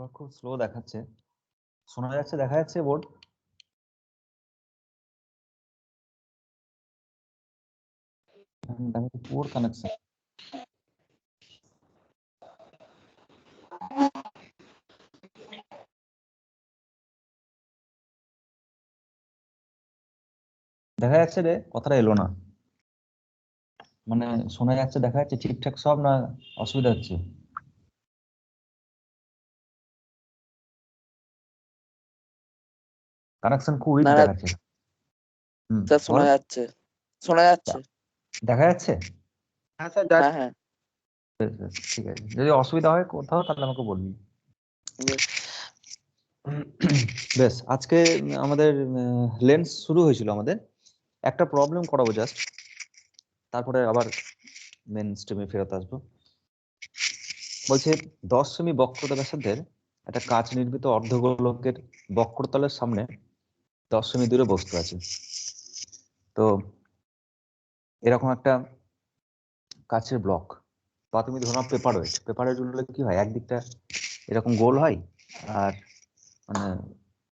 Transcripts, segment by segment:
Network খুব slow দেখাচ্ছে। শোনা যাচ্ছে, দেখা যাচ্ছে বোর্ড? Poor connection. দেখা যাচ্ছে রে, কথাটা এলো না। মানে শোনা যাচ্ছে, দেখা যাচ্ছে ঠিকঠাক সব, না অসুবিধা হচ্ছে? কানেকশন খুব উইক না না দেখাচ্ছে। স্যার শোনা বল। যাচ্ছে, শোনা যাচ্ছে। দেখা যাচ্ছে? হ্যাঁ স্যার হ্যাঁ হ্যাঁ বেশ, বেশ, ঠিক আছে। যদি অসুবিধা হয় কোথাও তাহলে আমাকে বলবি। বেশ। বেশ, আজকে আমাদের লেন্স শুরু হয়েছিল আমাদের। একটা প্রবলেম করাবো জাস্ট, তারপরে আবার মেন স্ট্রিমে ফেরত আসবো। বলছে 10 সেমি বক্রতা ব্যাসার্ধের একটা কাঁচ নির্মিত অর্ধগোলকের বক্রতলের সামনে 10 সেমি দূরে বস্তু আছে। তো এরকম একটা কাঁচের ব্লক, বা তুমি ধরো পেপারওয়েট। পেপারওয়েট গুলো কি হয়, একদিকটা এরকম গোল হয়, আর মানে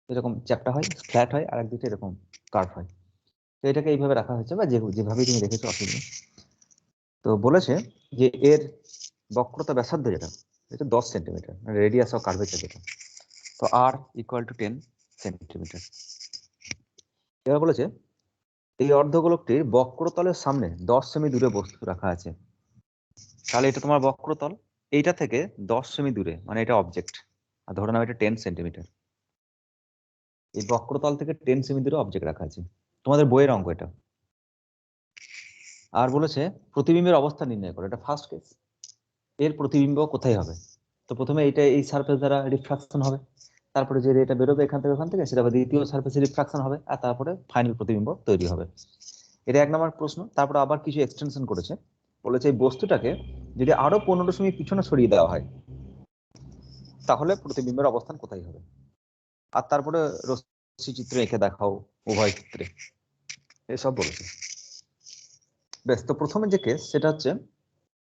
এরকম চ্যাপ্টা হয়, ফ্ল্যাট হয়, আর একদিকটা এরকম কার্ভ হয়। তো এটাকে এইভাবে রাখা হয়েছে, বা যেভাবেই তুমি রেখেছো অসুবিধা। তো বলেছে যে এর বক্রতা ব্যাসার্ধ যেটা, এটা 10 সেন্টিমিটার, রেডিয়াস অফ কার্ভেচার যেটা। তো আর ইকুয়াল টু 10 সেন্টিমিটার। এবার বলেছে এই অর্ধগোলকটির বক্রতলের সামনে 10 সেমি দূরে বস্তু রাখা আছে। তাহলে এটা তোমার বক্রতল, এইটা থেকে 10 সেমি দূরে, মানে এটা অবজেক্ট, আর ধরে নাও এটা 10 সেন্টিমিটার। এই বক্রতল থেকে 10 সেমি দূরে অবজেক্ট রাখা আছে। তোমাদের বইয়ের অঙ্ক এটা। আর বলেছে প্রতিবিম্বের অবস্থা নির্ণয় করো, এটা ফার্স্ট কেস। এর প্রতিবিম্ব কোথায় হবে? তো প্রথমে এটা এই সারফেস দ্বারা রিফ্রাকশন হবে, তারপরে যে রেটা বেরোবে এখান থেকে ওখান থেকে সেটা আবার দ্বিতীয় সারফেসে রিফ্রাকশন হবে, আর তারপরে ফাইনাল প্রতিবিম্ব তৈরি হবে। এটা 1 নম্বর প্রশ্ন। তারপরে আবার কিছু এক্সটেনশন করেছে, বলেছে এই বস্তুটাকে যদি আরো 15 সেমি পিছনে সরিয়ে দেওয়া হয় তাহলে প্রতিবিম্বের অবস্থান কোথায় হবে। আর তারপরে রশ্মি চিত্র এঁকে দেখাও উভয় ক্ষেত্রে, এসব বলেছে। বেশ, তো প্রথমে যে কেস সেটা হচ্ছে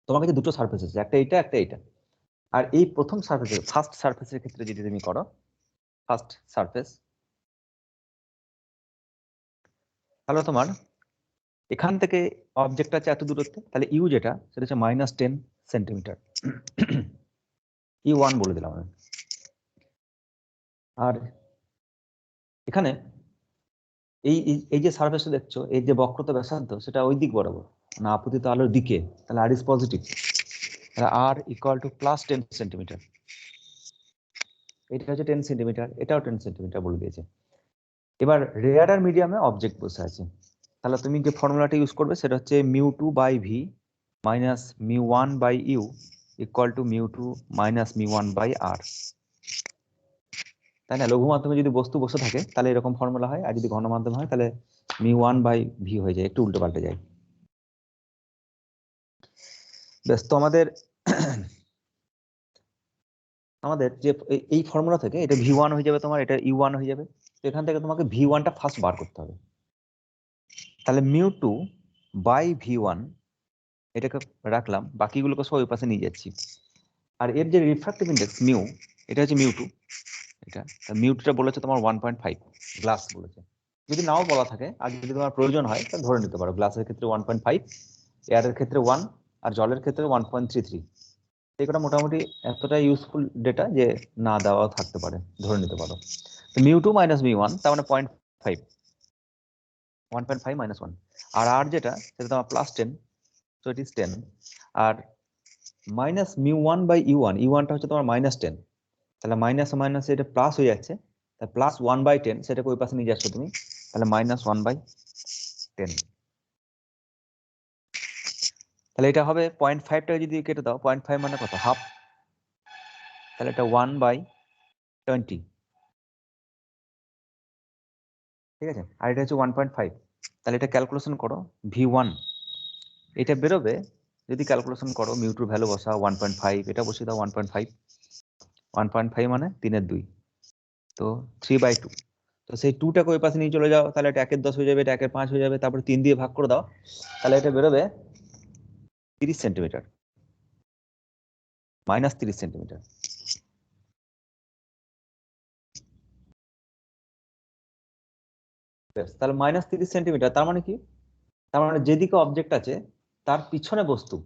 তোমার কাছে দুটো সারফেস আছে, একটা এইটা একটা এইটা। আর এই প্রথম সারফেসের ফার্স্ট সারফেসের ক্ষেত্রে যদি তুমি করো, ফার্স্ট সারফেস, তাহলে তোমার এখান থেকে অবজেক্ট আছে এত দূরত্বে, তাহলে ইউ যেটা সেটা হচ্ছে -10 সেন্টিমিটার। ইউ1 বলে দিলাম আমি। আর এখানে এই এই যে সারফেসটা দেখছো, এই যে বক্রতা ব্যাসার্ধ সেটা ওই দিক বরাবর, না আপতিত আলোর দিকে, তাহলে আর ইজ পজিটিভ। তাহলে আর ইকুয়াল টু +10 সেন্টিমিটার। এটা হচ্ছে 10 সেন্টিমিটার, এটাও 10 সেন্টিমিটার বলে দিয়েছে। এবার রেয়ার মিডিয়ামে অবজেক্ট বসে আছে, তাহলে তুমি যে ফর্মুলাটা ইউজ করবে সেটা হচ্ছে μ2/v minus μ1/u equal to μ2 minus μ1/r। তাই না? লঘু মাধ্যমে যদি বস্তু বসে থাকে তাহলে এরকম ফর্মুলা হয়, আর যদি ঘন মাধ্যম হয় তাহলে μ1/v হয়ে যায়, একটু উল্টো পাল্টে যায়। বেশ, তো আমাদের যে এই ফর্মুলা থেকে এটা v1 হয়ে যাবে তোমার, এটা u1 হয়ে যাবে। তো এখান থেকে তোমাকে v1টা ফার্স্ট বার করতে হবে। তাহলে μ2/v1 এটাকে রাখলাম, বাকিগুলোকে সব ওই পাশে নিয়ে যাচ্ছি। আর এর যে রিফ্রাক্টিভ ইন্ডেক্স মিউ, এটা হচ্ছে μ2। এটা μ2টা বলেছে তোমার 1.5, গ্লাস বলেছে। যদি নাও বলা থাকে আর যদি তোমার প্রয়োজন হয় তাহলে ধরে নিতে পারো, গ্লাসের ক্ষেত্রে 1.5, এয়ারের ক্ষেত্রে 1, আর জলের ক্ষেত্রে 1.33। এটা মোটামুটি এতটা ইউজফুল ডেটা যে না দেওয়াও থাকতে পারে, ধরে নিতে পারো। তো μ2 মাইনাস μ1 তার মানে 0.5, 1.5 মাইনাস 1। আর আর যেটা সেটা তোমার +10, সো ইট ইজ 10। আর মাইনাস μ1/u1, u1টা হচ্ছে তোমার -10, তাহলে মাইনাস মাইনাস এটা প্লাস হয়ে যাচ্ছে, তাহলে +1/10 সেটাকে ওই পাশে নিয়ে যাচ্ছ তুমি, তাহলে -1/10। তাহলে এটা হবে 0.5টাকে যদি কেটে দাও, 0.5 মানে কত, হাফ। তাহলে এটা 1/20, ঠিক আছে। আর এটা হচ্ছে 1.5। তাহলে এটা ক্যালকুলেশন করো, v1 এটা বেরোবে, যদি ক্যালকুলেশন করো μ2 ভ্যালু বসাও 1.5, এটা বসিয়ে দাও 1.5, 1.5 মানে 3/2, তো 3/2। তো সেই 2টাকে ওই পাশে নিয়ে চলে যাও, তাহলে এটা 1/10 হয়ে যাবে, এটা 1/5 হয়ে যাবে, তারপরে 3 দিয়ে ভাগ করে দাও, তাহলে এটা বেরোবে 30 সেন্টিমিটার, -30 সেন্টিমিটার। তাহলে -30 সেন্টিমিটার, তার মানে কি? তার মানে যেদিকে অবজেক্ট আছে তার পিছনে বস্তু,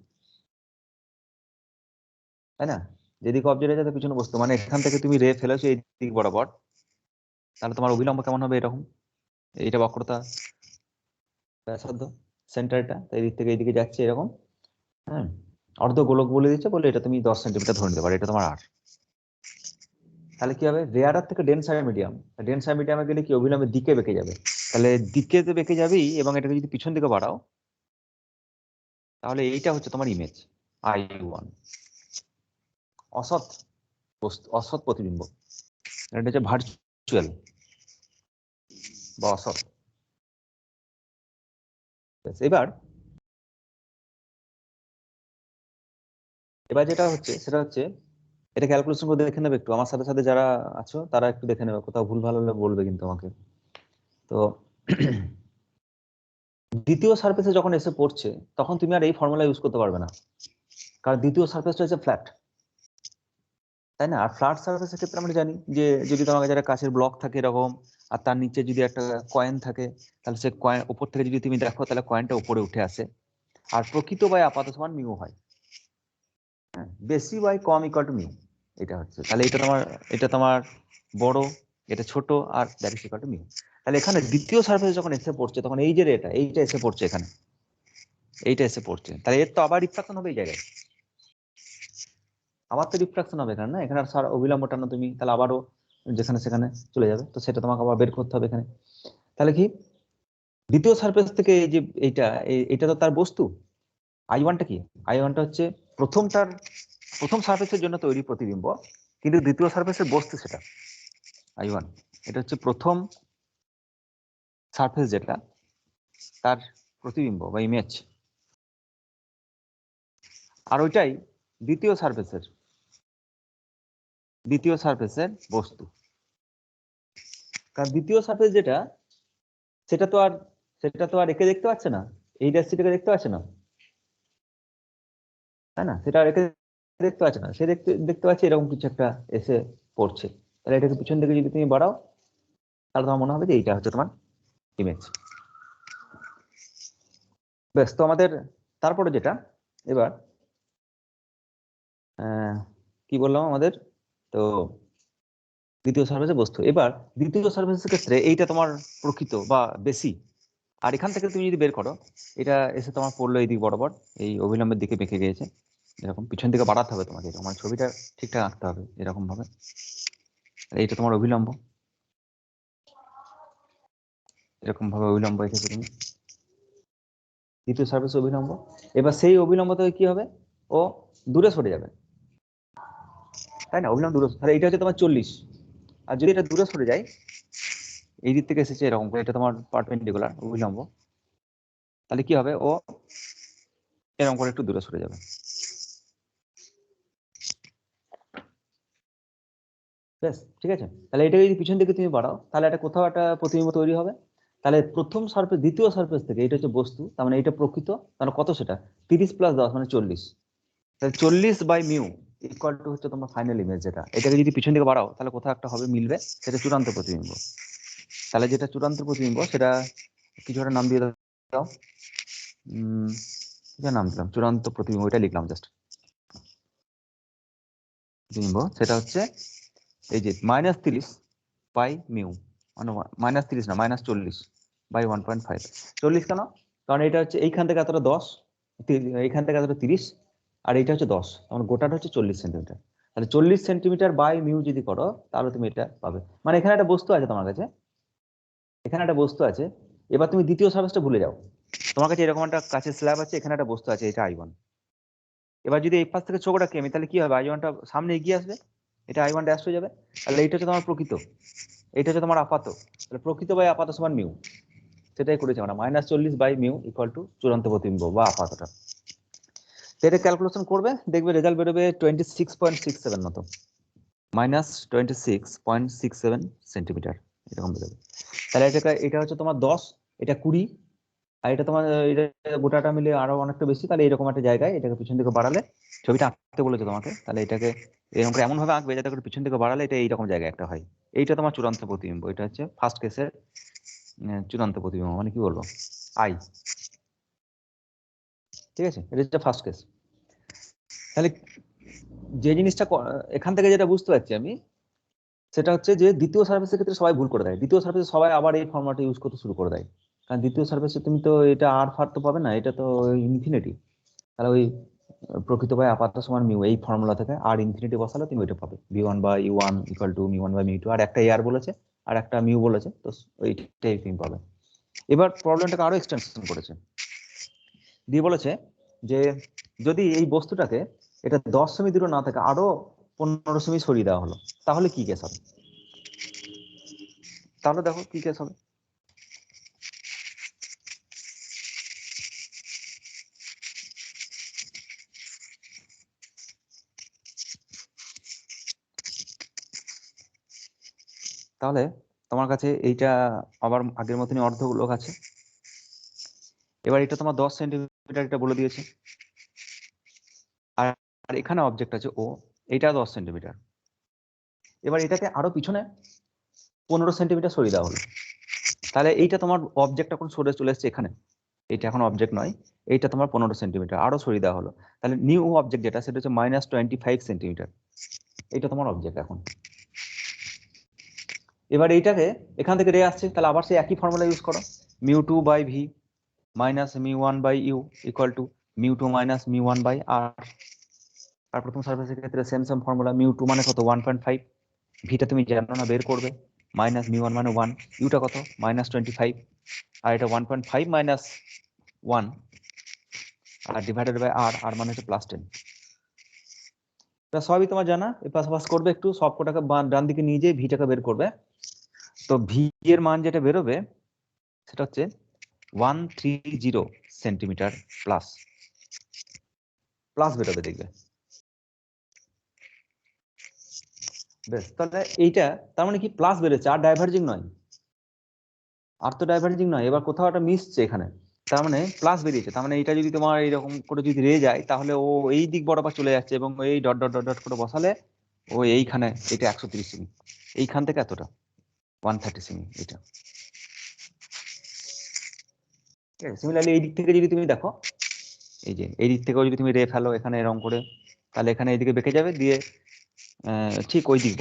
তাই না? যেদিকে অবজেক্ট আছে তার পিছনে বস্তু, মানে এখান থেকে তুমি রে ফেলেছো এই দিক বরাবর, তাহলে তোমার অভিলম্ব কেমন হবে? এরকম, এইটা বক্রতা ব্যাসার্ধ সেন্টারটা, এই দিক থেকে এইদিকে যাচ্ছে এরকম, হ্যাঁ, অর্ধ গোলক বলে দিচ্ছে, বলে এটা তুমি 10 সেন্টিমিটার ধরে নিতে পারো, এটা তোমার আর। তাহলে কি হবে? রেয়ারার থেকে ডেন্সার মিডিয়াম, ডেন্সার মিডিয়ামে গেলে কি অভিলম্বের দিকে বেঁকে যাবে, তাহলে দিকে তো বেঁকে যাবেই, এবং এটাকে যদি পিছন দিকে বাড়াও তাহলে এইটা হচ্ছে তোমার ইমেজ I1, অসৎ বস্তু, অসৎ প্রতিবিম্ব, এটা হচ্ছে ভার্চুয়াল বা অসৎ। এবার এবার যেটা হচ্ছে সেটা হচ্ছে, এটা ক্যালকুলেশন করে দেখে নেবে একটু, আমার সাথে সাথে যারা আছো তারা একটু দেখে নেবে, কোথাও ভুল ভালো হলে বলবে কিন্তু আমাকে। তো দ্বিতীয় সারফেসে যখন এসে পড়ছে তখন তুমি আর এই ফর্মুলা ইউজ করতে পারবে না, কারণ দ্বিতীয় সারফেসটা হচ্ছে ফ্ল্যাট, তাই না? আর ফ্ল্যাট সারফেসের ক্ষেত্রে আমরা জানি যে যদি তোমার কাছে একটা কাঁচের ব্লক থাকে এরকম, আর তার নিচে যদি একটা কয়েন থাকে, তাহলে সে কয়েন উপর থেকে যদি তুমি দেখো তাহলে কয়েনটা উপরে উঠে আসে, আর প্রকৃত বাই আপাত সমান মিউ হয়, হ্যাঁ, বেশি বাই কম ইকুয়াল টু মিউ, এটা হচ্ছে। তাহলে এটা তোমার বড়, এটা ছোট, আর that is equal to mu. তাহলে এখানে দ্বিতীয় সারফেস যখন এসে পড়ছে তখন এই যে এইটা এসে পড়ছে এখানে, এইটা এসে পড়ছে, তাহলে এর তো আবার রিফ্রাকশন হবে এই জায়গায়, আবার তো রিফ্রাকশন হবে এখানে, না? এখানে আর অবিলম্ব টানো তুমি, তাহলে আবারও যেখানে সেখানে চলে যাবে, তো সেটা তোমাকে আবার বের করতে হবে এখানে। তাহলে কি দ্বিতীয় সারফেস থেকে এই যে এটা তো তার বস্তু, I1টা কি? I1টা হচ্ছে প্রথম সারফেসের জন্য তৈরি প্রতিবিম্ব, কিন্তু দ্বিতীয় সারফেসের বস্তু সেটা I1, এটা হচ্ছে প্রথম সারফেস যেটা তার প্রতিবিম্ব বা ইমেজ, আর ওইটাই দ্বিতীয় সারফেসের বস্তু। কারণ দ্বিতীয় সারফেস যেটা, সেটা তো আর একে দেখতে পাচ্ছে না, এই রাশিটাকে দেখতে পাচ্ছে না, তাই না? সেটা আর একে দেখতে পাচ্ছে না, সে দেখতে পাচ্ছে এরকম কিছু একটা এসে পড়ছে, তাহলে এটাকে পিছন দিকে যদি তুমি বাড়াও তাহলে তোমার মনে হবে যে এইটা হচ্ছে তোমার ইমেজ। বেশ, তো আমাদের তারপরে যেটা, এবার কি বললাম আমাদের, তো দ্বিতীয় সারফেসে বস্তু। এবার দ্বিতীয় সারফেসের ক্ষেত্রে এইটা তোমার প্রকৃত বা বেশি, আর এখান থেকে তুমি যদি বের করো, এটা এসে তোমার পড়লো এই দিক বরাবর, এই অভিলম্বের দিকে বেঁকে গিয়েছে, এরকম পিছন দিকে বাড়াতে হবে তোমাকে, তোমার ছবিটা ঠিকঠাক আঁকতে হবে এরকম ভাবে, এইটা তোমার অভিলম্ব, এরকম ভাবে অভিলম্ব এসেছে তুমি দ্বিতীয় সারফেস অভিলম্ব। এবার সেই অভিলম্ব থেকে কি হবে, ও দূরে সরে যাবে, তাই না? অভিলম্ব দূরে, তাহলে এটা হচ্ছে তোমার 40, আর যদি এটা দূরে সরে যায়, এই দিক থেকে এসেছে এরকম করে, এটা তোমার পারপেন্ডিকুলার অভিলম্ব, তাহলে কি হবে, ও এরকম করে একটু দূরে সরে যাবে। বেশ, ঠিক আছে। তাহলে এটা যদি পিছন দিকে তুমি বাড়াও তাহলে এটা কোথাও একটা প্রতিবিম্ব তৈরি হবে, তাহলে প্রথম সারফেস দ্বিতীয় সারফেস থেকে এটা হচ্ছে বস্তু, তার মানে এটা প্রকৃত, তাহলে কত সেটা 30 + 10 মানে 40, তাহলে 40 বাই মিউ ইকুয়াল টু হচ্ছে তোমার ফাইনাল ইমেজ যেটা, এটাকে যদি পিছন দিকে বাড়াও তাহলে কোথাও একটা হবে, মিলবে, সেটা চূড়ান্ত প্রতিবিম্ব। তাহলে যেটা চূড়ান্ত প্রতিবিম্ব সেটা কিছু একটা নাম দিয়ে দাও, নাম দিলাম চূড়ান্ত প্রতিবিম্ব, এটা লিখলাম জাস্ট প্রতিবিম্ব, সেটা হচ্ছে এই যে -30 বাই মিউ, মানে -30 না -40 বাই 1.5। 40 কেন? কারণ এটা হচ্ছে এইখান থেকে এতটা 10, এইখান থেকে এতটা 30, আর এটা হচ্ছে 10, মানে গোটাটা হচ্ছে 40 সেন্টিমিটার। তাহলে 40 সেন্টিমিটার বাই মিউ যদি করো তাহলে তুমি এটা পাবে, মানে এখানে একটা বস্তু আছে তোমার কাছে, এখানে একটা বস্তু আছে। এবার তুমি দ্বিতীয় সারফেসটা ভুলে যাও, তোমার কাছে এরকম একটা কাঁচের স্ল্যাব আছে, এখানে একটা বস্তু আছে, এটা I1। এবার যদি এই পাশ থেকে চোখ রাখি আমি, তাহলে কি হবে, I1টা সামনে এগিয়ে আসবে, এটা I1 ড্যাশ হয়ে যাবে, তাহলে এইটা হচ্ছে তোমার প্রকৃত, এইটা হচ্ছে তোমার আপাত, তাহলে প্রকৃত বাই আপাত সমান মিউ, সেটাই করেছি আমরা, -40 বাই মিউ ইকুয়াল টু চূড়ান্ত প্রতিবিম্ব বা আপাতটা। এটা ক্যালকুলেশন করবে, দেখবে রেজাল্ট বেরোবে 26.67 মতো, -26.67 সেন্টিমিটার এরকম বেরোবে। তাহলে এটা হচ্ছে তোমার 10, এটা 20, আর এটা তোমার এটা গোটাটা মিলে আরো অনেকটা বেশি, তাহলে এরকম একটা জায়গায় এটাকে পিছন দিকে বাড়ালে, ছবিটা আঁকতে বলেছে তোমাকে, তাহলে এটাকে এরকম করে এমন ভাবে আঁকবে যাতে করে পিছন দিকে বাড়ালে এটা এইরকম জায়গায় একটা হয়, এইটা তোমার চূড়ান্ত প্রতিবিম্ব, এটা হচ্ছে ফার্স্ট কেসের চূড়ান্ত প্রতিবিম্ব মানে কি বলবো আই, ঠিক আছে, এটা হচ্ছে ফার্স্ট কেস। তাহলে যে জিনিসটা এখান থেকে যেটা বুঝতে পারছি আমি, সেটা হচ্ছে যে দ্বিতীয় সার্ভিসের ক্ষেত্রে সবাই ভুল করে দেয়। দ্বিতীয় সার্ভিসে সবাই আবার এই ফর্মুলাটা ইউজ করতে শুরু করে দেয়, কারণ দ্বিতীয় সার্ভিসে তুমি তো এটা আর ফার তো পাবে না, এটা তো ইনফিনিটি। তাহলে ওই প্রকৃত বাই আপাতত সমান মিউ এই ফর্মুলা থেকে আর ইনফিনিটি বসালে তুমি ওইটা পাবে, v1 by u1 equal to মিউ1 বাই মিউ2, আর একটা এআর বলেছে আর একটা মিউ বলেছে, তো ওইটাই তুমি পাবে। এবার প্রবলেমটাকে আরো এক্সটেনশন করেছে, দিয়ে বলেছে যে যদি এই বস্তুটাকে এটা 10 সেমি দূরে না থাকে আরো 15 সেমি সরিয়ে দেওয়া হলো, তাহলে কি কেস হবে? তাহলে দেখো কি কেস হবে। তাহলে তোমার কাছে এইটা আবার আগের মতনই অর্ধগোলক আছে। এবার এটা তোমার 10 সেন্টিমিটার এটা বলে দিয়েছে, আর এখানে অবজেক্ট আছে ও, এটা 10 সেন্টিমিটার। এবার এটাকে আরো পিছনে 15 সেন্টিমিটার সরিয়ে দেওয়া হলো, তাহলে এইটা তোমার অবজেক্ট এখন সরে চলে এসছে এখানে, এটা এখন অবজেক্ট নয়, এইটা তোমার 15 সেন্টিমিটার আরো সরিয়ে দেওয়া হলো, তাহলে নিউ অবজেক্ট যেটা সেটা হচ্ছে -25 সেন্টিমিটার, এটা তোমার অবজেক্ট এখন। এবার এইটাকে এখান থেকে রে আসছে, তাহলে আবার সেই একই ফর্মুলা ইউজ করো, μ2 by V minus μ1 by you equal to μ2 minus μ1 by R. আর প্রথম সার্ফেসের ক্ষেত্রে সেম ফর্মুলা, μ2 মানে কত 1.5, ভিটা তুমি জানো না, বের করবে, মাইনাস μ1 মানে 1, ইউটা কত -25, আর এটা 1.5 minus 1 R divided by R, আর মানে হচ্ছে +10। সবই তোমার জানা, পাশাপাশি করবে একটু, সব কটাকে ডান দিকে নিয়ে যেয়ে ভিটাকে বের করবে। তো ভি এর মান যেটা বেরোবে সেটা হচ্ছে 130 সেন্টিমিটার প্লাস বেরোবে, দেখবে বেশ। তাহলে এইটা তার মানে কি প্লাস বেরোচ্ছে, আর ডাইভার্জিং নয়, আর তো ডাইভার্জিং নয়, এবার কোথাও একটা মিশছে এখানে, তার মানে প্লাস বেরিয়েছে। তার মানে এটা যদি তোমার এইরকম করে যদি রে যায়, তাহলে ও এই দিক বরাবর চলে যাচ্ছে, এবং এই ডট ডট ডট ডট করে বসালে ও এইখানে এটা 130 সেমি, এইখান থেকে এতটা 130 সেমি এটা। ঠিক আছে, সিমিলারলি এই দিক থেকে যদি তুমি দেখো, এই যে এই দিক থেকেও যদি তুমি রে ফেলো এখানে এরকম করে, তাহলে এখানে এইদিকে বেঁকে যাবে, দিয়ে ঠিক ওই দিক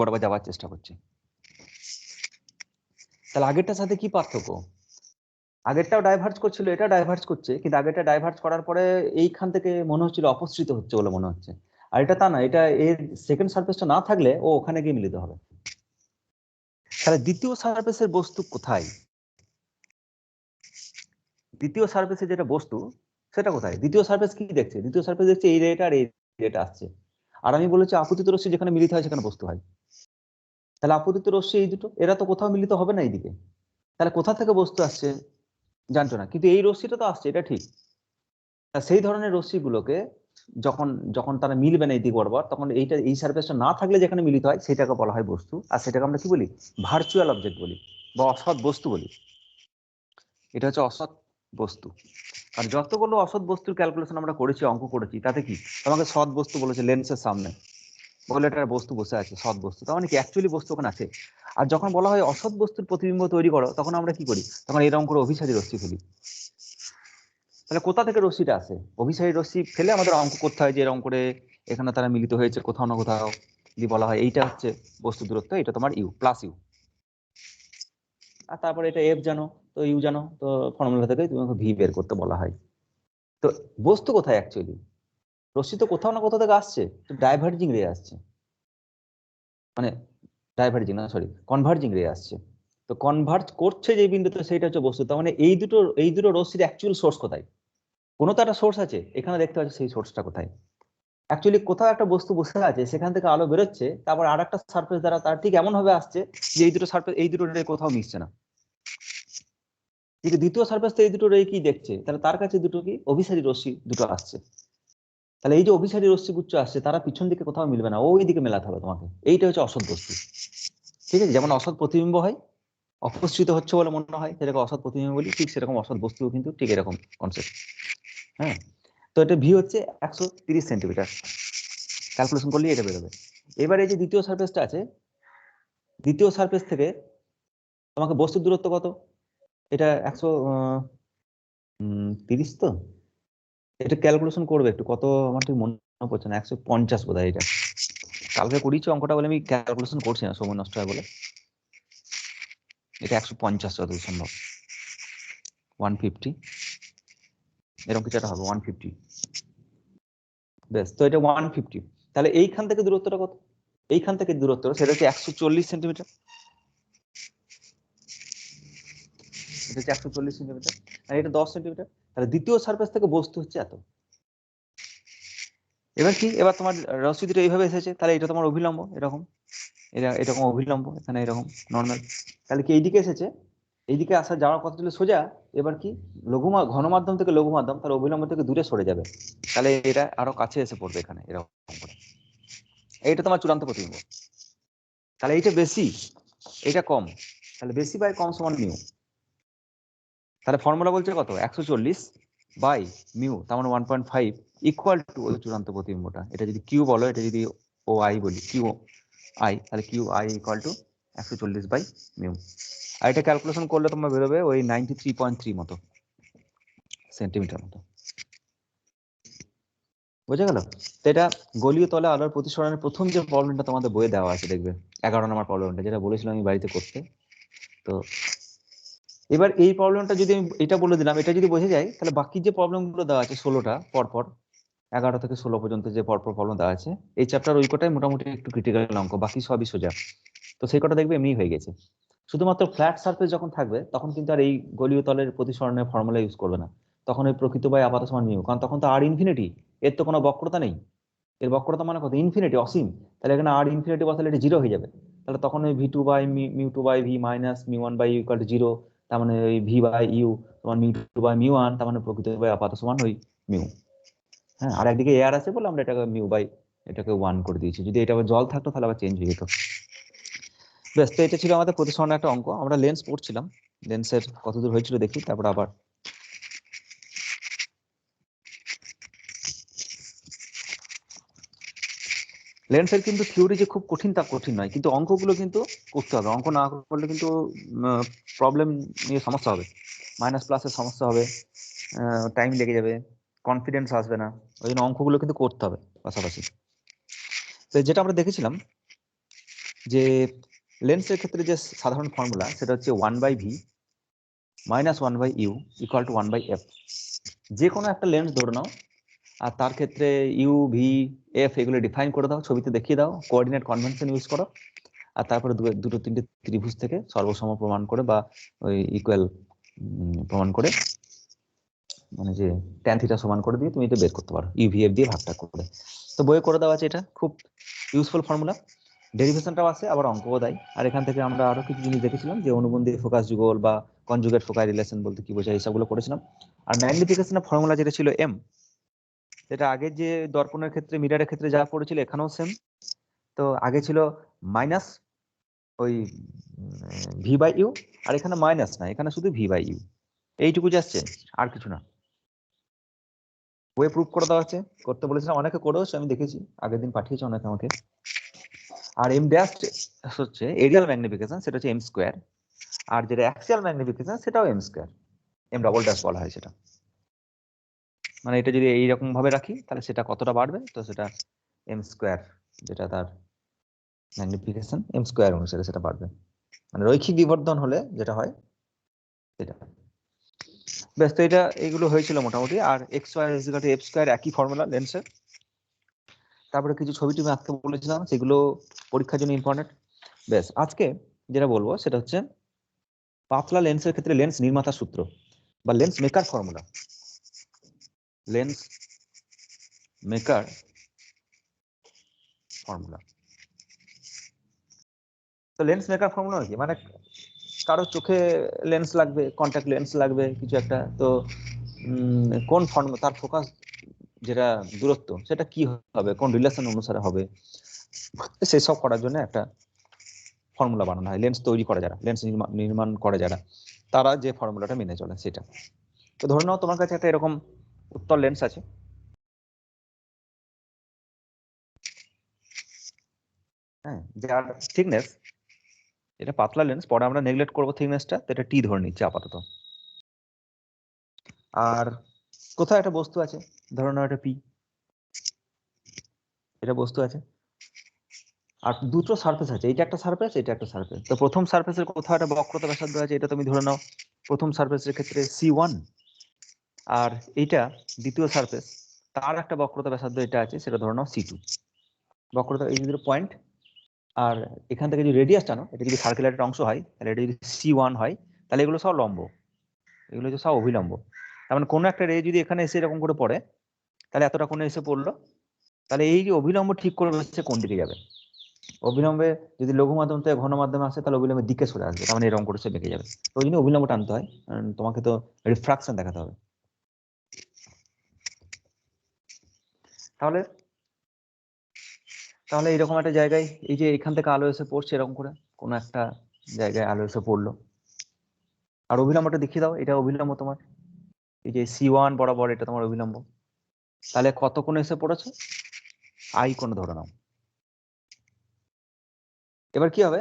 বরাবর যাওয়ার চেষ্টা করছে। তাহলে আগেরটার সাথে কি পার্থক্য? আগেরটাও ডাইভার্জ করছিল, এটা ডাইভার্জ করছে, কিন্তু আগেরটা ডাইভার্জ করার পরে এইখান থেকে মনে হচ্ছিল অপসৃত হচ্ছে বলে মনে হচ্ছে, আর এটা তা না, এটা এর সেকেন্ড সারফেসটা না থাকলে ও ওখানে গিয়ে মিলিত হবে। তাহলে দ্বিতীয় সারফেসের বস্তু কোথায়? দ্বিতীয় সারফেসে যেটা বস্তু সেটা কোথায়? দ্বিতীয় সারফেস কি দেখছে? দ্বিতীয় সারফেস দেখছে এই রেটা আর এই রেটা আসছে, আর আমি বলেছি আপতিত রশ্মি যেখানে মিলিত হয় সেখানে বস্তু হয়। তাহলে আপতিত রশ্মি এই দুটো, এরা তো কোথাও মিলিত হবে না এইদিকে, তাহলে কোথা থেকে বস্তু আসছে জানতো না, কিন্তু এই রশ্মিটা তো আসছে, এটা ঠিক। সেই ধরনের রশ্মিগুলোকে যখন যখন তারা মিলবে না এই দিক বরাবর, তখন এইটা এই সারফেসটা না থাকলে যেখানে মিলিত হয় সেটাকে বলা হয় বস্তু, আর সেটাকে আমরা কি বলি? ভার্চুয়াল অবজেক্ট বলি, বা অসৎ বস্তু বলি। এটা হচ্ছে অসৎ বস্তু। আর যতগুলো অসৎ বস্তুর ক্যালকুলেশন আমরা করেছি, অঙ্ক করেছি, তাতে কি তোমাকে সৎ বস্তু বলেছে লেন্সের সামনে, বলে এটা বস্তু বসে আছে, সৎ বস্তু, তার মানে কি অ্যাকচুয়ালি বস্তু ওখানে আছে। আর যখন বলা হয় অসৎ বস্তুর প্রতিবিম্ব তৈরি করো, তখন আমরা কি করি? তখন এরকম করে অভিসারী রশ্মি ফেলি। তাহলে কোথা থেকে রশ্মিটা আসে? অভিসারী রশ্মি ফেলে আমাদের অঙ্ক করতে হয় যে এরকম করে এখানে তারা মিলিত হয়েছে কোথাও না কোথাও, দিয়ে বলা হয় এইটা হচ্ছে বস্তু দূরত্ব, এটা তোমার ইউ প্লাস ইউ, আর তারপরে এটা এফ জানো, তো ইউ জানো, তো ফর্মুলা থেকে তোমাকে ভি বের করতে বলা হয়। তো বস্তু কোথায় অ্যাকচুয়ালি? রশ্মি তো কোথাও না কোথাও থেকে আসছে, তো ডাইভার্জিং রে আসছে, মানে ডাইভার্জিং না সরি কনভার্জিং রে আসছে। তো কনভার্জ করছে যে বিন্দুতে, সেটা হচ্ছে বস্তু। তার মানে এই দুটো রশ্মির অ্যাকচুয়াল সোর্স কোথায়? কোনো তো একটা সোর্স আছে, এখানে দেখতে পাচ্ছি সেই সোর্সটা কোথায়। অ্যাকচুয়ালি কোথাও একটা বস্তু বসে আছে, সেখান থেকে আলো বেরোচ্ছে, তারপর আর একটা সার্ফেস দ্বারা তার ঠিক এমন ভাবে আসছে যে এই দুটো সার্ফেস এই দুটো রে কোথাও মিশছে না। কিন্তু দ্বিতীয় সার্ফেস তো এই দুটো রে কি দেখছে, তাহলে তার কাছে দুটো কি অভিসারী রশ্মি দুটো আসছে। তাহলে এই যে অভিসারী রশ্মিগুচ্ছ আসছে, তারা পিছন দিকে কোথাও মিলবে না, ওই দিকে মেলাতে হবে তোমাকে। এইটা হচ্ছে অসৎ বস্তু। ঠিক আছে, যেমন অসৎ প্রতিবিম্ব হয়, অপসৃত হচ্ছে বলে মনে হয়, সেটাকে অসৎ প্রতিবিম্ব বলি, ঠিক সেরকম অসৎ বস্তু কিন্তু ঠিক এরকম কনসেপ্ট। হ্যাঁ, তো এটা ভি হচ্ছে 130 সেন্টিমিটার, ক্যালকুলেশন করলে এটা বেরোবে। এবার এই যে দ্বিতীয় সারফেসটা আছে, দ্বিতীয় সারফেস থেকে তোমাকে বস্তুর দূরত্ব কত? এটা 130 তো, এটা ক্যালকুলেশন করবে একটু, কত আমার ঠিক মনে পড়ছে না, 150 বোধহয়। এটা কালকে করিয়েছি অঙ্কটা বলে আমি ক্যালকুলেশন করছি না, সময় নষ্ট হয় বলে। এটা 150 যতদূর সম্ভব, 150 এরকম কিছু একটা হবে, 150। বেশ, তো এটা 150। তাহলে এইখান থেকে দূরত্বটা কত? এইখান থেকে দূরত্ব সেটা হচ্ছে 140 সেন্টিমিটার। এটা হচ্ছে 140 সেন্টিমিটার, আর এটা 10 সেন্টিমিটার। তাহলে দ্বিতীয় সারফেস থেকে বস্তু হচ্ছে এত। এবার কি, এবার তোমার রশ্মিটা এইভাবে এসেছে, তাহলে এটা তোমার অভিলম্ব, এরকম এটা এরকম অভিলম্ব, এখানে এরকম নর্মাল। তাহলে কি এইদিকে এসেছে, এইদিকে আসা যাওয়ার কথা ছিল সোজা। এবার কি, ঘন মাধ্যম থেকে লঘু মাধ্যম, তাহলে অভিলম্ব থেকে দূরে সরে যাবে, তাহলে এটা আরো কাছে এসে পড়বে এখানে এরকম করে। এইটা তোমার চূড়ান্ত প্রতিবিম্ব। তাহলে এইটা বেশি, এটা কম, তাহলে বেশি বাই কম সমান মিউ। তাহলে ফর্মুলা বলছে কত, 140 বাই মিউ, তার মানে 1.5 ইকুয়াল টু ওই চূড়ান্ত প্রতিবিম্বটা। এটা যদি কিউ বলো, এটা যদি ও আই বলি, কিউ আই, তাহলে Q I equal to 140 by mu. আর এটা ক্যালকুলেশন করলে তোমার বেরোবে ওই 93.3 মতো সেন্টিমিটার মতো। বুঝে গেল? তো এটা গলীয় তলে আলোর প্রতিসরণের প্রথম যে প্রবলেমটা তোমাদের বইয়ে দেওয়া আছে, দেখবে 11 নম্বর প্রবলেমটা, যেটা বলেছিলাম আমি বাড়িতে করতে। তো এবার এই প্রবলেমটা যদি আমি এটা বলে দিলাম, এটা যদি বোঝা যায়, তাহলে বাকি যে প্রবলেমগুলো দেওয়া আছে 16টা পরপর, 11 থেকে 16 পর্যন্ত যে পরপর প্রবলেম দেওয়া আছে, এই চ্যাপ্টার ওই কটাই মোটামুটি একটু ক্রিটিক্যাল অঙ্ক, বাকি সবই সোজা। তো সেই কটা দেখবে এমনি হয়ে গেছে। শুধুমাত্র ফ্ল্যাট সারফেস যখন থাকবে, তখন কিন্তু আর এই গলীয় তলের প্রতিসরণের ফর্মুলা ইউজ করবে না। তখন ওই প্রকৃত বাই আপাত সমান মিউ, কারণ তখন তো আর ইনফিনিটি, এর তো কোনো বক্রতা নেই। এর বক্রতা মানে কত, ইনফিনিটি, অসীম। তাহলে এখানে আর ইনফিনিটি বসালে এটা জিরো হয়ে যাবে। তাহলে তখন ওই v two by mu two by V minus mu one by you equal to zero. তার মানে ওই ভি বাই ইউ তোমার mu two by mu one, তার মানে প্রকৃত বাই আপাত সমান ওই মিউ। হ্যাঁ, আর একদিকে এয়ার আছে বলে আমরা এটাকে মিউ বাই এটাকে 1 করে দিয়েছি। যদি এটা আবার জল থাকতো তাহলে আবার চেঞ্জ হয়ে যেত। ব্যাস, তো এটা ছিল আমাদের প্রতিসরণের একটা অঙ্ক। আমরা লেন্স পড়ছিলাম, লেন্সের কতদূর হয়েছিল দেখি, তারপর আবার লেন্সের কিন্তু থিওরি যে খুব কঠিন তা কঠিন নয়, কিন্তু অঙ্কগুলো কিন্তু করতে হবে। অঙ্ক না করলে কিন্তু প্রবলেম নিয়ে সমস্যা হবে, মাইনাস প্লাসের সমস্যা হবে, টাইম লেগে যাবে, কনফিডেন্স আসবে না। ওই জন্য অঙ্কগুলো কিন্তু করতে হবে পাশাপাশি। তো যেটা আমরা দেখেছিলাম যে লেন্সের ক্ষেত্রে যে সাধারণ ফর্মুলা, সেটা হচ্ছে 1/v minus 1/u equal to 1/f। যে কোনো একটা লেন্স ধরে নাও, আর তার ক্ষেত্রে ইউ ভি এফ এগুলো ডিফাইন করে দাও, ছবিতে দেখিয়ে দাও, কোঅর্ডিনেট কনভেনশন ইউজ করো, আর তারপরে দুটো তিনটে ত্রিভুজ থেকে সর্বসম প্রমাণ করে বা ওই ইকুয়াল প্রমাণ করে, মানে যে ট্যান থিটা সমান করে দিয়ে তুমি এটা বের করতে পারো, ইউভিএফ দিয়ে ভাগটা করে। তো বইয়ে করে দেওয়া আছে, এটা খুব ইউজফুল ফর্মুলা। ডেরিভেশনটাও আছে, আবার অঙ্কও দেয়। আর এখান থেকে আমরা আরো কিছু জিনিস দেখেছিলাম, যে অনুবন্ধী ফোকাস যুগল বা কনজুগেট ফোকাস রিলেশন বলতে কি বোঝায়, এইসবগুলো করেছিলাম। আর ম্যাগনিফিকেশনের ফর্মুলা যেটা ছিল এম, যেটা আগে যে দর্পণের ক্ষেত্রে মিরারের ক্ষেত্রে যা পড়েছিল এখানেও সেম। তো আগে ছিল মাইনাস ওই ভি বাই ইউ, আর এখানে মাইনাস না, এখানে শুধু ভি বাই ইউ, এইটুকু যাচ্ছে, আর কিছু না। বইয়ে প্রুফ করে দেওয়া আছে, করতে বলেছিলাম, অনেকে করেও, আমি দেখেছি আগের দিন পাঠিয়েছে অনেকে আমাকে। আর এম ড্যাশ হচ্ছে এরিয়াল ম্যাগনিফিকেশন, সেটা হচ্ছে এম স্কোয়ার। আর যেটা অ্যাক্সিয়াল ম্যাগনিফিকেশন সেটাও m square, m double dash বলা হয় সেটা। মানে এটা যদি এইরকম ভাবে রাখি, তাহলে সেটা কতটা বাড়বে, তো সেটা এম স্কোয়ার, যেটা তার ম্যাগনিফিকেশন এম স্কোয়ার অনুসারে সেটা বাড়বে, মানে রৈখিক বিবর্ধন হলে যেটা হয় সেটা। ব্যাস, তো এটা এইগুলো হয়েছিল মোটামুটি। আর X square is equal to F square, একই ফর্মুলা লেন্সের। তারপরে কিছু ছবি টবি আঁকতে বলেছিলাম, সেগুলো পরীক্ষার জন্য ইম্পর্টেন্ট। ব্যাস, আজকে যেটা বলবো সেটা হচ্ছে পাতলা লেন্সের ক্ষেত্রে লেন্স নির্মাতা সূত্র বা lens maker formula. Lens maker formula, তো লেন্স মেকার ফর্মুলা কি, মানে কারো চোখে লেন্স লাগবে, কন্ট্যাক্ট লেন্স লাগবে কিছু একটা, তো কোন ফর্মুলা, তার ফোকাস যেটা দূরত্ব সেটা কি হবে, কোন রিলেশন অনুসারে হবে, সেসব করার জন্য একটা ফর্মুলা বানানো হয়। লেন্স তৈরি করে যারা, লেন্স নির্মাণ করে যারা, তারা যে ফর্মুলাটা মেনে চলে সেটা। তো ধরে নাও তোমার কাছে একটা এরকম উত্তল লেন্স আছে, হ্যাঁ, যার থিকনেস এটা পাতলা লেন্স, পরে আমরা নেগলেক্ট করবো থিকনেসটা, তো এটা টি ধরে নিচ্ছে আপাতত। আর কোথাও একটা বস্তু আছে, ধরো না এটা পি, এটা বস্তু আছে, আর দুটো সারফেস আছে, এইটা একটা সারফেস, এটা একটা সারফেস। তো প্রথম সারফেসের কোথাও একটা বক্রতা ব্যাসার্ধ আছে, এটা তুমি ধরে নাও প্রথম সারফেসের ক্ষেত্রে C1, আর এইটা দ্বিতীয় সারফেস, তার একটা বক্রতা ব্যাসার্ধ এটা আছে, সেটা ধরে নাও C2। বক্রতা এই দুটো পয়েন্ট, আর এখান থেকে যদি রেডিয়াস টানো, এটা যদি সার্কুলার একটা অংশ হয়, তাহলে এটা যদি C1 হয়, তাহলে এগুলো সব লম্ব, এগুলো হচ্ছে সব অভিলম্ব। তার মানে কোনো একটা রে যদি এখানে এসে এরকম করে পড়ে, তাহলে এতটা কোণে এসে পড়লো, তাহলে এই যে অভিলম্ব ঠিক করবে হচ্ছে কোন দিকে যাবে। অভিলম্বে যদি লঘু মাধ্যম থেকে ঘন মাধ্যমে আসে, তাহলে অভিলম্বের দিকে সরে আসবে, তার মানে এরকম করে সে বেঁকে যাবে। তো ওই জন্য অভিলম্ব টানতে হয়, কারণ তোমাকে তো রিফ্রাকশন দেখাতে হবে। তাহলে তাহলে এরকম একটা জায়গায়, এই যে এখান থেকে আলো এসে পড়ছে এরকম করে, কোন একটা জায়গায় আলো এসে পড়লো, আর অভিলম্বটা দেখিয়ে দাও, এটা অভিলম্ব তোমার, এই যে C1 বরাবর এটা তোমার অভিলম্ব। তাহলে কত কোণে এসে পড়েছে? I কোণে ধরে নাও। এবার কি হবে,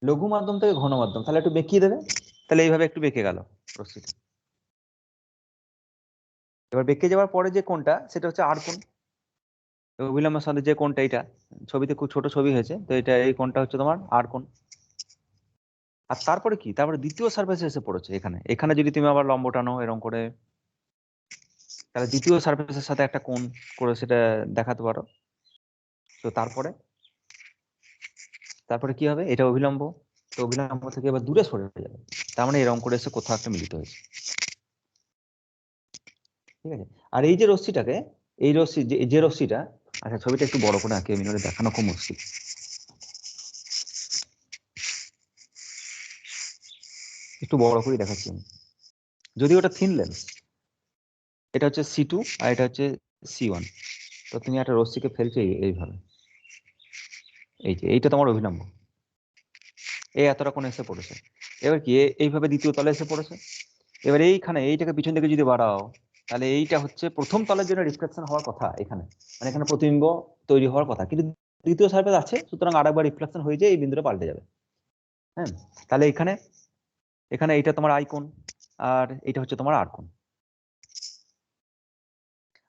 লঘু মাধ্যম থেকে ঘন মাধ্যম, তাহলে একটু বেঁকিয়ে দেবে, তাহলে এইভাবে একটু বেঁকে গেল রশ্মিটা। এবার বেঁকে যাওয়ার পরে যে কোণটা, সেটা হচ্ছে আর কোণ। অভিলম্বের সাথে যে কোণটা, এটা ছবিতে খুব ছোট ছবি হয়েছে, তো এটা এই কোণটা হচ্ছে তোমার আর কোণ। আর তারপরে কি, তারপরে দ্বিতীয় সারফেসে এসে পড়েছে এখানে, এখানে যদি তুমি আবার লম্ব টানো এরকম করে, তাহলে দ্বিতীয় সারফেসের সাথে একটা কোণ করে সেটা দেখাতে পারো। তো তারপরে তারপরে কি হবে, এটা অভিলম্ব, তো অভিলম্ব থেকে এবার দূরে সরে যাবে, তার মানে এরকম করে এসে কোথাও একটা মিলিত হয়েছে। ঠিক আছে, আর এই যে রশ্মিটাকে, এই রশ্মি যে রশ্মিটা, আচ্ছা ছবিটা একটু বড় করে আঁকি, মিনিটে দেখানো খুব মুশকিল। একটু বড় করে দেখাচ্ছি আমি। যদি ওটা থিন লেন্স, এটা হচ্ছে C2 আর এটা হচ্ছে C1, তো তুমি একটা রশ্মিকে ফেলছো এইভাবে, এই যে এইটা তোমার অভিলম্ব, এই এতটা কোণে এসে পড়েছে। এবার কি এইভাবে দ্বিতীয় তলে এসে পড়েছে, এবার এইখানে এইটাকে পিছন দিকে যদি বাড়াও, তাহলে এইটা হচ্ছে প্রথম তলের জন্য রিফ্লেকশন হওয়ার কথা এখানে, মানে এখানে প্রতিবিম্ব তৈরি হওয়ার কথা, কিন্তু দ্বিতীয় সারফেস আছে, সুতরাং আরেকবার রিফ্লেকশন হয়ে যায়, এই বিন্দুটা পাল্টে যাবে। হ্যাঁ, তাহলে এখানে এখানে এইটা তোমার I কোণ, আর এটা হচ্ছে তোমার আর কোণ।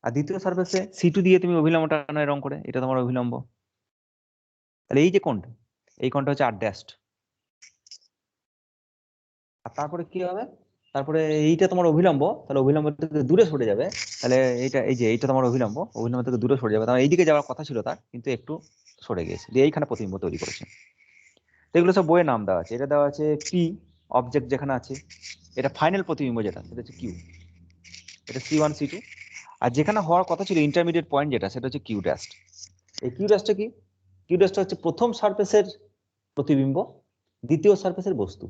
আর দ্বিতীয় সারফেসে C2 দিয়ে তুমি অভিলম্বটা টানো এরকম করে, এটা তোমার অভিলম্ব। তাহলে এই যে কোণটা, এই কোণটা হচ্ছে R'। আর তারপরে কি হবে, তারপরে এইটা তোমার অভিলম্ব, তাহলে অভিলম্ব থেকে দূরে সরে যাবে, তাহলে এইটা এই যে এইটা তোমার অভিলম্ব, অভিলম্ব থেকে দূরে সরে যাবে, তাহলে এইদিকে যাওয়ার কথা ছিল তার, কিন্তু একটু সরে গিয়েছে, দিয়ে এইখানে প্রতিবিম্ব তৈরি করেছে। তো এগুলো সব বইয়ের নাম দেওয়া আছে, এটা দেওয়া আছে পি, অবজেক্ট যেখানে আছে, এটা ফাইনাল প্রতিবিম্ব যেটা, সেটা হচ্ছে কিউ, এটা C1 C2, আর যেখানে হওয়ার কথা ছিল ইন্টারমিডিয়েট পয়েন্ট যেটা, সেটা হচ্ছে কিউ ড্যাশ। এই কিউ ড্যাশটা কি, কিউ ড্যাশটা হচ্ছে প্রথম সারফেসের প্রতিবিম্ব, দ্বিতীয় সারফেসের বস্তু।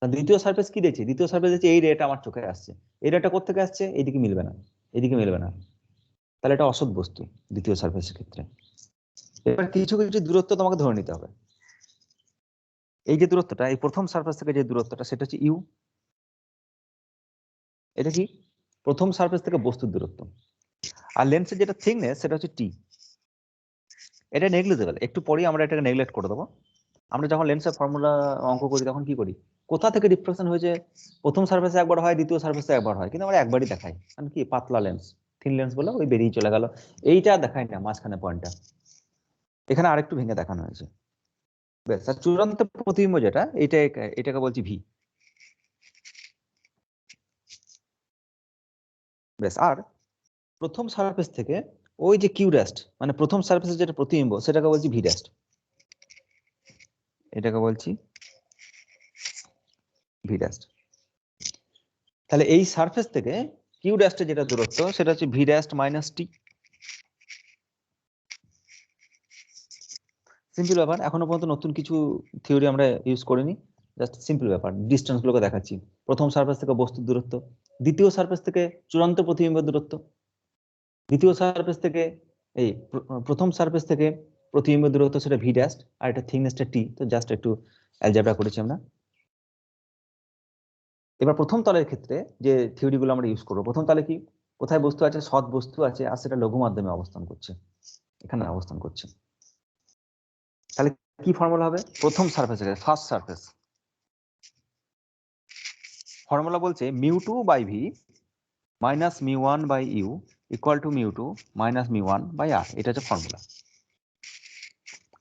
দ্বিতীয় সারফেস কি দেখছি, দ্বিতীয় সারফেস দেখছি এই রেটা আমার চোখে আসছে, এই রেটা কোত্থেকে আসছে, এইদিকে মিলবে না, এদিকে মিলবে না, তাহলে এটা অসৎ বস্তু দ্বিতীয় সারফেসের ক্ষেত্রে। এবার কিছু কিছু দূরত্ব তোমাকে ধরে নিতে হবে, এই যে দূরত্বটা, এই প্রথম সারফেস থেকে যে দূরত্বটা, সেটা হচ্ছে ইউ। এটা কি, প্রথম সারফেস থেকে বস্তুর দূরত্ব। আর লেন্সের যেটা থিকনেস, সেটা হচ্ছে টি। এটা নেগলিজেবল, একটু পরেই আমরা এটাকে নেগলেক্ট করে দেবো। আমরা যখন লেন্সের ফর্মুলা অঙ্ক করি, তখন কি করি, কোথা থেকে রিফ্লেকশন হয়েছে, প্রথম সারফেসে একবার হয়, দ্বিতীয় সারফেসে একবার হয়, কিন্তু আমরা একবারই দেখাই, কারণ কি পাতলা লেন্স, থিন লেন্স বলে ওই বেরিয়ে চলে গেল, এইটা দেখাই না মাঝখানে পয়েন্টটা, এখানে আরেকটু ভেঙে দেখানো হয়েছে। বেশ, আর চূড়ান্ত প্রতিবিম্ব যেটা, এটাকে বলছি ভি। বেশ, আর প্রথম সারফেস থেকে ওই যে কিউ ড্যাশ, মানে প্রথম সারফেসের যেটা প্রতিবিম্ব, সেটাকে বলছি ভি ড্যাশ, এটাকে বলছি ভি ড্যাশ। তাহলে এই সারফেস থেকে কিউ ড্যাশটা যেটা দূরত্ব, সেটা হচ্ছে ভি ড্যাশ মাইনাস টি। সিম্পল ব্যাপার, এখনো পর্যন্ত নতুন কিছু থিওরি আমরা ইউজ করিনি, জাস্ট সিম্পল ব্যাপার, ডিস্টেন্স গুলোকে দেখাচ্ছি। প্রথম সারফেস থেকে বস্তুর দূরত্ব, দ্বিতীয় সারফেস থেকে চূড়ান্ত প্রতিবিম্বের দূরত্ব, দ্বিতীয় সারফেস থেকে এই প্রথম সারফেস থেকে প্রতিবিম্বের দূরত্ব, সেটা ভি ড্যাশ, আর এটা থিকনেসটা টি। তো জাস্ট একটু অ্যালজেব্রা করেছি আমরা। এবার প্রথম তলের ক্ষেত্রে যে থিওরি গুলো আমরা ইউজ করবো, প্রথম তলে কি, কোথায় বস্তু আছে, সৎ বস্তু আছে, আর সেটা লঘু মাধ্যমে অবস্থান করছে, এখানে অবস্থান করছে। তাহলে কি ফর্মুলা হবে? প্রথম সারফেসের ফার্স্ট সারফেস ফর্মুলা বলছে μ2 by V minus μ1 by you equal to μ2 minus μ1 by R. এটা হচ্ছে ফর্মুলা,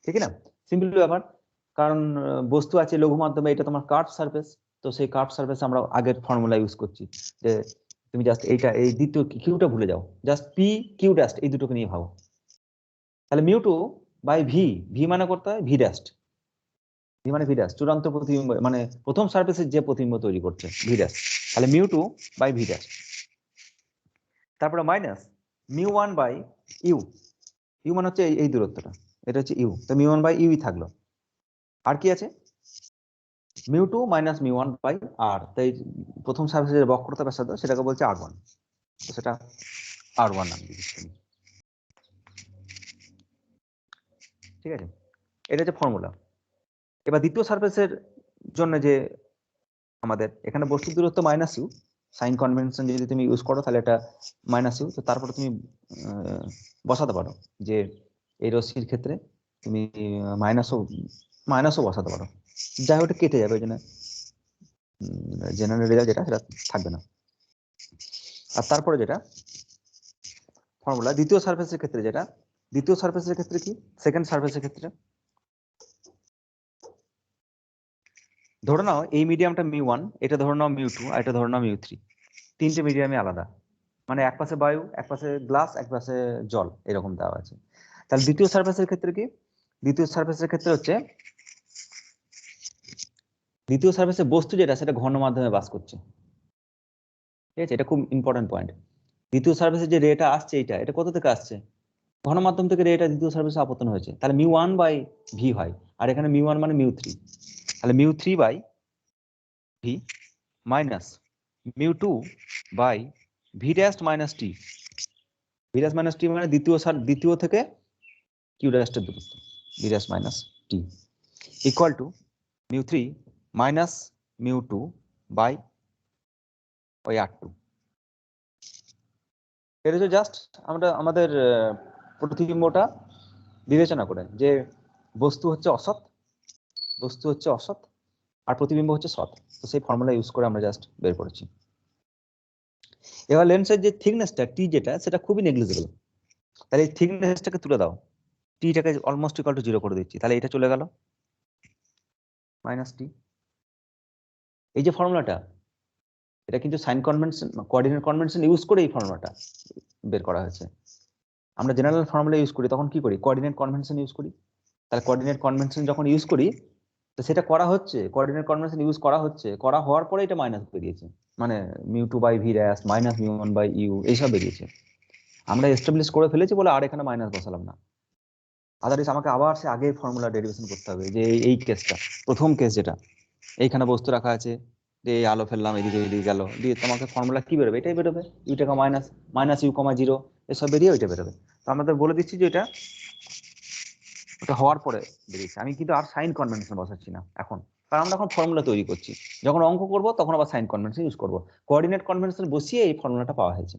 ঠিক না? সিম্পল ব্যাপার, কারণ বস্তু আছে লঘু মাধ্যমে, এটা তোমার কার্ভ সারফেস, তো সেই কার্ভ সারফেস আমরা আগের ফর্মুলা ইউজ করছি, যে তুমি জাস্ট এইটা এই দ্বিতীয় কিউটা ভুলে যাও, জাস্ট পি কিউ ড্যাস্ট এই দুটোকে নিয়ে ভাবো। তাহলে μ2 বাই ভি, ভি মানে করতে হয় ভি ড্যাস্ট, ভি মানে ভি ড্যাস্ট, চূড়ান্ত প্রতিবিম্ব মানে প্রথম সারফেসের যে প্রতিবিম্ব তৈরি করছে ভি ড্যাস্ট, তাহলে μ2 বাই ভি ড্যাস্ট, তারপরে মাইনাস μ1 বাই ইউ, ইউ মানে হচ্ছে এই দূরত্বটা, এটা হচ্ছে ইউ, তো μ1 বাই ইউই থাকলো। আর কি আছে? μ2 মাইনাস μ1 বাই আর, তাই প্রথম সারফেসের বক্রতা ব্যাসার্ধ সেটাকে বলছে r1, তো সেটা r1 নাম দিয়ে দিচ্ছি, ঠিক আছে? এটা হচ্ছে ফর্মুলা। এবার দ্বিতীয় সারফেসের জন্য যে আমাদের এখানে বস্তুর দূরত্ব মাইনাস ইউ, সাইন কনভেনশন যদি তুমি ইউজ করো তাহলে এটা মাইনাস ইউ, তো তারপরে তুমি বসাতে পারো যে এই রশ্মির ক্ষেত্রে তুমি মাইনাসও বসাতে পারো, যাই হোক কেটে যাবে, ওই জন্য জেনারেল রেজাল্ট যেটা সেটা থাকবে না। আর তারপরে যেটা ফর্মুলা দ্বিতীয় সারফেসের ক্ষেত্রে, যেটা দ্বিতীয় সারফেসের ক্ষেত্রে কি, সেকেন্ড সারফেসের ক্ষেত্রে ধরে নাও এই মিডিয়ামটা μ1, এটা ধরে নাও μ2, আর এটা ধরে নাও μ3, তিনটে মিডিয়ামে আলাদা, মানে এক পাশে বায়ু, এক পাশে গ্লাস, এক পাশে জল, এরকম দেওয়া আছে। তাহলে দ্বিতীয় সারফেসের ক্ষেত্রে কি, দ্বিতীয় সারফেসের ক্ষেত্রে হচ্ছে দ্বিতীয় সারফেসে বস্তু যেটা সেটা ঘন মাধ্যমে বাস করছে, ঠিক আছে? এটা খুব ইম্পর্টেন্ট পয়েন্ট। দ্বিতীয় সারফেসে যে রেটা আসছে এটা কোথা থেকে আসছে? ঘন মাধ্যম থেকে রেটা দ্বিতীয় সারফেসে আপতন হয়েছে, তাহলে μ1 বাই ভি হয়, আর এখানে μ1 মানে μ3, তাহলে μ3 by V minus μ2 by V dash minus T, V dash minus T মানে দ্বিতীয় থেকে কিউ ড্যাশের দূরত্ব, V dash minus T equal to μ3 minus μ2 by ওই r2। এটা হচ্ছে জাস্ট আমরা আমাদের প্রতিবিম্বটা বিবেচনা করে যে বস্তু হচ্ছে অসৎ, বস্তু হচ্ছে অসৎ আর প্রতিবিম্ব হচ্ছে সৎ, তো সেই ফর্মুলা ইউজ করে আমরা জাস্ট বের করেছি। এবার লেন্সের যে থিকনেসটা টি যেটা, সেটা খুবই নেগলিজেবল, তাহলে এই থিকনেসটাকে তুলে দাও, টিটাকে অলমোস্ট ইকুয়াল টু 0 করে দিচ্ছি, তাহলে এটা চলে গেল মাইনাস টি। এই যে ফর্মুলাটা, এটা কিন্তু sign convention coordinate convention use করে এই ফর্মুলাটা বের করা হয়েছে। আমরা জেনারেল ফর্মুলা ইউজ করি তখন কি করি? কোঅর্ডিনেট কনভেনশন ইউজ করি। তাহলে কোঅর্ডিনেট কনভেনশন যখন ইউজ করি, তো সেটা করা হচ্ছে, কোঅর্ডিনেট কনভেনশন ইউজ করা হচ্ছে, করা হওয়ার পরে এটা মাইনাস বেরিয়েছে, মানে μ2 by V dash minus μ1 by U এইসব বেরিয়েছে। আমরা এস্টাবলিশ করে ফেলেছি বলে আর এখানে মাইনাস বসালাম না, আদারওয়াইজ আমাকে আবার সে আগের ফর্মুলা ডেরিভেশন করতে হবে, যে এই কেসটা প্রথম কেস যেটা এইখানে বস্তু রাখা আছে, যে এই আলো ফেললাম এদিকে এদিকে গেল, দিয়ে তোমাকে ফর্মুলা কি বেরোবে? এটাই বেরোবে, ইউ টাকা মাইনাস মাইনাস ইউ কমা 0 এসব বেরিয়ে ওইটা বেরোবে। তো আমাদের বলে দিচ্ছি যে ওটা হওয়ার পরে বেরিয়েছে, আমি কিন্তু আর সাইন কনভেনশন বসাচ্ছি না এখন, কারণ আমরা এখন ফর্মুলা তৈরি করছি, যখন অঙ্ক করব তখন আবার সাইন কনভেনশন ইউজ করব। কোঅর্ডিনেট কনভেনশন বসিয়ে এই ফর্মুলাটা পাওয়া হয়েছে,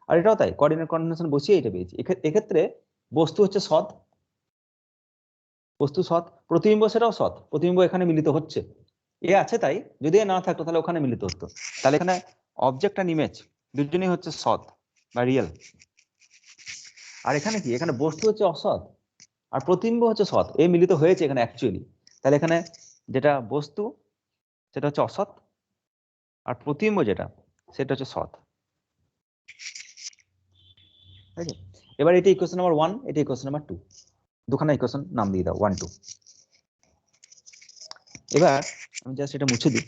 আর এটাও তাই, কোঅর্ডিনেট কনভেনশন বসিয়ে এটা পেয়েছি। এক্ষেত্রে বস্তু হচ্ছে সৎ, বস্তু সৎ, প্রতিবিম্ব সেটাও সৎ, প্রতিবিম্ব এখানে মিলিত হচ্ছে, এ আছে তাই, যদি এ না থাকতো তাহলে ওখানে মিলিত হতো, তাহলে এখানে অবজেক্ট আর ইমেজ দুজনেই হচ্ছে সৎ বা রিয়েল। আর এখানে কি, এখানে বস্তু হচ্ছে অসৎ আর প্রতিবিম্ব হচ্ছে সৎ, এ মিলিত হয়েছে এখানে অ্যাকচুয়ালি, তাহলে এখানে যেটা বস্তু সেটা হচ্ছে অসৎ আর প্রতিবিম্ব যেটা সেটা হচ্ছে সৎ। ঠিক আছে, এবার এটা ইকুয়েশন নাম্বার 1, এটা ইকুয়েশন নাম্বার 2, দুখানা ইকুয়েশন নাম দিয়ে দাও 1 2। এবার আমি জাস্ট এটা মুছে দিই,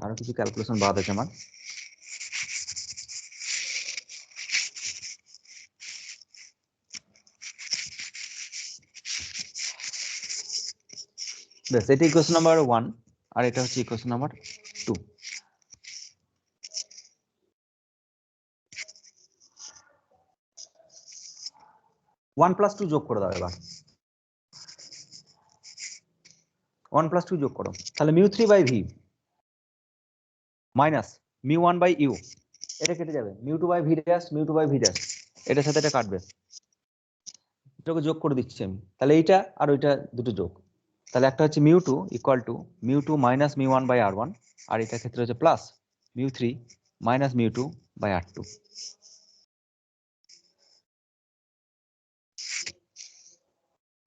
আরো কিছু ক্যালকুলেশন বাদ আছে আমার। ব্যাস, এটা ইকুয়েশন নাম্বার 1 আর এটা হচ্ছে ইকুয়েশন নাম্বার 2। 1 + 2 যোগ করে দাও, এবার 1 + 2 যোগ করো, তাহলে μ3 by V minus μ1 by you, এটা কেটে যাবে, μ2 by V dash, μ2 by V dash, এটার সাথে এটা কাটবে, এটাকে যোগ করে দিচ্ছি আমি, তাহলে এইটা আর ওইটা দুটো যোগ, তাহলে একটা হচ্ছে mu two equal to mu two minus mu one by R one, আর এটার ক্ষেত্রে হচ্ছে plus mu three minus mu two by R two.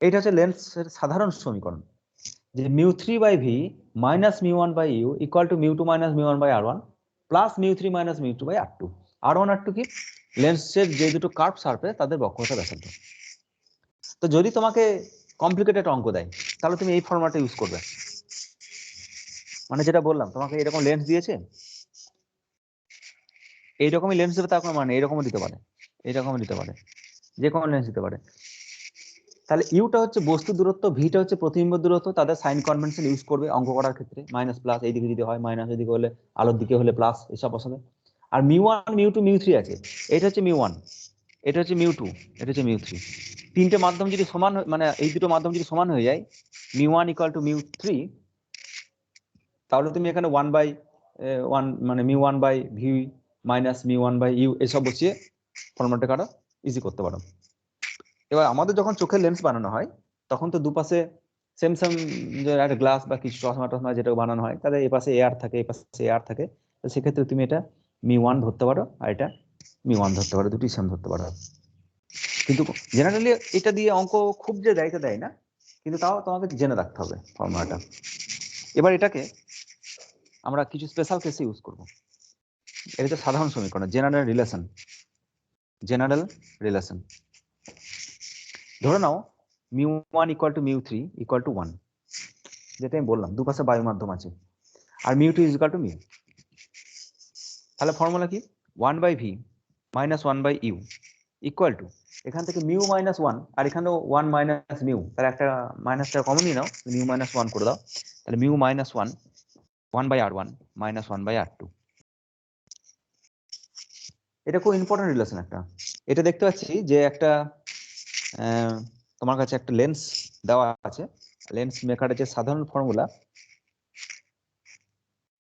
এইটা হচ্ছে লেন্সের সাধারণ সমীকরণ, যে mu three by V minus mu one by you equal to mu two minus mu one by R one plus mu three minus mu two by R two. R one R two কি? লেন্সের যে দুটো curve surface তাদের বক্রতা ব্যাসার্ধ। তো যদি তোমাকে কমপ্লিকেটেড অঙ্ক দেয় তাহলে তুমি এই ফর্মুলাটা ইউজ করবে। মানে যেটা বললাম তোমাকে এরকম লেন্স দিয়েছে, এইরকমই লেন্স দেবে তার কোনো মানে এরকমও দিতে পারে, এইরকমও দিতে পারে, যে কোনো লেন্স দিতে পারে। তাহলে ইউটা হচ্ছে বস্তু দূরত্ব, ভিটা হচ্ছে প্রতিবিম্ব দূরত্ব, তাদের সাইন কনভেনশন ইউজ করবে অঙ্ক করার ক্ষেত্রে। মাইনাস প্লাস এইদিকে যদি হয় মাইনাস, এদিকে হলে আলোর দিকে হলে প্লাস, এসব বসাবে। আর mu one mu two mu three আছে, এটা হচ্ছে মিউ ওয়ান, এটা হচ্ছে মিউ টু, এটা হচ্ছে মিউ থ্রি। তিনটে মাধ্যম যদি সমান মানে এই দুটো মাধ্যম যদি সমান হয়ে যায়, mu one equal to mu three, তাহলে তুমি এখানে ওয়ান বাই ওয়ান মানে mu one by V minus mu one by u এসব বসিয়ে ফর্মুলাটা কাটা ইজি করতে পারো। এবার আমাদের যখন চোখের লেন্স বানানো হয় তখন তো দুপাশে সেম সেম, যে একটা গ্লাস বা কিছু চশমা টশমা যেটা বানানো হয় তাদের এই পাশে এয়ার থাকে, এই পাশে এয়ার থাকে, তো সেক্ষেত্রে তুমি এটা মিউ ওয়ান ধরতে পারো আর এটা মিউ ওয়ান ধরতে পারো, দুটি সেম ধরতে পারো। কিন্তু জেনারেলি এটা দিয়ে অঙ্ক খুব যে দেয় তা দেয় না, কিন্তু তাও তোমাকে জেনে রাখতে হবে ফর্মুলাটা। এবার এটাকে আমরা কিছু স্পেশাল কেসে ইউজ করব। এটা হচ্ছে সাধারণ সমীকরণ, জেনারেল রিলেশন। জেনারেল রিলেশন ধরে নাও mu one equal to mu three equal to one, যেটা আমি বললাম দুপাশে বায়ু মাধ্যম আছে, আর mu two is equal to mu. তাহলে ফর্মুলা কি? One by V minus one by you equal to, এখান থেকে মিউ মাইনাস ওয়ান আর এখানেও ওয়ান মাইনাস মিউ, তাহলে একটা মাইনাসটা কমন নিয়ে নাও, মিউ মাইনাস ওয়ান করে দাও, তাহলে mu minus one one by R one minus one by R two. এটা খুব ইম্পর্টেন্ট রিলেশন একটা। এটা দেখতে পাচ্ছি যে একটা তোমার কাছে একটা লেন্স দেওয়া আছে, লেন্স মেকারের যে সাধারণ ফর্মুলা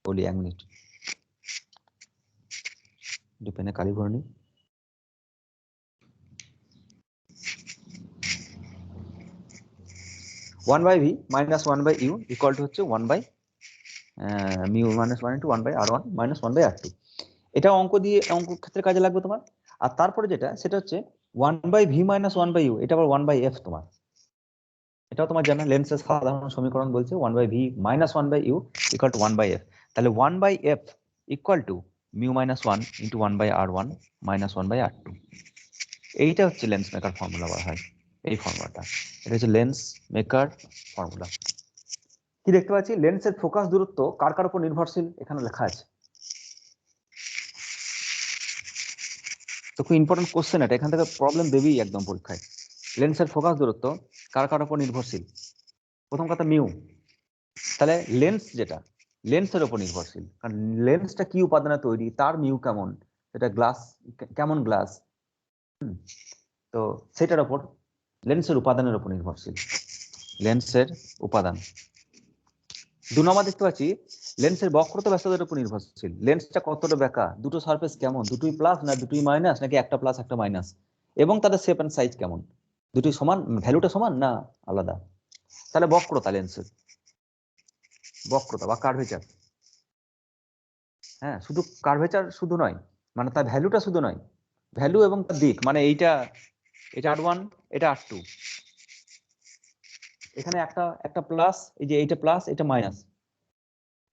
বলি, 1 মিনিট পেনে কালি ভরে নি। One by V minus one by you equal to হচ্ছে one by mu minus one into one by R one minus one by R two. এটা অঙ্ক দিয়ে অঙ্ক ক্ষেত্রে কাজে লাগবে তোমার। আর তারপরে যেটা সেটা হচ্ছে one by V minus one by you, এটা আবার ওয়ান বাই এফ তোমার, এটাও তোমার জানা লেন্সের সাধারণ সমীকরণ বলছে one by V minus one by you equal to one by F. তাহলে one by F equal to mu minus one into one by R one minus one by R two. এইটা হচ্ছে লেন্স মেকার ফর্মুলা বলা হয়, এই ফর্মুলাটা। এটা হচ্ছে lens maker formula. কি দেখতে পাচ্ছি? লেন্সের ফোকাস দূরত্ব কার কার উপর নির্ভরশীল এখানে লেখা আছে। তো খুব ইম্পর্টেন্ট কোশ্চেন এটা, এখান থেকে প্রবলেম দেবেই একদম পরীক্ষায়। লেন্সের ফোকাস দূরত্ব কার কার উপর নির্ভরশীল? প্রথম কথা মিউ, তাহলে লেন্স যেটা লেন্সের উপর নির্ভরশীল, কারণ লেন্সটা কি উপাদানে তৈরি, তার মিউ কেমন, সেটা গ্লাস কেমন গ্লাস, তো সেটার উপর লেন্সের উপাদানের উপর নির্ভরশীল, লেন্সের উপাদান। 2 নম্বর দেখতে পাচ্ছি লেন্সের বক্রতা ব্যাসার্ধের উপর নির্ভরশীল, লেন্সটা কতটা বেঁকা, দুটো সারফেস কেমন, দুটোই প্লাস না দুটোই মাইনাস নাকি একটা প্লাস একটা মাইনাস, এবং তাদের শেপ এন্ড সাইজ কেমন, দুটোই সমান, ভ্যালুটা সমান না আলাদা। তাহলে বক্রতা, লেন্সের বক্রতা বা কার্ভেচার, হ্যাঁ শুধু কার্ভেচার শুধু নয়, মানে তার ভ্যালুটা শুধু নয়, ভ্যালু এবং তার দিক, মানে এইটা এটা আর1 এটা আর2, এখানে একটা একটা প্লাস, এই যে এইটা প্লাস এটা মাইনাস,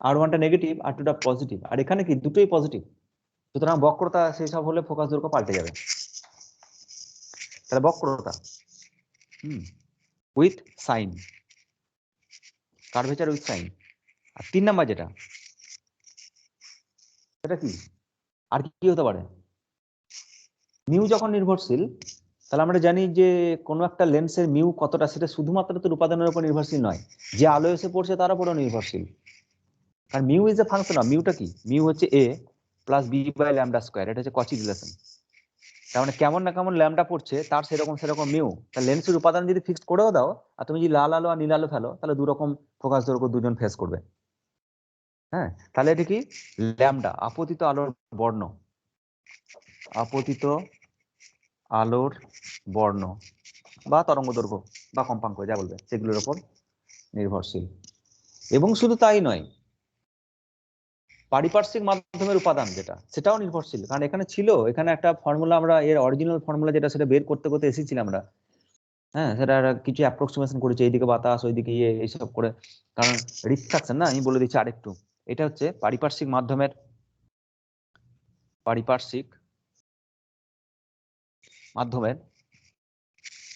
আর1টা নেগেটিভ আর2টা পজিটিভ, আর এখানে কি দুটোই পজিটিভ, সুতরাং বক্রতা সেই সব হলে ফোকাস দৈর্ঘ্য পাল্টে যাবে। তাহলে বক্রতা with sign, curvature with sign. আর 3 নাম্বার যেটা সেটা কি, আর কি হতে পারে? মিউ যখন নির্ভরশীল তাহলে আমরা জানি যে কোনো একটা লেন্সের মিউ কতটা সেটা শুধুমাত্র তার উপাদানের উপর নির্ভরশীল নয়, যে আলো এসে পড়ছে তার উপরও নির্ভরশীল। কারণ mu is a function of, মিউটা কি, মিউ হচ্ছে a plus B by lambda square, এটা হচ্ছে কচি রিলেশন। তার মানে কেমন না কেমন ল্যামডা পড়ছে তার সেরকম মিউ। তা লেন্সের উপাদান যদি ফিক্সড করেও দাও আর তুমি যদি লাল আলো আর নীল আলো ফেলো তাহলে দুরকম ফোকাস দৈর্ঘ্য দুজন ফেস করবে। হ্যাঁ, তাহলে এটা কি ল্যামডা আপতিত আলোর বর্ণ, আপতিত আলোর বর্ণ বা তরঙ্গ দৈর্ঘ্য বা কম্পাঙ্ক যা বলবে সেগুলোর উপর নির্ভরশীল। এবং শুধু তাই নয়, পারিপার্শ্বিক মাধ্যমের উপাদান যেটা, সেটাও নির্ভরশীল। কারণ এখানে ছিল, এখানে একটা ফর্মুলা, আমরা এর অরিজিনাল ফর্মুলা যেটা, সেটা বের করতে করতে এসেছিলাম আমরা। হ্যাঁ, সেটা কিছু অ্যাপ্রক্সিমেশন করেছি, এইদিকে বাতাস ওইদিকে ইয়ে, এইসব করে। কারণ রিফ্রাকশন না, আমি বলে দিচ্ছি আরেকটু। এটা হচ্ছে পারিপার্শ্বিক মাধ্যমের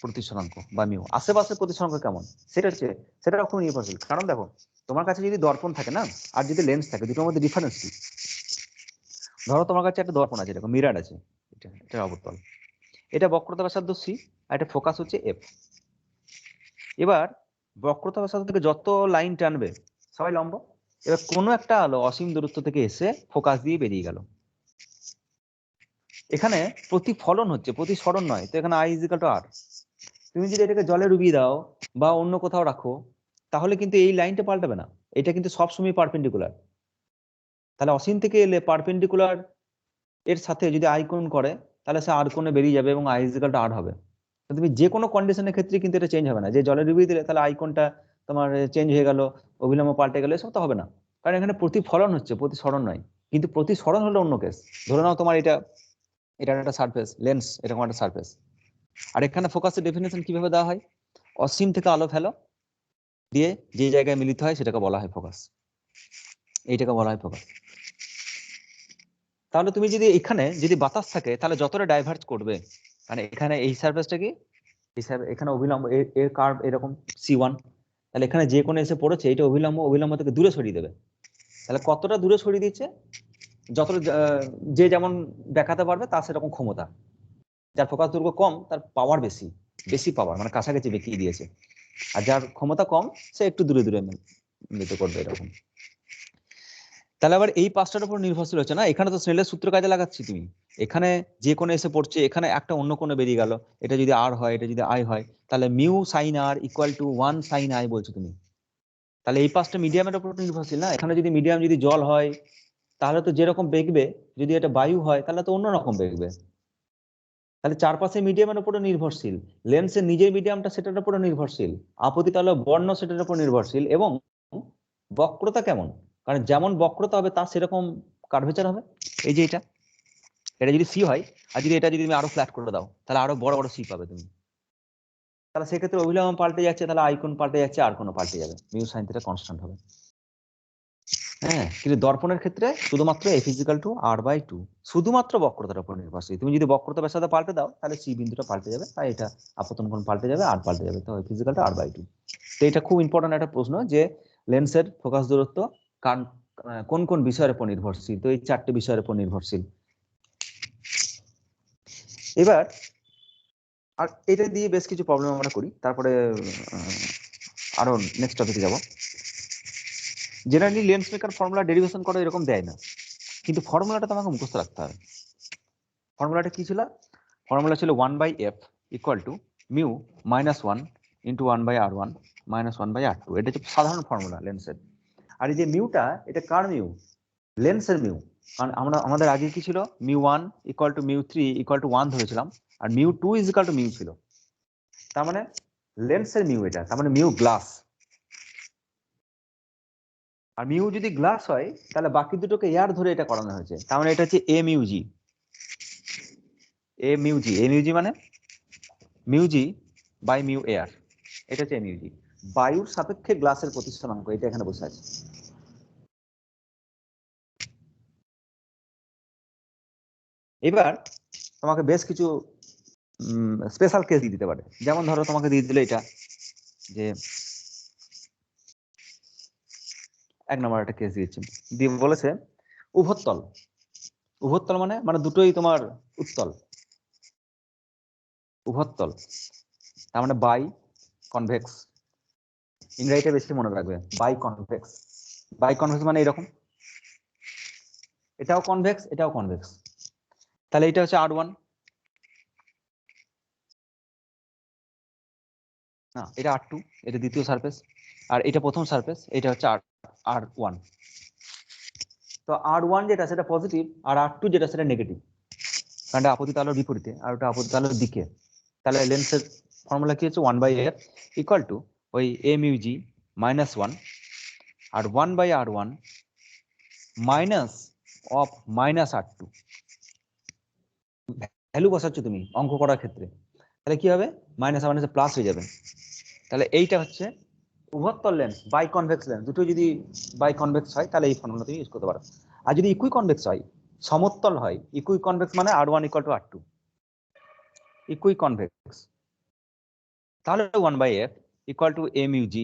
প্রতিসরাঙ্ক বা মিউ। আশেপাশের প্রতিসরাঙ্ক কেমন সেটা খুব নির্ভরশীল। কারণ দেখো, তোমার কাছে যদি দর্পণ থাকে না, আর যদি লেন্স থাকে, দুটোর মধ্যে ডিফারেন্স কি? ধরো তোমার কাছে একটা দর্পণ আছে, এরকম মিরার আছে, এটা অবতল, এটা বক্রতা ব্যাসার্ধ সি, আর এটা ফোকাস হচ্ছে এফ। এবার বক্রতা ব্যাসার্ধ থেকে যত লাইন টানবে সবাই লম্ব। এবার কোনো একটা আলো অসীম দূরত্ব থেকে এসে ফোকাস দিয়ে বেরিয়ে গেল। এখানে প্রতিফলন হচ্ছে, প্রতিসরণ নয়। তো এখানে আই ইজিক্যাল টু আর। তুমি যদি এটাকে জলে ডুবিয়ে দাও বা অন্য কোথাও রাখো, তাহলে কিন্তু এই লাইনটা পাল্টাবে না, এটা কিন্তু সবসময় পারপেন্ডিকুলার। তাহলে অসীম থেকে এলে পারপেন্ডিকুলার এর সাথে যদি আই কোণ করে, তাহলে সে আর কোণে বেরিয়ে যাবে এবং আই ইজিক্যাল টু আর হবে। তুমি যে কোনো কন্ডিশনের ক্ষেত্রে কিন্তু এটা চেঞ্জ হবে না, যে জলে ডুবিয়ে দিলে তাহলে আই কোণটা তোমার চেঞ্জ হয়ে গেল, অভিলম্ব পাল্টে গেলে, এসব তো হবে না। কারণ এখানে প্রতিফলন হচ্ছে, প্রতিসরণ নয়। কিন্তু প্রতিসরণ হলো অন্য কেস। ধরে নাও তোমার এটা একটা সারফেস, লেন্স এরকম একটা সারফেস, আর এখানে ফোকাসের ডেফিনেশন কিভাবে দেওয়া হয়? অসীম থেকে আলো ফেলো, দিয়ে যে জায়গায় মিলিত হয় সেটাকে বলা হয় ফোকাস, এইটাকে বলা হয় ফোকাস। তাহলে তুমি যদি এখানে যদি বাতাস থাকে, তাহলে যতটা ডাইভার্জ করবে, মানে এখানে এই সারফেসটা কি, এখানে অভিলম্ব, এর কার্ভ এরকম C1, তাহলে এখানে যে কোনো এসে পড়েছে, এটা অভিলম্ব থেকে দূরে সরিয়ে দেবে। তাহলে কতটা দূরে সরিয়ে দিচ্ছে, যতটা যে যেমন দেখাতে পারবে তার সেরকম ক্ষমতা। যার ফোকাস দৈর্ঘ্য কম তার পাওয়ার বেশি পাওয়ার, মানে কাছাকাছি বেঁকিয়ে দিয়েছে। আর যার ক্ষমতা কম সে একটু দূরে দূরে মিলিত করবে, এরকম। তাহলে আবার এই পাঁচটার উপর নির্ভরশীল হচ্ছে না। এখানে তো স্নেলের সূত্র কাজে লাগাচ্ছি তুমি। এখানে যে কোনো এসে পড়ছে, এখানে একটা অন্য কোনো বেরিয়ে গেল, এটা যদি আর হয়, এটা যদি আই হয়, তাহলে mu sine r equal to 1 sine i বলছো তুমি। তাহলে এই পাঁচটা মিডিয়ামের উপর নির্ভরশীল না। এখানে যদি মিডিয়াম যদি জল হয়, তাহলে তো যেরকম বেগবে, যদি এটা বায়ু হয় তাহলে তো অন্যরকম বেগবে। তাহলে চারপাশে মিডিয়ামের উপরে নির্ভরশীল, লেন্সের নিজের মিডিয়ামটা সেটার উপরে নির্ভরশীল, আপতিত আলো বর্ণ সেটার উপর নির্ভরশীল, এবং বক্রতা কেমন, কারণ যেমন বক্রতা হবে তার সেরকম কার্ভেচার হবে। এই যে এটা যদি সি হয়, আর যদি এটা যদি তুমি আরো ফ্ল্যাট করে দাও, তাহলে আরো বড় বড় সি পাবে তুমি। তাহলে সেক্ষেত্রে অভিলম্ব পাল্টে যাচ্ছে, তাহলে আইকন পাল্টে যাচ্ছে, আর কোনো পাল্টে যাবে, মিউ সাইন থিটা কনস্ট্যান্ট হবে। হ্যাঁ, কিন্তু দর্পণের ক্ষেত্রে শুধুমাত্র এফ ইজিক্যাল টু r/2, শুধুমাত্র বক্রতার উপর নির্ভরশীল। তুমি যদি বক্রতা ব্যাসার্ধ পাল্টে দাও, তাহলে সি বিন্দুটা পাল্টে যাবে, তাই এটা আপতন কোণ পাল্টে যাবে, আর পাল্টে যাবে, তো এফ ইজিক্যাল টু r/2। তো এটা খুব ইম্পর্টেন্ট একটা প্রশ্ন, যে লেন্সের ফোকাস দূরত্ব কোন কোন বিষয়ের উপর নির্ভরশীল। তো এই চারটে বিষয়ের উপর নির্ভরশীল। এবার আর এটা দিয়ে বেশ কিছু প্রবলেম আমরা করি, তারপরে আরো নেক্সট টপিকে যাব। Generally lens maker formula derivation করে এরকম দেয় না, কিন্তু ফর্মুলাটা তোমাকে মুখস্থ রাখতে হবে। ফর্মুলাটা কি ছিল? ফর্মুলা ছিল 1/f equal to mu -1 into 1/r1 -1/r2। এটা হচ্ছে সাধারণ ফর্মুলা লেন্সের। আর এই যে মিউটা, এটা কার মিউ? লেন্সের মিউ। কারণ আমাদের আগে কি ছিল, μ1 ইকুয়াল টু μ3 ইকুয়াল টু 1 ধরেছিলাম, আর μ2 ইজ ইকুয়াল টু মিউ ছিল। তার মানে লেন্সের মিউ এটা, তার মানে মিউ গ্লাস। আর মিউ যদি গ্লাস হয়, তাহলে বাকি দুটোকে এয়ার ধরে এটা করানো হয়েছে, তার মানে এটা হচ্ছে এ মিউজি। মানে মিউজি বাই মিউ এয়ার, এটা হচ্ছে মিউজি। বায়ুর সাপেক্ষে গ্লাসের প্রতিসরাঙ্ক, এটা এখানে বসে আছে। এবার তোমাকে বেশ কিছু স্পেশাল কেস দিয়ে দিতে পারে। যেমন ধরো তোমাকে দিয়ে দিলে এটা, যে এক নম্বর একটা কেস দিয়েছে, দিয়ে বলেছে উভত্তল। উভত্তল মানে দুটোই তোমার উত্তল, উভত্তল, তার মানে বাই কনভেক্স। ইংরেজিটা বেশি মনে রাখবে, বাই কনভেক্স। বাই কনভেক্স মানে এরকম, এটাও কনভেক্স, এটাও কনভেক্স। তাহলে এটা হচ্ছে R1, না এটা R2, এটা দ্বিতীয় সারফেস, আর এটা প্রথম সারফেস, এটা হচ্ছে R1। তো R1 যেটা সেটা পজিটিভ, আর R2 যেটা সেটা নেগেটিভ, কারণ এটা আপতিত আলোর বিপরীতে আর ওটা আপতিত আলোর দিকে। তাহলে লেন্সের ফর্মুলা কি হচ্ছে 1/f ইকুয়াল টু ওই a মিউ g -1 আর 1/r1 minus of -r2। Value বসাচ্ছ তুমি অঙ্ক করার ক্ষেত্রে, তাহলে কি হবে? মাইনাস আর মাইনাসে প্লাস হয়ে যাবে। তাহলে এইটা হচ্ছে উভত্তর লেন্স, বাই কনভেক্স লেন্স। দুটো যদি বাই কনভেক্স হয় তাহলে এই ফর্মুলা তুমি ইউজ করতে পারো। আর যদি ইকুই কনভেক্স হয়, সমতল হয়, ইকুই কনভেক্স মানে r1 = r2, ইকুই কনভেক্স, তাহলে 1/f = mug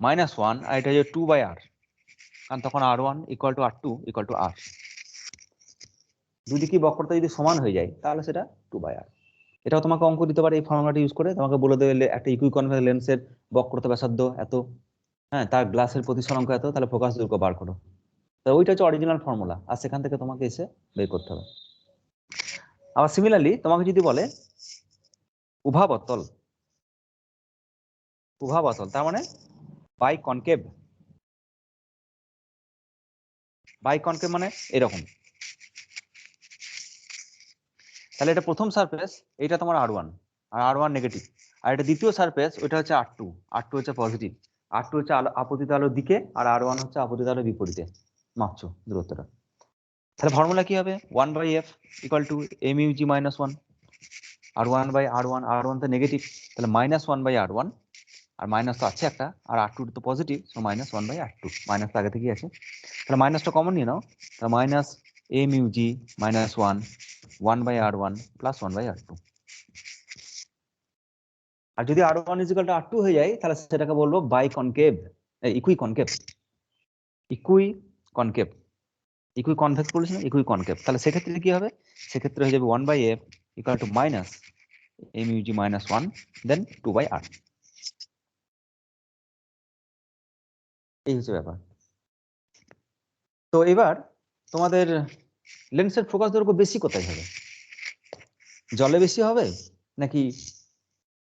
-1 আর এটা হচ্ছে 2/r, কারণ তখন r1 = r2 = r। দুদিকে বক্রতা যদি সমান হয়ে যায় তাহলে সেটা 2/r। এটাও তোমাকে অঙ্ক দিতে পারে এই ফর্মুলাটা ইউজ করে, তোমাকে বলে দেবে একটা ইকুই কনভেক্স লেন্সের বক্রতা ব্যাসার্ধ এত, হ্যাঁ, তার গ্লাসের প্রতিসরাঙ্ক এত, তাহলে ফোকাস দৈর্ঘ্য বার করো। তো ওইটা হচ্ছে অরিজিনাল ফর্মুলা, আর সেখান থেকে তোমাকে এসে বের করতে হবে। আবার সিমিলারলি তোমাকে যদি বলে উভাবতল, উভাবতল তার মানে বাই কনকেভ, বাই কনকেভ মানে এরকম। তাহলে এটা প্রথম সারফেস, এটা তোমার r1 আর r1 নেগেটিভ, আর এটা দ্বিতীয় সারফেস, ওইটা হচ্ছে r2, r2 হচ্ছে পজিটিভ, r2 হচ্ছে আপতিত আলোর দিকে আর r1 হচ্ছে আপতিত আলোর বিপরীতে মাপছো দূরত্বটা। তাহলে ফর্মুলা কি হবে? 1/f = mug -1 আর 1/r1, r1 তো নেগেটিভ, তাহলে -1/r1, আর মাইনাস তো আছে একটা, আর r2 তো পজিটিভ, সো -1/r2, মাইনাস আগে থেকেই আছে, তাহলে মাইনাসটা কমন নিয়ে নাও, তাহলে -mug -1 1/r1 + 1/r2। আর যদি r1 = r2 হয়ে যায় তাহলে সেটাকে বলবো biconcave, equiconcave, equiconcave, equiconvex বলেছি না, ইকুই কনকেভ। তাহলে সেক্ষেত্রে কি হবে? সেক্ষেত্রে হয়ে যাবে 1/f = -mug -1 দেন 2/r। এই হচ্ছে ব্যাপার। তো এবার তোমাদের লেন্সের ফোকাস দৈর্ঘ্য বেশি কোথায় হবে? জলে বেশি হবে নাকি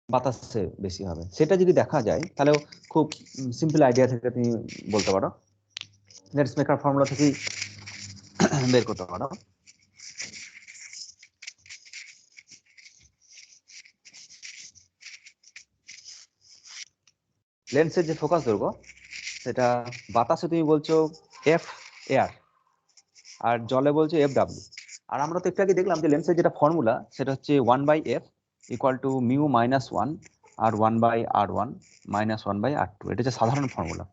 বাতাসে বেশি হবে? সেটা যদি দেখা যায় তাহলে খুব সিম্পল আইডিয়া থেকে তুমি বলতে পারো, লেন্স মেকার ফর্মুলা থেকেই বের করতে পারো। লেন্সের যে ফোকাস দৈর্ঘ্য সেটা বাতাসে তুমি বলছো এফ এয়ার, আর জলে বলছো FW। আর আমরা তো একটু আগে দেখলাম যে লেন্সের যেটা ফর্মুলা সেটা হচ্ছে 1/f = μ -1 আর 1/r1 -1/r2, এটা হচ্ছে সাধারণ ফর্মুলা।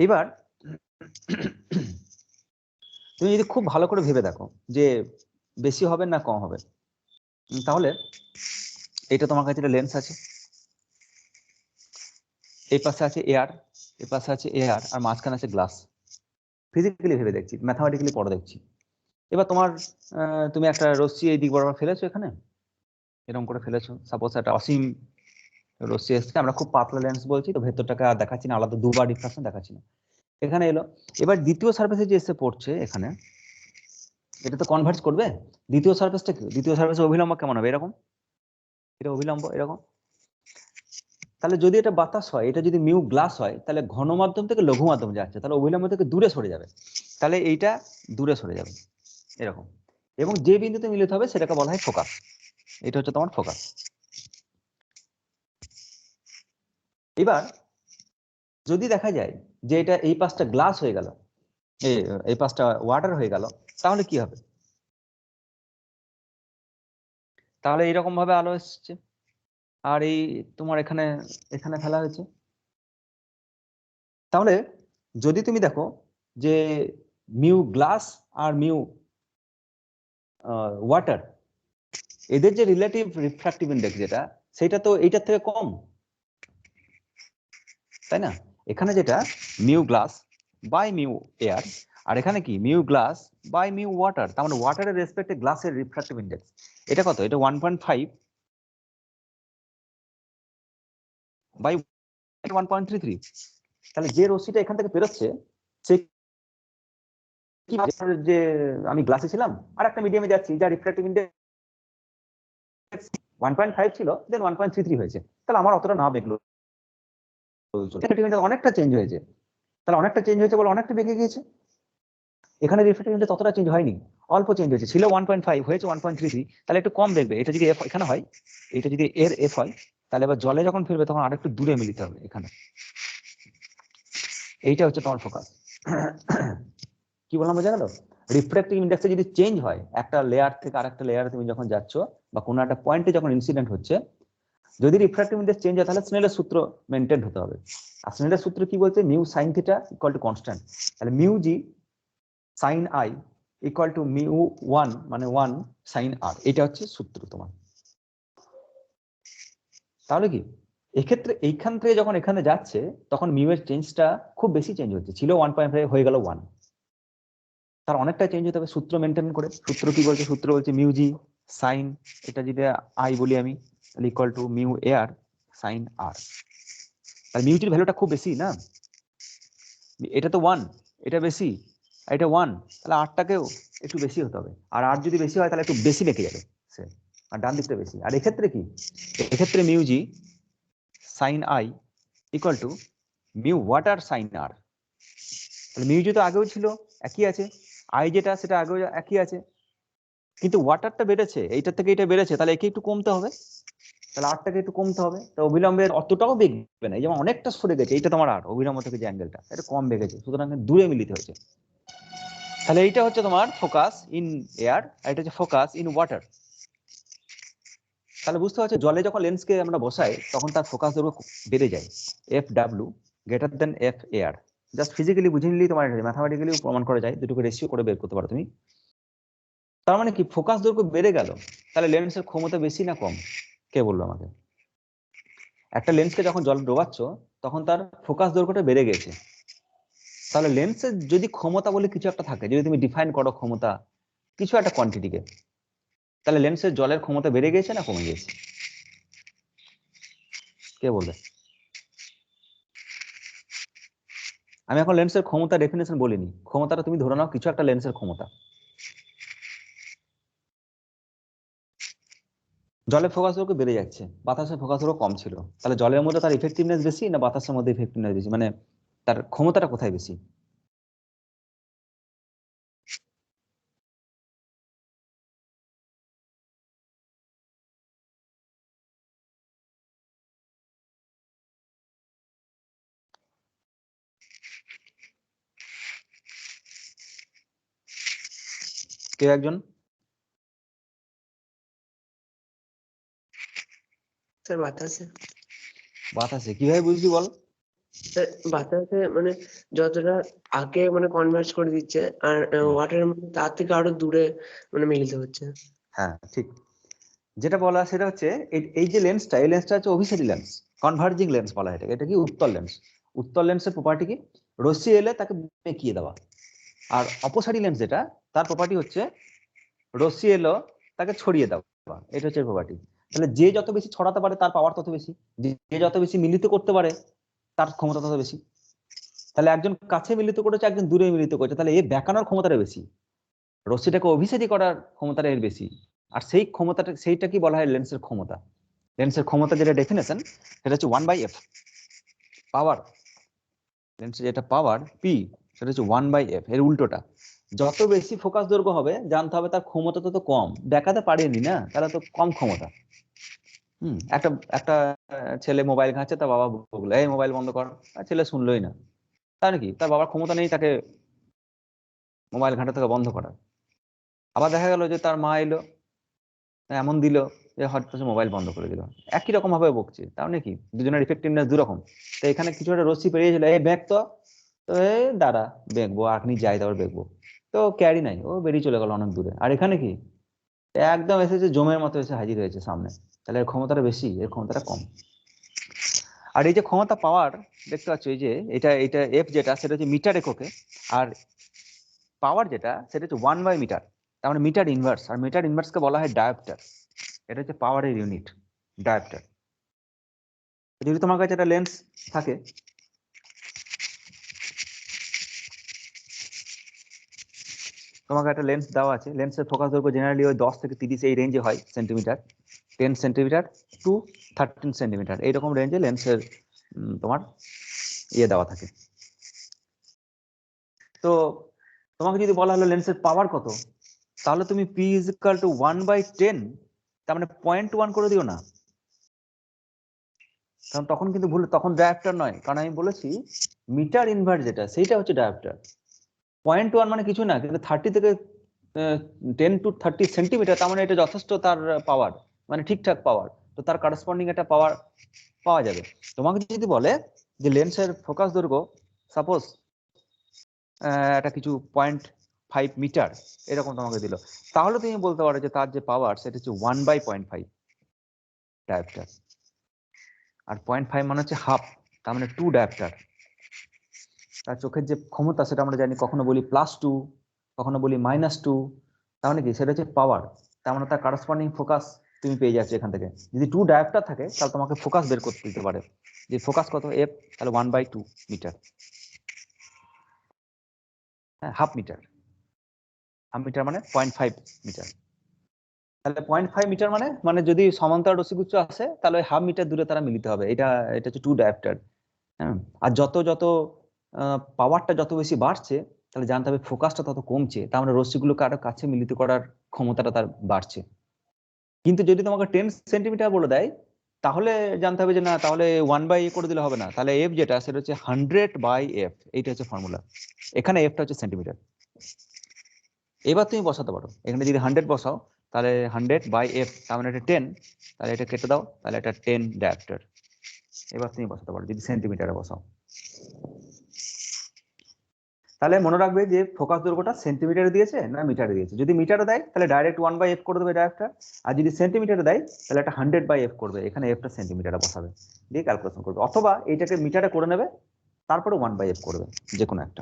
এবার তুমি যদি খুব ভালো করে ভেবে দেখো যে বেশি হবে না কম হবে, তাহলে এটা তোমার কাছে একটা লেন্স আছে, এই পাশে আছে এয়ার, এই পাশে আছে এয়ার, আর মাঝখানে আছে গ্লাস। ফিজিক্যালি ভেবে দেখছি, ম্যাথামেটিক্যালি পড়ে দেখছি। এবার তোমার তুমি একটা রশ্মি এই দিক বরাবর ফেলেছো, এখানে এরকম করে ফেলেছো, সাপোজ একটা অসীম রশ্মি এসছে, আমরা খুব পাতলা লেন্স বলছি তো ভেতরটাকে আর দেখাচ্ছি না, আলাদা দুবার রিফ্রাকশন দেখাচ্ছি না। এখানে এলো, এবার দ্বিতীয় সারফেসে যে এসে পড়ছে এখানে, এটা তো কনভার্জ করবে। দ্বিতীয় সারফেসটা কি? দ্বিতীয় সারফেসের অভিলম্ব কেমন হবে? এরকম, এটা অভিলম্ব এরকম। তাহলে যদি এটা বাতাস হয়, এটা যদি মিউ গ্লাস হয়, তাহলে ঘন মাধ্যম থেকে লঘু মাধ্যম যাচ্ছে, তাহলে অভিলম্ব থেকে দূরে সরে যাবে, তাহলে এইটা দূরে সরে যাবে এরকম, এবং যে বিন্দুতে মিলিত হবে সেটাকে বলা হয় ফোকাস। এটা হচ্ছে তোমার ফোকাস। এবার যদি দেখা যায় যে এটা এই পাশটা গ্লাস হয়ে গেল, এই পাশটা ওয়াটার হয়ে গেল, তাহলে কি হবে? তাহলে এইরকম ভাবে আলো এসছে, আর এই তোমার এখানে এখানে ফেলা হয়েছে। তাহলে যদি তুমি দেখো যে মিউ গ্লাস আর মিউ ওয়াটার, এদের যে রিলেটিভ রিফ্র্যাক্টিভ ইন্ডেক্স যেটা, সেটা তো এইটার থেকে কম, তাই না? এখানে যেটা mu glass by mu air, আর এখানে কি mu glass by mu water, তার মানে ওয়াটারের রেসপেক্টে গ্লাসের রিফ্র্যাক্টিভ ইন্ডেক্স এটা কত? এটা 1.5 বাই 1.33। তাহলে যে রশ্মিটা এখান থেকে বেরোচ্ছে সে কি, যে আমি গ্লাসে ছিলাম আর একটা মিডিয়ামে যাচ্ছি, যা রিফ্র্যাক্টিভ ইন্ডেক্স 1.5 ছিল, দেন 1.33 হয়েছে, তাহলে আমার অতটা না বেগলো, অনেকটা চেঞ্জ হয়েছে। তাহলে অনেকটা চেঞ্জ হয়েছে বলে অনেকটা বেগে গিয়েছে। এখানে রিফ্র্যাক্টিভ ইন্ডেক্স ততটা চেঞ্জ হয়নি, অল্প চেঞ্জ হয়েছে, ছিল 1.5 হয়েছে 1.33, তাহলে একটু কম দেখবে। এটা যদি এফ এখানে হয়, এটা যদি এর এফ হয়, তাহলে এবার জলে যখন ফিরবে তখন আরেকটু দূরে মিলিতে হবে এখানে। এইটা হচ্ছে তোমার ফোকাস। কি বললাম বোঝা গেল? রিফ্র্যাক্টিভ ইন্ডেক্সে যদি চেঞ্জ হয়, একটা লেয়ার থেকে আরেকটা লেয়ারে তুমি যখন যাচ্ছ বা কোনো একটা পয়েন্টে যখন ইনসিডেন্ট হচ্ছে, যদি রিফ্র্যাক্টিভ ইন্ডেক্স চেঞ্জ হয় তাহলে স্নেলের সূত্র মেনটেন হতে হবে। আর স্নেলের সূত্র কি বলছে? Mu sine theta equal to constant. তাহলে mu G sine I equal to mu 1 মানে 1 সাইন আর। এটা হচ্ছে সূত্র তোমার। তাহলে কি এক্ষেত্রে এইখান থেকে যখন এখানে যাচ্ছে তখন মিউ এর চেঞ্জটা খুব বেশি চেঞ্জ হচ্ছে, ছিল 1.5 হয়ে গেল 1, তার অনেকটা চেঞ্জ হতে হবে সূত্র মেনটেন করে। সূত্র কি বলছে? সূত্র বলছে মিউ জি সাইন, এটা যদি আই বলি আমি, তাহলে equal to mu air sine R. তাহলে মিউ জির ভ্যালুটা খুব বেশি না, এটা তো 1, এটা বেশি, আর এটা 1, তাহলে আরটাকেও একটু বেশি হতে হবে। আর আর যদি বেশি হয় তাহলে একটু বেশি বেঁকে যাবে সে, আর ডান দিকটা বেশি। আর এক্ষেত্রে কি? এক্ষেত্রে mu G sine I equal to mu water sine R. তাহলে মিউ জি তো আগেও ছিল, একই আছে, আই যেটা সেটা আগেও একই আছে, কিন্তু ওয়াটারটা বেড়েছে, এইটার থেকে এটা বেড়েছে, তাহলে একে একটু কমতে হবে, তাহলে আরটাকে একটু কমতে হবে। তো অবিলম্বের অতটাও বেগবে না, এই যেমন অনেকটা সরে গেছে, এইটা তোমার আর অবিলম্ব থেকে যে অ্যাঙ্গেলটা এটা কম বেগেছে, সুতরাং দূরে মিলিত হয়েছে। তাহলে এইটা হচ্ছে তোমার ফোকাস ইন এয়ার, আর এটা হচ্ছে ফোকাস ইন ওয়াটার। তাহলে বুঝতে পারছো জলে যখন লেন্সকে আমরা বসাই তখন তার ফোকাস দৈর্ঘ্য বেড়ে যায়, F W greater than f air. Just physically বুঝে নিলেই তোমার ম্যাথামেটিক্যালিও প্রমাণ করা যায়, দুটোকে রেশিও করে বের করতে পারো তুমি। তার মানে কি ফোকাস দৈর্ঘ্য বেড়ে গেল, তাহলে লেন্সের ক্ষমতা বেশি না কম? কে বললো আমাকে? একটা লেন্সকে যখন জল ডোবাচ্ছ তখন তার ফোকাস দৈর্ঘ্যটা বেড়ে গেছে, তাহলে লেন্সের যদি ক্ষমতা বলে কিছু একটা থাকে, যদি তুমি ডিফাইন করো ক্ষমতা কিছু একটা কোয়ান্টিটিকে, তাহলে লেন্সের জলের ক্ষমতা বেড়ে গেছে না কমে গেছে? কে বলবে? আমি এখন লেন্সের ক্ষমতা ডেফিনেশন বলিনি, ক্ষমতাটা তুমি ধরে নাও কিছু একটা লেন্সের ক্ষমতা। জলের ফোকাস দৈর্ঘ্য বেড়ে যাচ্ছে, বাতাসের ফোকাস দৈর্ঘ্য কম ছিল, তাহলে জলের মধ্যে তার ইফেক্টিভনেস বেশি না বাতাসের মধ্যে ইফেক্টিভনেস বেশি, মানে তার ক্ষমতাটা কোথায় বেশি? কেউ একজন? স্যার বাতাসে। বাতাসে কিভাবে বুঝলি বল? স্যার বাতাসে মানে যতটা আগে মানে কনভার্জ করে দিচ্ছে, আর ওয়াটারের মধ্যে তার থেকে আরো দূরে মানে মিলিত হচ্ছে। হ্যাঁ ঠিক, যেটা বলা সেটা হচ্ছে এই যে লেন্সটা, এই লেন্সটা হচ্ছে অভিসারী লেন্স, কনভার্জিং লেন্স বলা হয় এটাকে। এটা কি উত্তল লেন্স। উত্তল লেন্সের প্রপার্টি কি? রশ্মি এলে তাকে বেঁকিয়ে দেওয়া। আর অপসারী লেন্স যেটা, তার প্রপার্টি হচ্ছে রশ্মি এলো তাকে ছড়িয়ে দেওয়া, এটা হচ্ছে প্রপার্টি। তাহলে যে যত বেশি ছড়াতে পারে তার পাওয়ার তত বেশি, যে যত বেশি মিলিত করতে পারে তার ক্ষমতা তত বেশি। তাহলে একজন কাছে মিলিত করেছে, একজন দূরে মিলিত করেছে, তাহলে এ বেঁকানোর ক্ষমতাটা বেশি, রশ্মিটাকে অভিসারী করার ক্ষমতাটা এর বেশি। আর সেই ক্ষমতাটা, সেইটা কি বলা হয় লেন্সের ক্ষমতা। লেন্সের ক্ষমতা যেটা ডেফিনেশন সেটা হচ্ছে 1/f পাওয়ার। লেন্সের যেটা পাওয়ার পি, সেটা হচ্ছে 1/f, এর উল্টোটা। যত বেশি ফোকাস দৈর্ঘ্য হবে জানতে হবে তার ক্ষমতা তত কম, দেখাতে পারেনি না, তাহলে তো কম ক্ষমতা। একটা একটা ছেলে মোবাইল ঘাঁটছে, তার বাবা বললো এই মোবাইল বন্ধ কর, আর ছেলে শুনলোই না, তাই নাকি তার বাবার ক্ষমতা নেই তাকে মোবাইল ঘাঁটা থেকে বন্ধ করার। আবার দেখা গেল যে তার মা এলো, এমন দিল যে হয়তো সে মোবাইল বন্ধ করে দিল, একই রকম ভাবে বকছে, তার মানে কি দুজনের ইফেক্টিভনেস দুরকম। তো এখানে কিছু একটা রশ্মি পেরিয়েছিল, এই ব্যাগ তো, তো এই দাঁড়া বেঁকবো, আপনি যাই তারপর বেঁকবো, তো ক্যারি নাই, ও বেরিয়ে চলে গেল অনেক দূরে। আর এখানে কি একদম এসেছে জমের মতো এসে হাজির হয়েছে সামনে, তাহলে এর ক্ষমতাটা বেশি, এর ক্ষমতাটা কম। আর এই যে ক্ষমতা পাওয়ার দেখতে পাচ্ছ, এই যে এটা এটা এফ যেটা সেটা হচ্ছে মিটার এককে, আর পাওয়ার যেটা সেটা হচ্ছে 1/মিটার, তার মানে মিটার ইনভার্স। আর মিটার ইনভার্সকে বলা হয় ডায়োপ্টার, এটা হচ্ছে পাওয়ারের ইউনিট ডায়োপ্টার। যদি তোমার কাছে একটা লেন্স থাকে, তোমাকে একটা লেন্স দেওয়া আছে, লেন্সের ফোকাস দৈর্ঘ্য জেনারেলি ওই 10 থেকে 30 এই রেঞ্জে হয় সেন্টিমিটার, 10 সেন্টিমিটার টু 13 সেন্টিমিটার, এইরকম রেঞ্জে লেন্সের তোমার ইয়ে দেওয়া থাকে। তো তোমাকে যদি বলা হলো লেন্সের পাওয়ার কত, তাহলে তুমি P = 1/10, তার মানে 0.1 করে দিও না, কারণ তখন কিন্তু ভুল, তখন ডায়োপ্টার নয়, কারণ আমি বলেছি মিটার ইনভার্স যেটা সেইটা হচ্ছে ডায়োপ্টার। 0.1 মানে কিছু না, কিন্তু 30 থেকে 10 to 30 সেন্টিমিটার, তার মানে এটা যথেষ্ট তার পাওয়ার, মানে ঠিকঠাক পাওয়ার, তো তার কারেসপন্ডিং একটা পাওয়ার পাওয়া যাবে। তোমাকে যদি বলে যে লেন্সের ফোকাস দৈর্ঘ্য সাপোজ এটা কিছু 0.5 মিটার এরকম তোমাকে দিল, তাহলে তুমি বলতে পারো যে তার যে পাওয়ার সেটা হচ্ছে 1/0.5 ডায়োপ্টার। আর 0.5 মানে হচ্ছে হাফ, তার মানে 2 ডায়োপ্টার। তার চোখের যে ক্ষমতা সেটা আমরা জানি, কখনো বলি +2, কখনো বলি -2, তার মানে কি সেটা হচ্ছে পাওয়ার, তার মানে তার কারেসপন্ডিং ফোকাস তুমি পেয়ে যাচ্ছ এখান থেকে। যদি 2 ডায়োপ্টার থাকে তাহলে তোমাকে ফোকাস বের করতে দিতে পারে, যে ফোকাস কত এফ, তাহলে 1/2 মিটার, হ্যাঁ হাফ মিটার। হাফ মিটার মানে 0.5 মিটার। তাহলে 0.5 মিটার মানে মানে যদি সমান্তরাল রশ্মিগুচ্ছ আসে তাহলে হাফ মিটার দূরে তারা মিলিত হবে, এটা এটা হচ্ছে 2 ডায়োপ্টার। হ্যাঁ, আর যত যত পাওয়ারটা যত বেশি বাড়ছে তাহলে জানতে হবে ফোকাসটা তত কমছে, তার মানে রশ্মিগুলোকে আরো কাছে মিলিত করার ক্ষমতাটা তার বাড়ছে। কিন্তু যদি তোমাকে 10 সেন্টিমিটার বলে দেয় তাহলে জানতে হবে যে না, তাহলে 1/a করে দিলে হবে না, তাহলে এফ যেটা সেটা হচ্ছে 100/f, এইটা হচ্ছে ফর্মুলা। এখানে এফটা হচ্ছে সেন্টিমিটার। এবার তুমি বসাতে পারো, এখানে যদি 100 বসাও তাহলে 100/f, তার মানে এটা 10, তাহলে এটা কেটে দাও, তাহলে এটা 10 ডায়োপ্টার। এবার তুমি বসাতে পারো যদি সেন্টিমিটারে বসাও। তাহলে মনে রাখবে যে ফোকাস দৈর্ঘ্যটা সেন্টিমিটারে দিয়েছে না মিটারে দিয়েছে। যদি মিটারে দেয় তাহলে ডাইরেক্ট 1/f করে দেবে ডায়োপ্টার, আর যদি সেন্টিমিটারে দেয় তাহলে এটা 100/f করবে, এখানে এফটা সেন্টিমিটারে বসাবে, দিয়ে ক্যালকুলেশন করবে, অথবা এইটাকে মিটারে করে নেবে তারপরে 1/f করবে, যে কোনো একটা।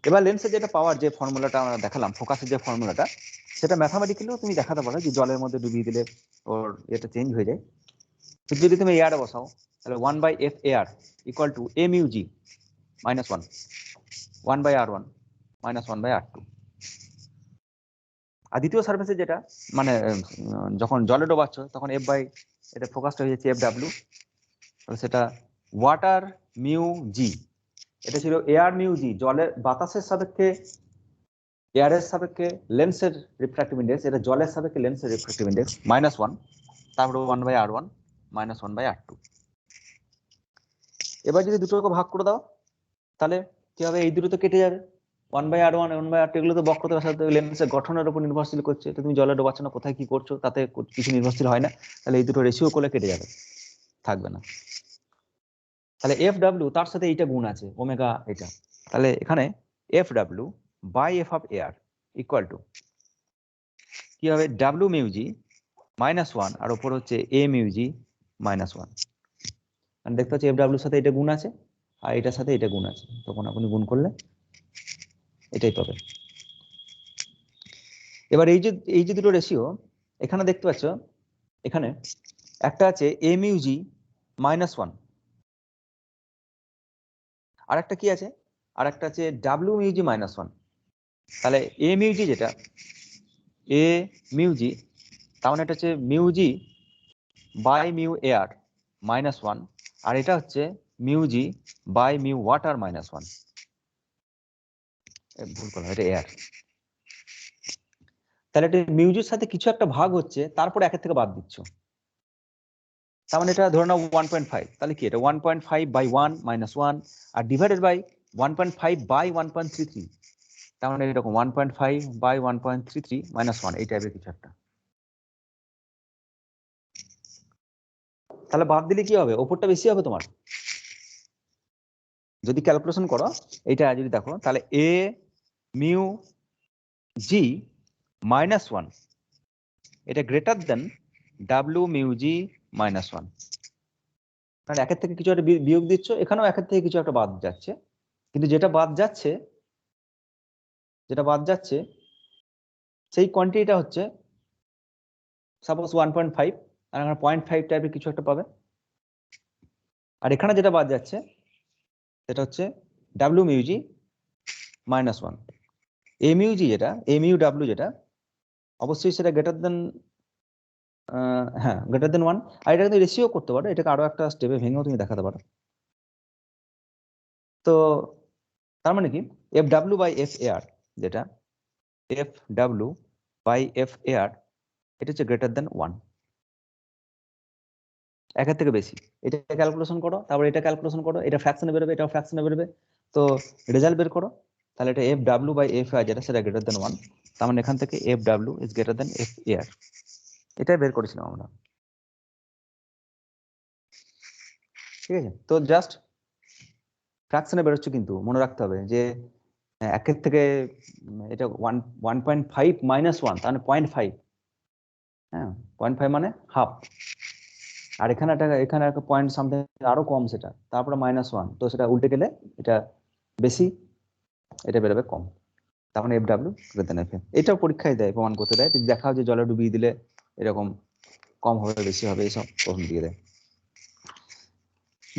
এবার লেন্সের যেটা পাওয়ার, যে ফর্মুলাটা আমরা দেখালাম ফোকাসের যে ফর্মুলাটা, সেটা ম্যাথামেটিক্যালিও তুমি দেখাতে পারো যে জলের মধ্যে ডুবিয়ে দিলে ওর এটা চেঞ্জ হয়ে যায়। তো যদি তুমি এয়ারে বসাও তাহলে 1/f air equal to mug -1 1/r1 -1/r2। আর দ্বিতীয় সার্ফেসে যেটা মানে যখন জলে ডোবাচ্ছ তখন এটা ফোকাসটা হয়ে যাচ্ছে FW, তাহলে সেটা ওয়াটার মিউ জি, এটা ছিল এয়ার মিউ জি, জলের বাতাসের সাপেক্ষে এয়ারের সাপেক্ষে লেন্সের রিফ্র্যাক্টিভ ইন্ডেক্স, এটা জলের সাপেক্ষে লেন্সের রিফ্র্যাক্টিভ ইন্ডেক্স -1, তারপরে 1/r1 -1/r2। এবার যদি দুটোকে ভাগ করে দাও তাহলে কি হবে, এই দুটো তো কেটে যাবে, 1/r1 1/r2 এগুলো তো বক্রতার সাথে লেন্সের গঠনের উপর নির্ভরশীল করছে, তো তুমি জলে ডোবাচ্ছ না কোথায় কি করছো তাতে কিছু নির্ভরশীল হয় না, তাহলে এই দুটো রেশিও করলে কেটে যাবে, থাকবে না। তাহলে FW তার সাথে এইটা গুণ আছে ওমেগা এটা, তাহলে এখানে FW/f(air) ইকুয়াল টু কি হবে, W মিউ জি -1 আর উপর হচ্ছে A মিউ জি -1। মানে দেখতে পাচ্ছি FW এর সাথে এটা গুণ আছে আর এটার সাথে এটা গুণ আছে, তখন আপনি গুণ করলে এটাই পাবে। এবার এই যে দুটো রেশিও এখানে দেখতে পাচ্ছ, এখানে একটা আছে A মিউ জি -1, আর একটা কি আছে, আর একটা আছে W মিউ জি -1। তাহলে A মিউ জি যেটা A মিউ জি, তার মানে এটা হচ্ছে mu g by mu air -1, আর এটা হচ্ছে mu g by mu water -1। ভুল করলাম, এটা এয়ার। তাহলে এটা মিউজির সাথে কিছু একটা ভাগ হচ্ছে, তারপরে একের থেকে বাদ দিচ্ছ, তার মানে এটা ধরে নাও 1.5, তাহলে কি এটা 1.5/1 -1 আর ডিভাইডেড বাই 1.5/1.33, তার মানে এরকম 1.5/1.33 -1, এই টাইপের কিছু একটা। তাহলে বাদ দিলে কি হবে, ওপরটা বেশি হবে তোমার যদি ক্যালকুলেশন করো। এইটা যদি দেখো তাহলে A মিউ জি -1 এটা greater than W mu G -1, কারণ একের থেকে কিছু একটা বিয়োগ দিচ্ছ, এখানেও একের থেকে কিছু একটা বাদ যাচ্ছে, কিন্তু যেটা বাদ যাচ্ছে সেই কোয়ান্টিটিটা হচ্ছে সাপোজ 1.5, আর এখানে 0.5 টাইপের কিছু একটা পাবে, আর এখানে যেটা বাদ যাচ্ছে সেটা হচ্ছে W mu G -1। A mu G যেটা A মিউ W যেটা অবশ্যই সেটা গ্রেটার দেন, হ্যাঁ গ্রেটার দেন 1, আর এটা কিন্তু রেশিও করতে পারো, এটাকে আরো একটা স্টেপে ভেঙেও তুমি দেখাতে পারো। তো তার মানে কি FW/f(air) যেটা FW/f(air) এটা হচ্ছে গ্রেটার দেন 1। একের থেকে বেশি, এটা ক্যালকুলেশন করো, তারপর এটা ক্যালকুলেশন করো, এটা ফ্র্যাকশনে বেরোবে, এটাও ফ্র্যাকশনে বেরোবে, তো রেজাল্ট বের করো। তাহলে এটা এফ ডাব্লিউ বাই এফ আই যেটা সেটা গ্রেটার দেন 1, তার মানে এখান থেকে এফ ডাব্লিউ is greater than f air, এটাই বের করেছিলাম আমরা। ঠিক আছে, তো জাস্ট ফ্র্যাকশনে বেরোচ্ছে, কিন্তু মনে রাখতে হবে যে একের থেকে এটা 1.5 মাইনাস 1, তাহলে 0.5, হ্যাঁ 0.5 মানে হাফ, আর এখানে একটা পয়েন্ট সামথিং আরো কম, সেটা তারপরে -1, তো সেটা উল্টে গেলে এটা বেশি, এটা বেরোবে কম, তার মানে F W greater than F. এটাও পরীক্ষায় দেয়, প্রমাণ করতে দেয়, দেখাও যে জলে ডুবিয়ে দিলে এরকম কম হবে বেশি হবে, এইসব প্রশ্ন দিয়ে দেয়।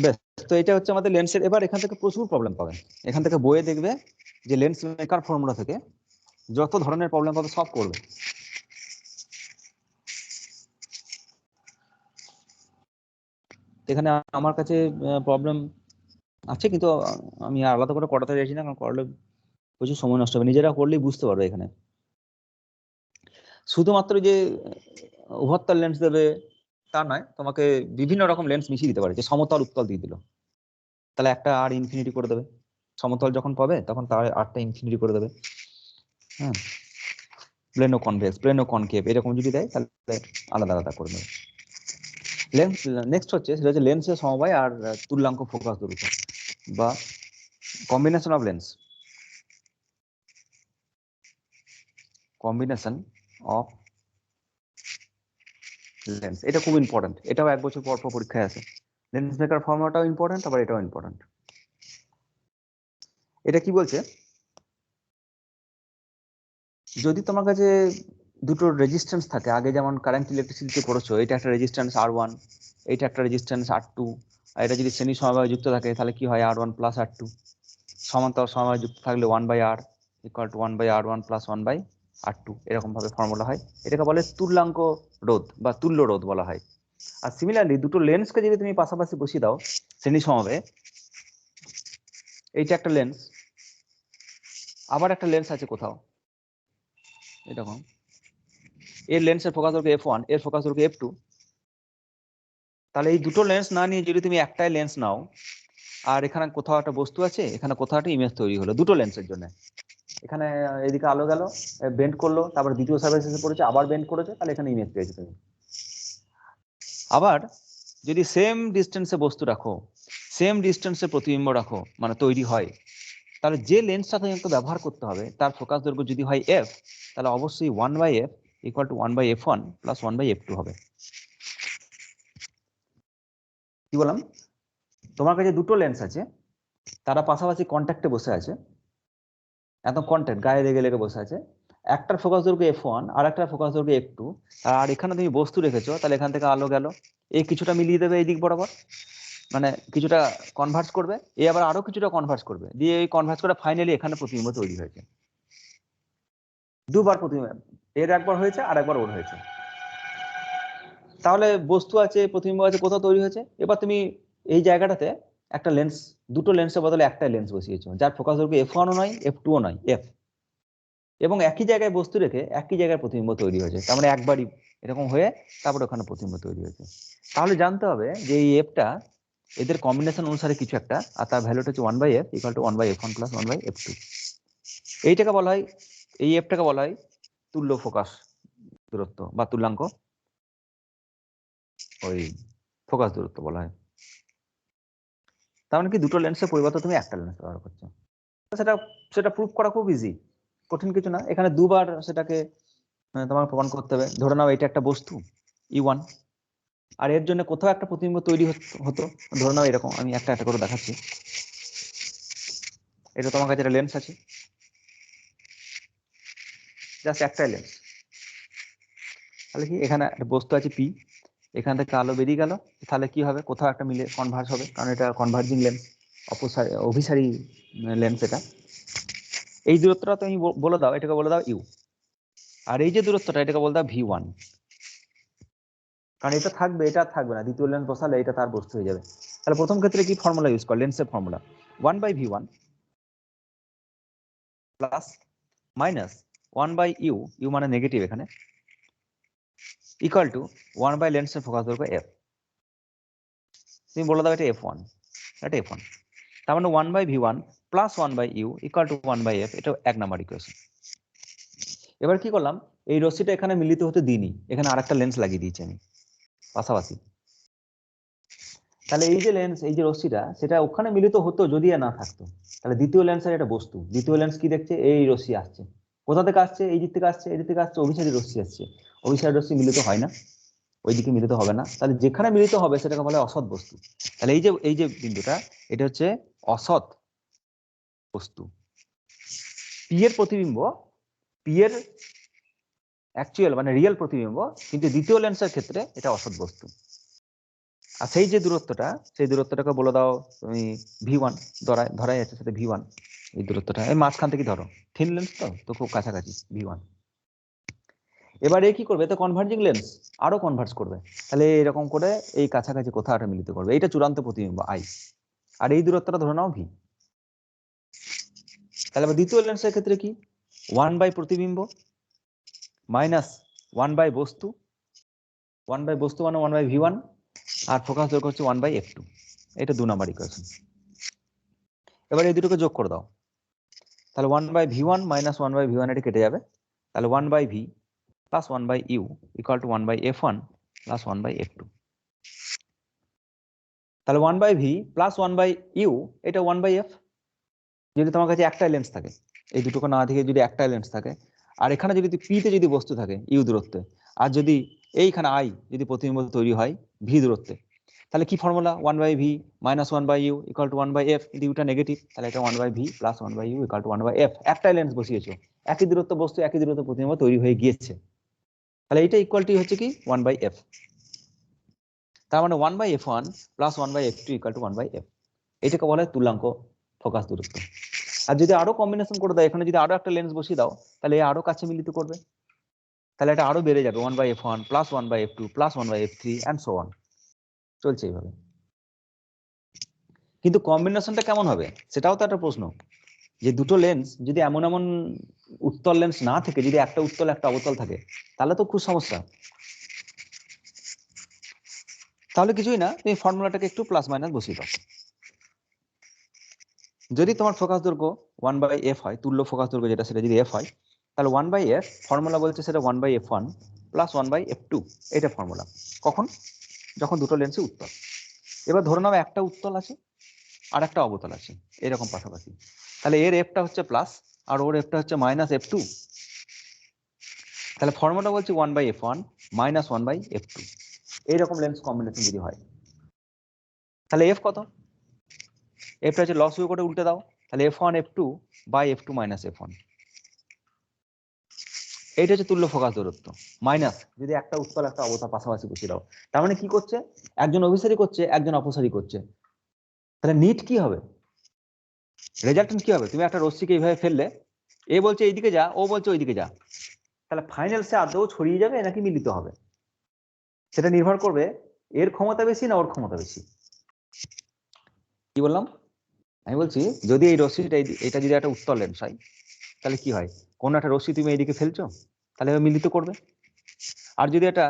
বেশ, তো এটা হচ্ছে আমাদের লেন্সের। এবার এখান থেকে প্রচুর প্রবলেম পাবেন, এখান থেকে বইয়ে দেখবে যে লেন্স মেকার ফর্মুলা থেকে যত ধরনের প্রবলেম পাবে সব করবে। এখানে আমার কাছে প্রবলেম আছে, কিন্তু আমি আলাদা করে করাতে চাইছি না, কারণ করলে প্রচুর সময় নষ্ট হবে, নিজেরা করলেই বুঝতে পারবে। এখানে শুধুমাত্র যে উভত্তর লেন্স দেবে তা নয়, তোমাকে বিভিন্ন রকম লেন্স মিশিয়ে দিতে পারে, যে সমতল উত্তল দিয়ে দিল, তাহলে একটা আর ইনফিনিটি করে দেবে, সমতল যখন পাবে তখন তার আরটা ইনফিনিটি করে দেবে। হ্যাঁ, প্লেনো কনভেক্স, প্লেনো কনকেভ এরকম যদি দেয় তাহলে আলাদা আলাদা করে দেবে। লেন্স নেক্সট হচ্ছে, সেটা হচ্ছে লেন্সের সমবায় আর তুল্যাঙ্ক ফোকাস দূরত্ব, বা combination of lens, combination of lens, এটা খুব ইম্পর্টেন্ট, এটাও 1 বছর পর পর পরীক্ষায় আসে। লেন্স মেকার ফর্মুলাটাও ইম্পর্টেন্ট, আবার এটাও ইম্পর্টেন্ট। এটা কি বলছে, যদি তোমার কাছে দুটো রেজিস্ট্যান্স থাকে, আগে যেমন কারেন্ট ইলেকট্রিসিটি পড়েছো, এটা একটা রেজিস্ট্যান্স R1, এটা একটা রেজিস্ট্যান্স R2, আর এটা যদি শ্রেণী সমবায় যুক্ত থাকে তাহলে কি হয়, R1 প্লাস R2, সমান্তরাল সমবায় যুক্ত থাকলে 1/R equal to 1/R1 plus 1/R2, এরকম ভাবে ফর্মুলা হয়। এটাকে বলে তুল্যাঙ্ক রোধ বা তুল্য রোধ বলা হয়। আর সিমিলারলি দুটো লেন্সকে যদি তুমি পাশাপাশি বসিয়ে দাও শ্রেণী সমবায়ে, এইটা একটা লেন্স, আবার একটা লেন্স আছে কোথাও এরকম, এর লেন্সের ফোকাস দৈর্ঘ্য f1, এর ফোকাস দৈর্ঘ্য f2, তাহলে এই দুটো লেন্স না নিয়ে যদি তুমি একটাই লেন্স নাও, আর এখানে কোথাও একটা বস্তু আছে, এখানে কোথাও একটা ইমেজ তৈরি হলো দুটো লেন্সের জন্য, এখানে এদিকে আলো গেল, বেন্ড করলো, তারপর দ্বিতীয় সারফেস এসে পড়েছে, আবার বেন্ড করেছে, তাহলে এখানে ইমেজ পেয়েছে তুমি। আবার যদি সেম ডিস্টেন্সে বস্তু রাখো, সেম ডিস্টেন্সে প্রতিবিম্ব রাখো, মানে তৈরি হয়, তাহলে যে লেন্সটা তোমাকে ব্যবহার করতে হবে তার ফোকাস দৈর্ঘ্য যদি হয় f, তাহলে অবশ্যই 1/f equal two 1/f1 plus 1/f2 হবে। কি বললাম, তোমার কাছে দুটো লেন্স আছে, তারা পাশাপাশি কন্ট্যাক্টে বসে আছে, একদম কন্ট্যাক্ট গায়ে লেগে লেগে বসে আছে, একটার ফোকাস দৈর্ঘ্য f1 আর একটার ফোকাস দৈর্ঘ্য f2, আর এখানে তুমি বস্তু রেখেছো, তাহলে এখান থেকে আলো গেল, এই কিছুটা মিলিয়ে দেবে এই দিক বরাবর, মানে কিছুটা কনভার্স করবে, এ আবার আরো কিছুটা কনভার্স করবে, দিয়ে এই কনভার্স করে ফাইনালি এখানে প্রতিবিম্ব তৈরি হয়েছে। দুবার প্রতিবিম্ব, এর একবার হয়েছে আর একবার ওর হয়েছে, তাহলে বস্তু আছে প্রতিবিম্ব আছে, কোথাও তৈরি হয়েছে। এবার তুমি এই জায়গাটাতে একটা লেন্স, দুটো লেন্সের বদলে একটাই লেন্স বসিয়েছো, যার ফোকাস দৈর্ঘ্য f1 ও নয় f2 ও নয় f, এবং একই জায়গায় বস্তু রেখে একই জায়গায় প্রতিবিম্ব তৈরি হয়েছে, তার মানে একবারই এরকম হয়ে তারপরে ওখানে প্রতিবিম্ব তৈরি হয়েছে। তাহলে জানতে হবে যে এই এফটা এদের কম্বিনেশন অনুসারে কিছু একটা, আর তার ভ্যালুটা হচ্ছে 1/f equal two 1/f1 plus 1/f2। এইটাকে বলা হয়, এই এফটাকে বলা হয় তুল্য ফোকাস দূরত্ব বা তুল্যাঙ্ক ওই ফোকাস দূরত্ব বলা হয়। তার মানে কি দুটো লেন্সের পরিবর্তে তুমি একটা লেন্স ব্যবহার করছো, সেটা সেটা প্রুফ করা খুব ইজি, কঠিন কিছু না। এখানে দুবার সেটাকে তোমার প্রমাণ করতে হবে। ধরে নাও এটা একটা বস্তু E1, আর এর জন্য কোথাও একটা প্রতিবিম্ব তৈরি হতো, ধরে নাও এরকম, আমি একটা একটা করে দেখাচ্ছি। এটা তোমার কাছে একটা লেন্স আছে, জাস্ট একটাই লেন্স, তাহলে কি এখানে একটা বস্তু আছে P, এখান থেকে আলো বেরিয়ে গেল, তাহলে কি হবে, কোথাও একটা মিলে কনভার্স হবে, কারণ এটা কনভার্জিং লেন্স, অভিসারী লেন্স। এটা এই দূরত্বটা তুমি বলে দাও, এটাকে বলে দাও ইউ, আর এই যে দূরত্বটা এটাকে বলে দাও V1, কারণ এটা থাকবে, এটা থাকবে না, দ্বিতীয় লেন্স বসালে এটা তার বস্তু হয়ে যাবে। তাহলে প্রথম ক্ষেত্রে কি ফর্মুলা ইউজ কর, লেন্সের formula 1/V1 plus minus 1/u, u মানে নেগেটিভ এখানে, ইকুয়াল টু 1/লেন্সের ফোকাস দৈর্ঘ্য f। তুমি বলে দাও এটা f1, এটা f1। তার মানে 1/v1 plus 1/u equal to 1/f, এটা 1 নাম্বার ইকুয়েশন। এবার কি করলাম, এই রশ্মিটা এখানে মিলিত হতে দিইনি, এখানে আরেকটা লেন্স লাগিয়ে দিয়েছি আমি পাশাপাশি। তাহলে এই যে লেন্স, এই যে রশ্মিটা, সেটা ওখানে মিলিত হতো যদি না থাকতো, তাহলে দ্বিতীয় লেন্সের একটা বস্তু, দ্বিতীয় লেন্স কি দেখছে, এই রশ্মি আসছে, কোথা থেকে আসছে, এই দিক থেকে আসছে, এই দিক থেকে আসছে, অভিসারী রশ্মি আসছে, অভিসারী রশ্মি মিলিত হয় না, ওইদিকে মিলিত হবে না, তাহলে যেখানে মিলিত হবে সেটাকে বলে অসৎ বস্তু। তাহলে এই যে বিন্দুটা, এটা হচ্ছে অসৎ বস্তু। পি এর প্রতিবিম্ব, পি এর অ্যাকচুয়াল মানে রিয়েল প্রতিবিম্ব, কিন্তু দ্বিতীয় লেন্সের ক্ষেত্রে এটা অসৎ বস্তু। আর সেই যে দূরত্বটা, সেই দূরত্বটাকে বলে দাও তুমি v1, ধরাই আছে সেটা v1, এই দূরত্বটা এই মাঝখান থেকে ধরো, থিন লেন্স তো খুব কাছাকাছি v1। এবার এ কি করবে, তো কনভার্জিং লেন্স আরো কনভার্জ করবে, তাহলে এরকম করে এই কাছাকাছি কোথাও একটা মিলিত করবে, এইটা চূড়ান্ত প্রতিবিম্ব i, আর এই দূরত্বটা ধরে নাও v। তাহলে আবার দ্বিতীয় লেন্সের ক্ষেত্রে কি, 1/, প্রতিবিম্ব মাইনাস 1/, বস্তু, 1/, বস্তু মানে 1/v1, আর ফোকাস দৈর্ঘ্য হচ্ছে 1/f2, এটা 2 নাম্বার ইকুয়েশন। এবার এই দুটোকে যোগ করে দাও, তাহলে 1/v1 মাইনাস 1/v1 এটা কেটে যাবে, তাহলে 1/v plus 1/u equal to 1/f1 plus 1/f2। তাহলে 1/v প্লাস 1/u এটা 1/f, যদি তোমার কাছে একটাই লেন্স থাকে, এই দুটোকে না থেকে যদি একটাই লেন্স থাকে, আর এখানে যদি পি তে যদি বস্তু থাকে ইউ দূরত্বে, আর যদি এইখানে আই যদি প্রতিবিম্ব তৈরি হয় ভি দূরত্বে, তাহলে কি formula, 1/v minus 1/u equal to 1/f, কিন্তু ইউটা নেগেটিভ, তাহলে এটা 1/v plus 1/u equal to 1/f, একটাই লেন্স বসিয়েছো, একই দূরত্ব বস্তু একই দূরত্ব প্রতিবিম্ব তৈরি হয়ে গিয়েছে, তাহলে এটা ইকুয়ালটি হচ্ছে কি 1/f। তার মানে 1/f1 plus 1/f2 equal to 1/f, এটাকে বলা হয় তুল্যাঙ্ক ফোকাস দূরত্ব। আর যদি আরো কম্বিনেশন করে দাও, এখানে যদি আরো একটা লেন্স বসিয়ে দাও, তাহলে আরো কাছে মিলিত করবে, তাহলে এটা আরো বেড়ে যাবে, 1/f1 plus 1/f2 plus 1/f3 and so on, চলছে এইভাবে। কিন্তু কম্বিনেশনটা কেমন হবে সেটাও তো একটা প্রশ্ন, যে দুটো লেন্স যদি এমন এমন উত্তল লেন্স না থেকে যদি একটা উত্তল একটা অবতল থাকে, তাহলে তো খুব সমস্যা। তাহলে কিছুই না, তুমি ফর্মুলাটাকে একটু প্লাস মাইনাস বসিয়ে দাও। যদি তোমার ফোকাস দৈর্ঘ্য 1/f হয়, তুল্য ফোকাস দৈর্ঘ্য যেটা, সেটা যদি f হয়, তাহলে 1/f ফর্মুলা বলছে সেটা 1/f1 প্লাস 1/f2, এটা ফর্মুলা। কখন, যখন দুটো লেন্সই উত্তল। এবার ধরে নাও একটা উত্তল আছে আর একটা অবতল আছে এরকম পাশাপাশি, তাহলে এর এফটা হচ্ছে প্লাস আর ওর এফটা হচ্ছে মাইনাস f2, তাহলে ফর্মুলা বলছে 1/f1 মাইনাস 1/f2, এইরকম লেন্স কম্বিনেশন যদি হয়, তাহলে f কত, এফটা হচ্ছে লস ইউ করে উল্টে দাও, তাহলে f1 f2 by f2 minus f1, এইটা হচ্ছে তুল্য ফোকাস দূরত্ব, মাইনাস যদি একটা উত্তল একটা অবতল পাশাপাশি বসিয়ে দাও। তার মানে কি করছে, একজন অভিসারী করছে একজন অপসারী করছে, তাহলে নিট কি হবে, রেজাল্টেন্ট কি হবে, তুমি একটা রশ্মিকে এইভাবে ফেললে, এ বলছে এইদিকে যা, ও বলছে ওইদিকে যা, তাহলে ফাইনাল সে আদৌ ছড়িয়ে যাবে নাকি মিলিত হবে, সেটা নির্ভর করবে এর ক্ষমতা বেশি না ওর ক্ষমতা বেশি। কি বললাম, আমি বলছি যদি এই রশ্মিটা এটা যদি একটা উত্তল লেন্স হয়, তাহলে কি হয়, কোন একটা রশ্মি তুমি এইদিকে ফেলছো, তাহলে মিলিত করবে, আর যদি এটা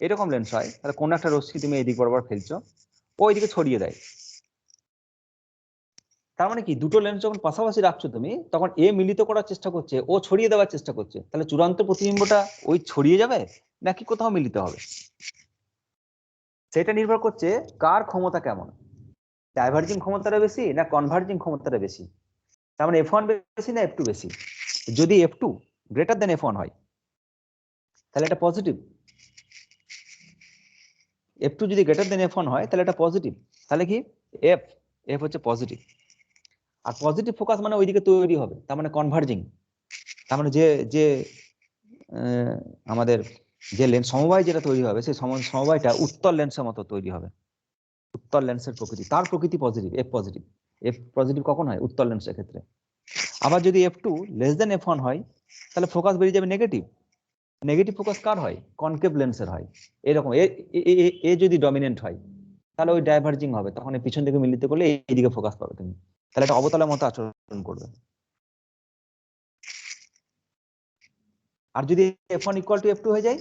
এরকম লেন্স হয়, তাহলে কোন একটা রশ্মি তুমি এইদিক বরাবর ফেলছো, ও এইদিকে ছড়িয়ে দেয়। তার মানে কি, দুটো লেন্স যখন পাশাপাশি রাখছো তুমি, তখন এ মিলিত করার চেষ্টা করছে, ও ছড়িয়ে দেওয়ার চেষ্টা করছে, তাহলে চূড়ান্ত প্রতিবিম্বটা ওই ছড়িয়ে যাবে নাকি কোথাও মিলিত হবে, সেটা নির্ভর করছে কার ক্ষমতা কেমন, ডাইভার্জিং ক্ষমতাটা বেশি না কনভার্জিং ক্ষমতাটা বেশি। তার মানে f1 বেশি না f2 বেশি, যদি f2 গ্রেটার দেন f1 হয় তাহলে এটা পজিটিভ, f2 যদি গ্রেটার দেন f1 হয় তাহলে এটা পজিটিভ, তাহলে কি f হচ্ছে পজিটিভ, আর পজিটিভ ফোকাস মানে ওইদিকে তৈরি হবে, তার মানে কনভার্জিং, তার মানে যে যে আমাদের যে লেন্স সমবায় যেটা তৈরি হবে, সেই সমবায়টা উত্তল লেন্সের মতো তৈরি হবে, উত্তল লেন্সের প্রকৃতি, তার প্রকৃতি পজিটিভ, এফ পজিটিভ কখন হয়, উত্তল লেন্সের ক্ষেত্রে। আবার যদি f2 লেস দেন f1 হয়, তাহলে ফোকাস বেরিয়ে যাবে নেগেটিভ, নেগেটিভ ফোকাস কার হয়, কনকেভ লেন্সের হয়, এরকম এ যদি ডমিনেন্ট হয় তাহলে ওই ডাইভার্জিং হবে, তখন এই পিছন দিকে মিলিত করলে এইদিকে ফোকাস পাবে তুমি, তাহলে এটা অবতলের মতো আচরণ করবে। আর যদি f1 ইকুয়াল টু f2 হয়ে যায়,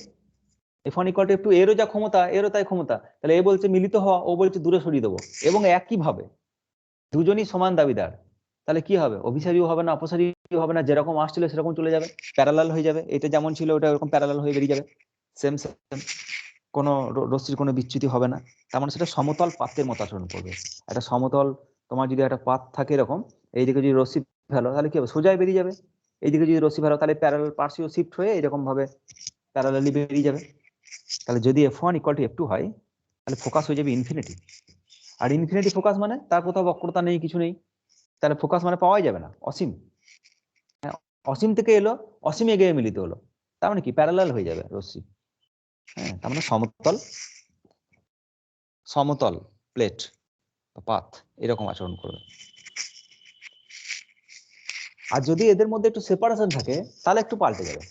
F1 ইকুয়াল টু F2, এরও যা ক্ষমতা এরও তাই ক্ষমতা, তাহলে এ বলছে মিলিত হওয়া, ও বলছে দূরে সরিয়ে দেবো, এবং একই ভাবে দুজনই সমান দাবিদার, তাহলে কি হবে? অভিসারীও হবে না, অপসারীও হবে না, যেরকম আসছিল সেরকম চলে যাবে, প্যারালাল হয়ে যাবে, এটা যেমন ছিল ওটা এরকম প্যারালাল হয়ে বেরিয়ে যাবে, সেম সেম, কোনো রশ্মির কোনো বিচ্যুতি হবে না। তার মানে সেটা সমতল পাতের মতো আচরণ করবে। একটা সমতল, তোমার যদি একটা পাত থাকে এরকম, এইদিকে যদি রশ্মি ফেলো তাহলে কি হবে? সোজাই বেরিয়ে যাবে। এইদিকে যদি রশ্মি ফেলো তাহলে প্যারালাল পার্শ্বীয় শিফট হয়ে এরকম ভাবে প্যারালালি বেরিয়ে যাবে। তাহলে যদি F1 ইকুয়াল টু F2 হয়, তাহলে ফোকাস হয়ে যাবে ইনফিনিটি। আর ইনফিনিটি ফোকাস মানে তার কোথাও বক্রতা নেই, কিছু নেই, তাহলে ফোকাস মানে পাওয়াই যাবে না, অসীম। অসীম থেকে এলো, অসীমে গিয়ে মিলিত হলো, তার মানে কি? প্যারালাল হয়ে যাবে রশ্মি। হ্যাঁ, তার মানে সমতল, সমতল প্লেট বা পাত এরকম আচরণ করবে। আর যদি এদের মধ্যে একটু সেপারেশন থাকে তাহলে একটু পাল্টে যাবে।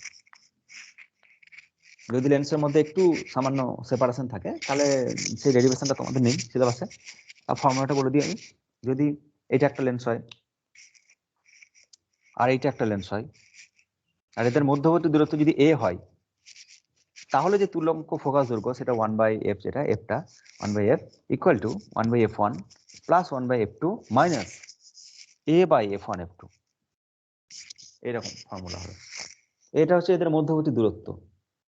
যদি লেন্সের মধ্যে একটু সামান্য সেপারেশন থাকে তাহলে সেই ডেরিভেশনটা তোমাদের নেই সিলেবাসে। আর ফর্মুলাটা বলে দিই আমি, যদি এটা একটা লেন্স হয় আর এইটা একটা লেন্স হয়, আর এদের মধ্যবর্তী দূরত্ব যদি a হয়, তাহলে যে তুল্যঙ্ক ফোকাস দৈর্ঘ্য সেটা 1/f, যেটা fটা 1/f equal two 1/f1 plus 1/f2 minus a/f1 f2, এরকম ফর্মুলা হবে। এটা হচ্ছে এদের মধ্যবর্তী দূরত্ব।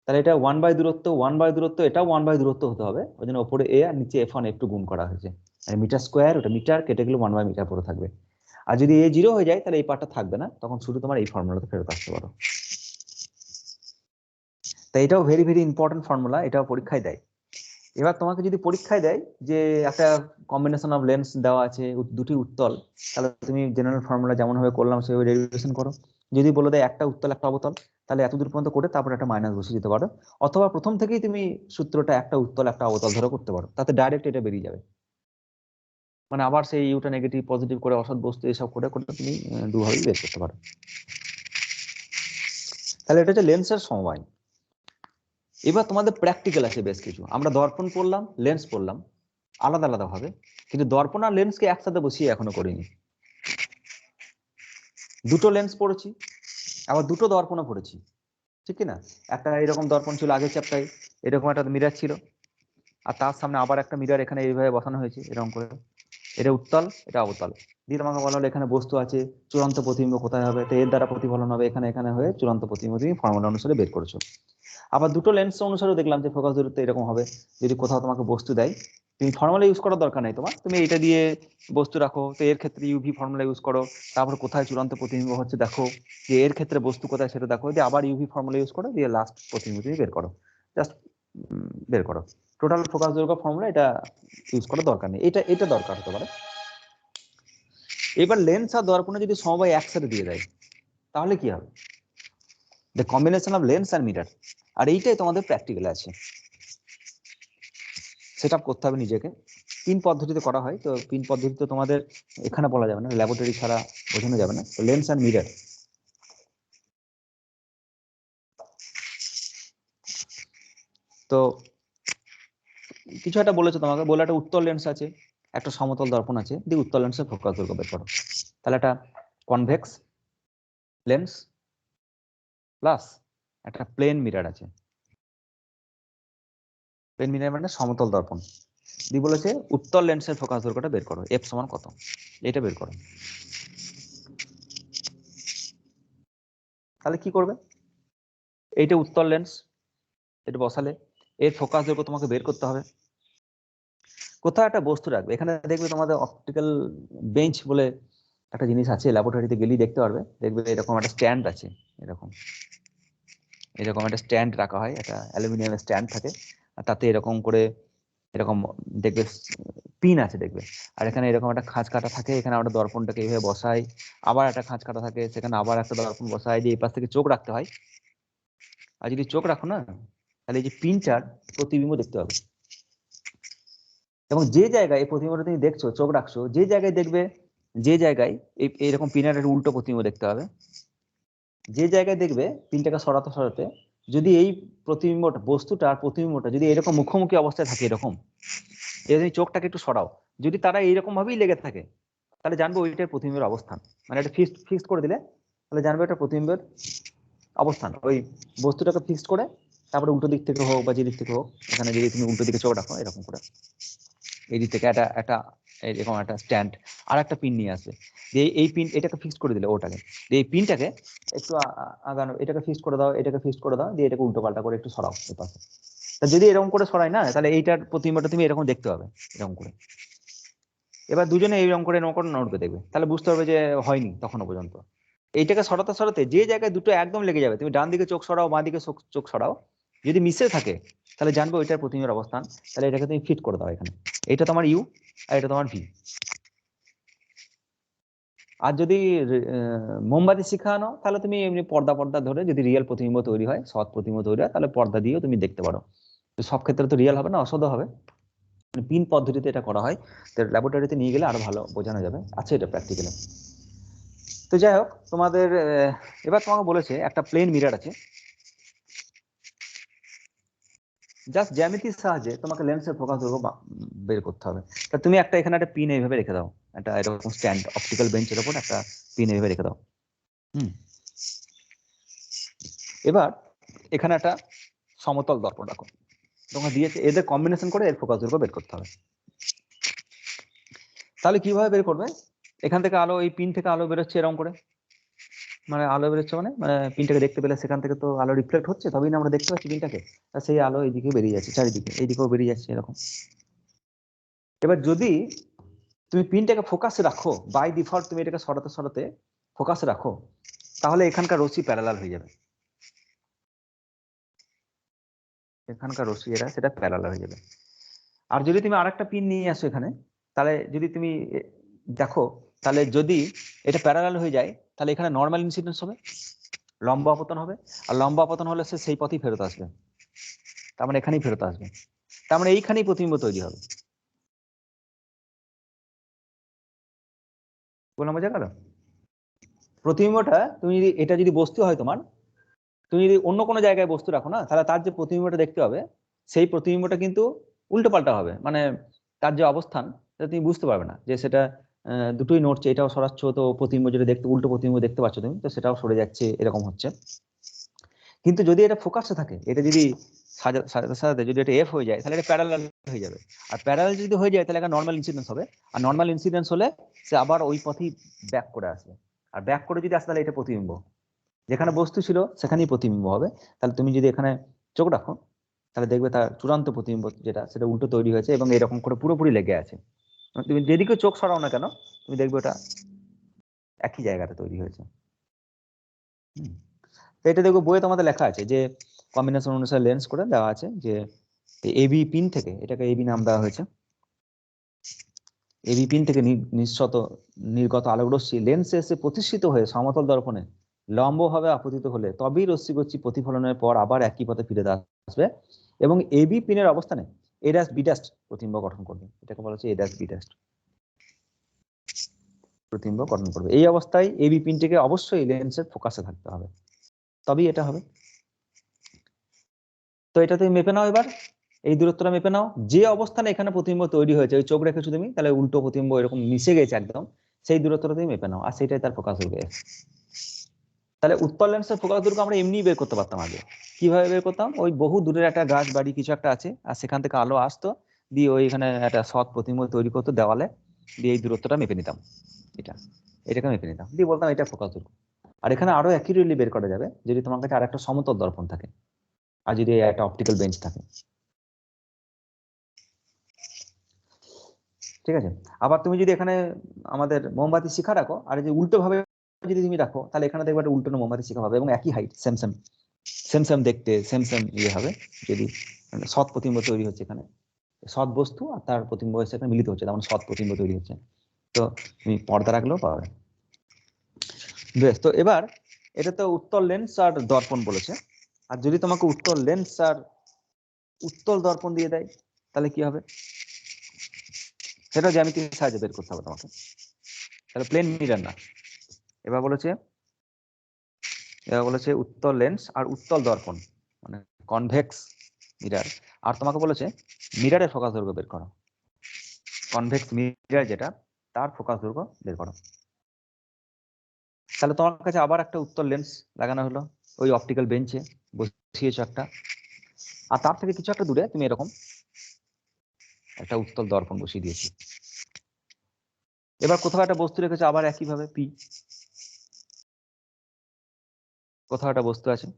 তাহলে এটা 1/দূরত্ব, 1/দূরত্ব, এটাও 1/দূরত্ব হতে হবে, ওই জন্য ওপরে a আর নিচে f1 f2 গুণ করা হয়েছে। মানে মিটার স্কোয়ার, ওটা মিটার কেটে গেলে 1/মিটার পরে থাকবে। আর যদি a 0 হয়ে যায় তাহলে এই পার্টটা থাকবে না, তখন শুধু তোমার এই ফর্মুলাতে ফেরত আসতে পারো। তাই এটাও ভেরি ভেরি ইম্পর্টেন্ট ফর্মুলা, এটাও পরীক্ষায় দেয়। এবার তোমাকে যদি পরীক্ষায় দেয় যে একটা কম্বিনেশন অফ লেন্স দেওয়া আছে, দুটি উত্তল, তাহলে তুমি জেনারেল ফর্মুলা যেমন ভাবে করলাম সেভাবে ডেরিভেশন করো। যদি বলে দেয় একটা উত্তল একটা অবতল, তাহলে এত দূর পর্যন্ত করে তারপর একটা মাইনাস বসে যেতে পারো, অথবা প্রথম থেকেই তুমি সূত্রটা একটা উত্তল একটা অবতল ধরে করতে পারো, তাতে ডাইরেক্ট এটা বেরিয়ে যাবে। মানে আবার সেই ইউটা নেগেটিভ পজিটিভ করে অসৎ বস্তু এসব করে করে তুমি দুভাবেই বের করতে পারো। তাহলে এটা হচ্ছে লেন্সের সমবায়। এবার তোমাদের প্র্যাকটিক্যাল আছে বেশ কিছু। আমরা দর্পণ পড়লাম, লেন্স পড়লাম আলাদা আলাদা ভাবে, কিন্তু দর্পণ আর লেন্সকে একসাথে বসিয়ে এখনো করিনি। দুটো লেন্স পড়েছি, আবার দুটো দর্পণও পড়েছি, ঠিক কি না? একটা এরকম দর্পণ ছিল আগের চ্যাপ্টারে, এরকম একটা মিরার ছিল, আর তার সামনে আবার একটা মিরার এখানে এইভাবে বসানো হয়েছে এরকম করে, এটা উত্তল এটা অবতল। দিয়ে তোমাকে বলা হলো এখানে বস্তু আছে, চূড়ান্ত প্রতিবিম্ব কোথায় হবে, তো এর দ্বারা প্রতিফলন হবে এখানে এখানে হয়ে চূড়ান্ত প্রতিবিম্ব তুমি ফর্মুলা অনুসারে বের করেছো। আবার দুটো লেন্স অনুসারেও দেখলাম যে ফোকাস দূরত্ব এরকম হবে। যদি কোথাও তোমাকে বস্তু দেয়, তুমি ফর্মুলা ইউজ করার দরকার নেই তোমার, তুমি এটা দিয়ে বস্তু রাখো, তো এর ক্ষেত্রে ইউভি ফর্মুলা ইউজ করো, তারপর কোথায় চূড়ান্ত প্রতিবিম্ব হচ্ছে দেখো, যে এর ক্ষেত্রে বস্তু কোথায় সেটা দেখো, দিয়ে আবার ইউভি ফর্মুলা ইউজ করো, দিয়ে লাস্ট প্রতিবিম্ব তুমি বের করো, জাস্ট বের করো। টোটাল ফোকাস দৈর্ঘ্য ফর্মুলা এটা ইউজ করার দরকার নেই, এটা এটা দরকার হতে পারে। এবার লেন্স আর দর্পণে যদি সমবায় একসাথে দিয়ে দেয় তাহলে কি হবে? দ্য কম্বিনেশন অফ লেন্স আর মিরার। আর এইটাই তোমাদের প্র্যাকটিক্যালে আছে, সেট আপ করতে হবে নিজেকে। 3 পদ্ধতিতে করা হয়, তো 3 পদ্ধতিতে তোমাদের এখানে বলা যাবে না, ল্যাবরেটরি ছাড়া বোঝানো যাবে না। তো লেন্স আর মিরার, তো কিছু একটা বলেছে তোমাকে, বলে একটা উত্তল লেন্স আছে, একটা সমতল দর্পণ আছে, দিয়ে উত্তল লেন্সের ফোকাস দৈর্ঘ্য বের করো। তাহলে একটা কনভেক্স লেন্স প্লাস একটা প্লেন মিরার আছে। প্লেন মিরার মানে সমতল দর্পণ। দিয়ে বলেছে উত্তল লেন্সের ফোকাস দৈর্ঘ্যটা বের করো, এফ সমান কত, এটা বের করো। তাহলে কি করবে? এইটা উত্তল লেন্স, এটা বসালে এর ফোকাস দৈর্ঘ্য তোমাকে বের করতে হবে। কোথাও একটা বস্তু রাখবে, এখানে দেখবে তোমাদের অপটিক্যাল বেঞ্চ বলে একটা জিনিস আছে, ল্যাবরেটরিতে গেলেই দেখতে পারবে, দেখবে এরকম একটা স্ট্যান্ড আছে, এরকম এরকম একটা স্ট্যান্ড রাখা হয়, একটা অ্যালুমিনিয়ামের স্ট্যান্ড থাকে, আর তাতে এরকম করে এরকম দেখবে পিন আছে দেখবে, আর এখানে এরকম একটা খাঁজ কাটা থাকে, এখানে আমরা দর্পণটাকে এইভাবে বসাই, আবার একটা খাঁজ কাটা থাকে, সেখানে আবার একটা দর্পণ বসাই, দিয়ে এই পাশ থেকে চোখ রাখতে হয়। আর যদি চোখ রাখো না, তাহলে এই যে পিনটার প্রতিবিম্ব দেখতে পাবে, এবং যে জায়গায় এই প্রতিবিম্বটা তুমি দেখছো চোখ রাখছো, যে জায়গায় দেখবে, যে জায়গায় এইরকম পিনের একটা উল্টো প্রতিবিম্ব দেখতে হবে, যে জায়গায় দেখবে পিনটাকে সরাতে সরাতে যদি এই প্রতিবিম্বটা বস্তুটার প্রতিবিম্বটা যদি এরকম মুখোমুখি অবস্থায় থাকে, এরকম এই চোখটাকে একটু সরাও, যদি তারা এইরকম ভাবেই লেগে থাকে, তাহলে জানবো ওইটার প্রতিবিম্বের অবস্থান, মানে এটা ফিক্সড করে দিলে তাহলে জানবে এটা প্রতিবিম্বের অবস্থান। ওই বস্তুটাকে ফিক্সড করে তারপরে উল্টো দিক থেকে হোক বা যে দিক থেকে হোক, এখানে যদি তুমি উল্টো দিকে চোখ রাখো এরকম করে, এই দিক থেকে একটা এরকম একটা স্ট্যান্ড আর একটা পিন নিয়ে আসবে, দিয়ে এই পিন এটাকে ফিক্সড করে দিলে ওটাকে, দিয়ে এই পিনটাকে একটু আগানো, এটাকে ফিক্সড করে দাও, এটাকে ফিক্সড করে দাও, দিয়ে এটাকে উল্টো পাল্টা করে একটু সরাও এই পাশে। তা যদি এরকম করে সরাই না, তাহলে এইটার প্রতিবিম্বটা তুমি এরকম দেখতে পাবে, এরকম করে। এবার দুজনে এইরকম করে নড়বে দেখবে, তাহলে বুঝতে পারবে যে হয়নি তখনো পর্যন্ত। এইটাকে সরাতে সরাতে যে জায়গায় দুটো একদম লেগে যাবে, তুমি ডান দিকে চোখ সরাও বাঁ দিকে চোখ সরাও, যদি মিশে থাকে তাহলে জানবো ওইটার প্রতিবিম্বের অবস্থান, তাহলে এটাকে তুমি ফিট করে দাও এখানে, এটা তোমার ইউ আর এটা তোমার ভি। আর যদি মোমবাতি শিখা আনো, তাহলে তুমি এমনি পর্দা ধরে যদি রিয়েল প্রতিবিম্ব তৈরি হয়, সৎ প্রতিবিম্ব তৈরি হয়, তাহলে পর্দা দিয়েও তুমি দেখতে পারো। সব ক্ষেত্রে তো রিয়েল হবে না, অসৎ হবে, পিন পদ্ধতিতে এটা করা হয়। তো ল্যাবরেটরিতে নিয়ে গেলে আরো ভালো বোঝানো যাবে, আছে এটা প্র্যাকটিক্যালি। তো যাই হোক, তোমাদের এবার তোমাকে বলেছে একটা প্লেন মিরর আছে, জাস্ট জ্যামিতির সাহায্যে তোমাকে লেন্সের ফোকাস দৈর্ঘ্য বের করতে হবে। তা তুমি এখানে একটা পিন এইভাবে রেখে দাও, একটা এরকম স্ট্যান্ড অপটিক্যাল বেঞ্চের উপর একটা পিন এইভাবে রেখে দাও। এবার এখানে একটা সমতল দর্পণ রাখো, তোমাকে দিয়েছে, এদের কম্বিনেশন করে এর ফোকাস দৈর্ঘ্য বের করতে হবে। তাহলে কিভাবে বের করবে? এখান থেকে আলো, এই পিন থেকে আলো বেরোচ্ছে এরকম করে, মানে আলো বেরোচ্ছে মানে পিনটাকে দেখতে পেলে সেখান থেকে তো আলো রিফ্লেক্ট হচ্ছে, তবেই না আমরা দেখতে পাচ্ছি পিনটাকে। আর সেই আলো এইদিকে বেরিয়ে যাচ্ছে, চারিদিকে এইদিকেও বেরিয়ে যাচ্ছে এরকম। এবার যদি তুমি পিনটাকে ফোকাসে রাখো, বাই ডিফল্ট তুমি এটাকে সরাতে সরাতে ফোকাসে রাখো, তাহলে এখানকার রশ্মি প্যারালাল হয়ে যাবে, এখানকার রশ্মি এরা সেটা প্যারালাল হয়ে যাবে। আর যদি তুমি আরেকটা পিন নিয়ে আসো এখানে, তাহলে যদি তুমি দেখো, তাহলে যদি এটা প্যারালাল হয়ে যায়, তাহলে এখানে নর্মাল ইনসিডেন্স হবে, লম্বা আপতন হবে, আর লম্বা আপতন হলে সে সেই পথেই ফেরত আসবে, তার মানে এখানেই ফেরত আসবে, তার মানে এইখানেই প্রতিবিম্ব তৈরি হবে। বললাম বোঝা গেল? প্রতিবিম্বটা তুমি যদি, এটা যদি বস্তু হয় তোমার, তুমি যদি অন্য কোনো জায়গায় বস্তু রাখো না, তাহলে তার যে প্রতিবিম্বটা দেখতে হবে, সেই প্রতিবিম্বটা কিন্তু উল্টো পাল্টা হবে, মানে তার যে অবস্থান সেটা তুমি বুঝতে পারবে না, যে সেটা দুটোই নড়ছে, এটাও সরাচ্ছ, তো প্রতিবিম্ব যেটা দেখতে উল্টো প্রতিবিম্ব দেখতে পাচ্ছ তুমি, তো সেটাও সরে যাচ্ছে, এরকম হচ্ছে। কিন্তু যদি এটা ফোকাসে থাকে, এটা যদি সাজাতে সাজাতে যদি এটা এফ হয়ে যায়, তাহলে এটা প্যারালাল হয়ে যাবে, আর প্যারালাল যদি হয়ে যায় তাহলে একটা নর্মাল ইনসিডেন্স হবে, আর নর্মাল ইনসিডেন্স হলে সে আবার ওই পথেই ব্যাক করে আসবে, আর ব্যাক করে যদি আসে তাহলে এটা প্রতিবিম্ব, যেখানে বস্তু ছিল সেখানেই প্রতিবিম্ব হবে। তাহলে তুমি যদি এখানে চোখ রাখো, তাহলে দেখবে তার চূড়ান্ত প্রতিবিম্ব যেটা, সেটা উল্টো তৈরি হয়েছে এবং এরকম করে পুরোপুরি লেগে আছে। তুমি যেদিকে চোখ সরাও না কেন, তুমি দেখবে ওটা একই জায়গাতে তৈরি হয়েছে। তো এটা দেখবো বইয়ে তোমাদের লেখা আছে যে কম্বিনেশন অনুসারে লেন্স করে দেওয়া আছে, যে এবি পিন থেকে, এটাকে এবি নাম দেওয়া হয়েছে, এবি পিন থেকে নির্গত আলোক রশ্মি লেন্সে এসে প্রতিষ্ঠিত হয়ে সমতল দর্পণে লম্বভাবে আপতিত হলে তবেই রশ্মিগোচ্ছি প্রতিফলনের পর আবার একই পথে ফিরে আসবে এবং এবি পিনের অবস্থানে এ ড্যাশ বি ড্যাশ প্রতিবিম্ব গঠন করবে, এটাকে বলা হচ্ছে এ ড্যাশ বি ড্যাশ প্রতিবিম্ব গঠন করবে। এই অবস্থায় এবি পিনটিকে অবশ্যই লেন্সের ফোকাসে থাকতে হবে, তবেই এটা হবে। তো এটা তুমি মেপে নাও, এবার এই দূরত্বটা মেপে নাও, যে অবস্থানে এখানে প্রতিবিম্ব তৈরি হয়েছে, ওই চোখ রেখেছো তুমি, তাহলে উল্টো প্রতিবিম্ব এরকম মিশে গেছে একদম, সেই দূরত্বটা তুমি মেপে নাও, আর সেটাই তার ফোকাস দৈর্ঘ্য। তাহলে উত্তল লেন্সের ফোকাস দৈর্ঘ্য আমরা এমনি বের করতে পারতাম আগে। কিভাবে বের করতাম? ওই বহু দূরের একটা গাছ বাড়ি কিছু একটা আছে, আর সেখান থেকে আলো আসতো, দিয়ে ওইখানে একটা সৎ প্রতিবিম্ব তৈরি করতো দেওয়ালে, দিয়ে এই দূরত্বটা মেপে নিতাম, এটাকে মেপে নিতাম, দিয়ে বলতাম এটা ফোকাস দৈর্ঘ্য। আর এখানে আরো অ্যাকিউরেটলি বের করা যাবে যদি তোমার কাছে আর একটা সমতল দর্পণ থাকে, আর যদি একটা অপটিক্যাল বেঞ্চ থাকে। ঠিক আছে? আবার তুমি যদি এখানে আমাদের মোমবাতি শিখা রাখো, আর যদি উল্টো ভাবে যদি তুমি রাখো, তাহলে এখানে দেখবে একটা উল্টো মোমবাতি শিখা হবে এবং একই হাইট, সেম দেখতে, সেম ইয়ে হবে। যদি সৎ প্রতিবিম্ব তৈরি হচ্ছে এখানে, সৎ বস্তু আর তার প্রতিবিম্ব এখানে মিলিত হচ্ছে, তেমন সৎ প্রতিবিম্ব তৈরি হচ্ছে, তো তুমি পর্দা রাখলেও পাবে। বেশ, তো এবার এটা তো উত্তল লেন্স আর দর্পণ বলেছে, আর যদি তোমাকে উত্তল লেন্স আর উত্তল দর্পণ দিয়ে দেয়, তাহলে কি হবে? সেটা জ্যামিতির সাহায্যে বের করতে হবে তোমাকে, তাহলে প্লেন মিরর না। এবার বলেছে উত্তল লেন্স আর উত্তল দর্পণ, মানে কনভেক্স মিরর, আর তোমাকে বলেছে মিররের ফোকাস দৈর্ঘ্য বের করো, কনভেক্স মিরর যেটা, তার ফোকাস দৈর্ঘ্য বের করো। তাহলে তোমার কাছে আবার একটা উত্তল লেন্স লাগানো হলো, ওই অপটিক্যাল বেঞ্চে বসিয়েছো একটা, আর তার থেকে কিছু একটা দূরে তুমি এরকম একটা উত্তল দর্পণ বসিয়ে দিয়েছি। এবার কোথাও একটা বস্তু রেখেছো আবার একইভাবে পি, কোথাও একটা বস্তু আছে।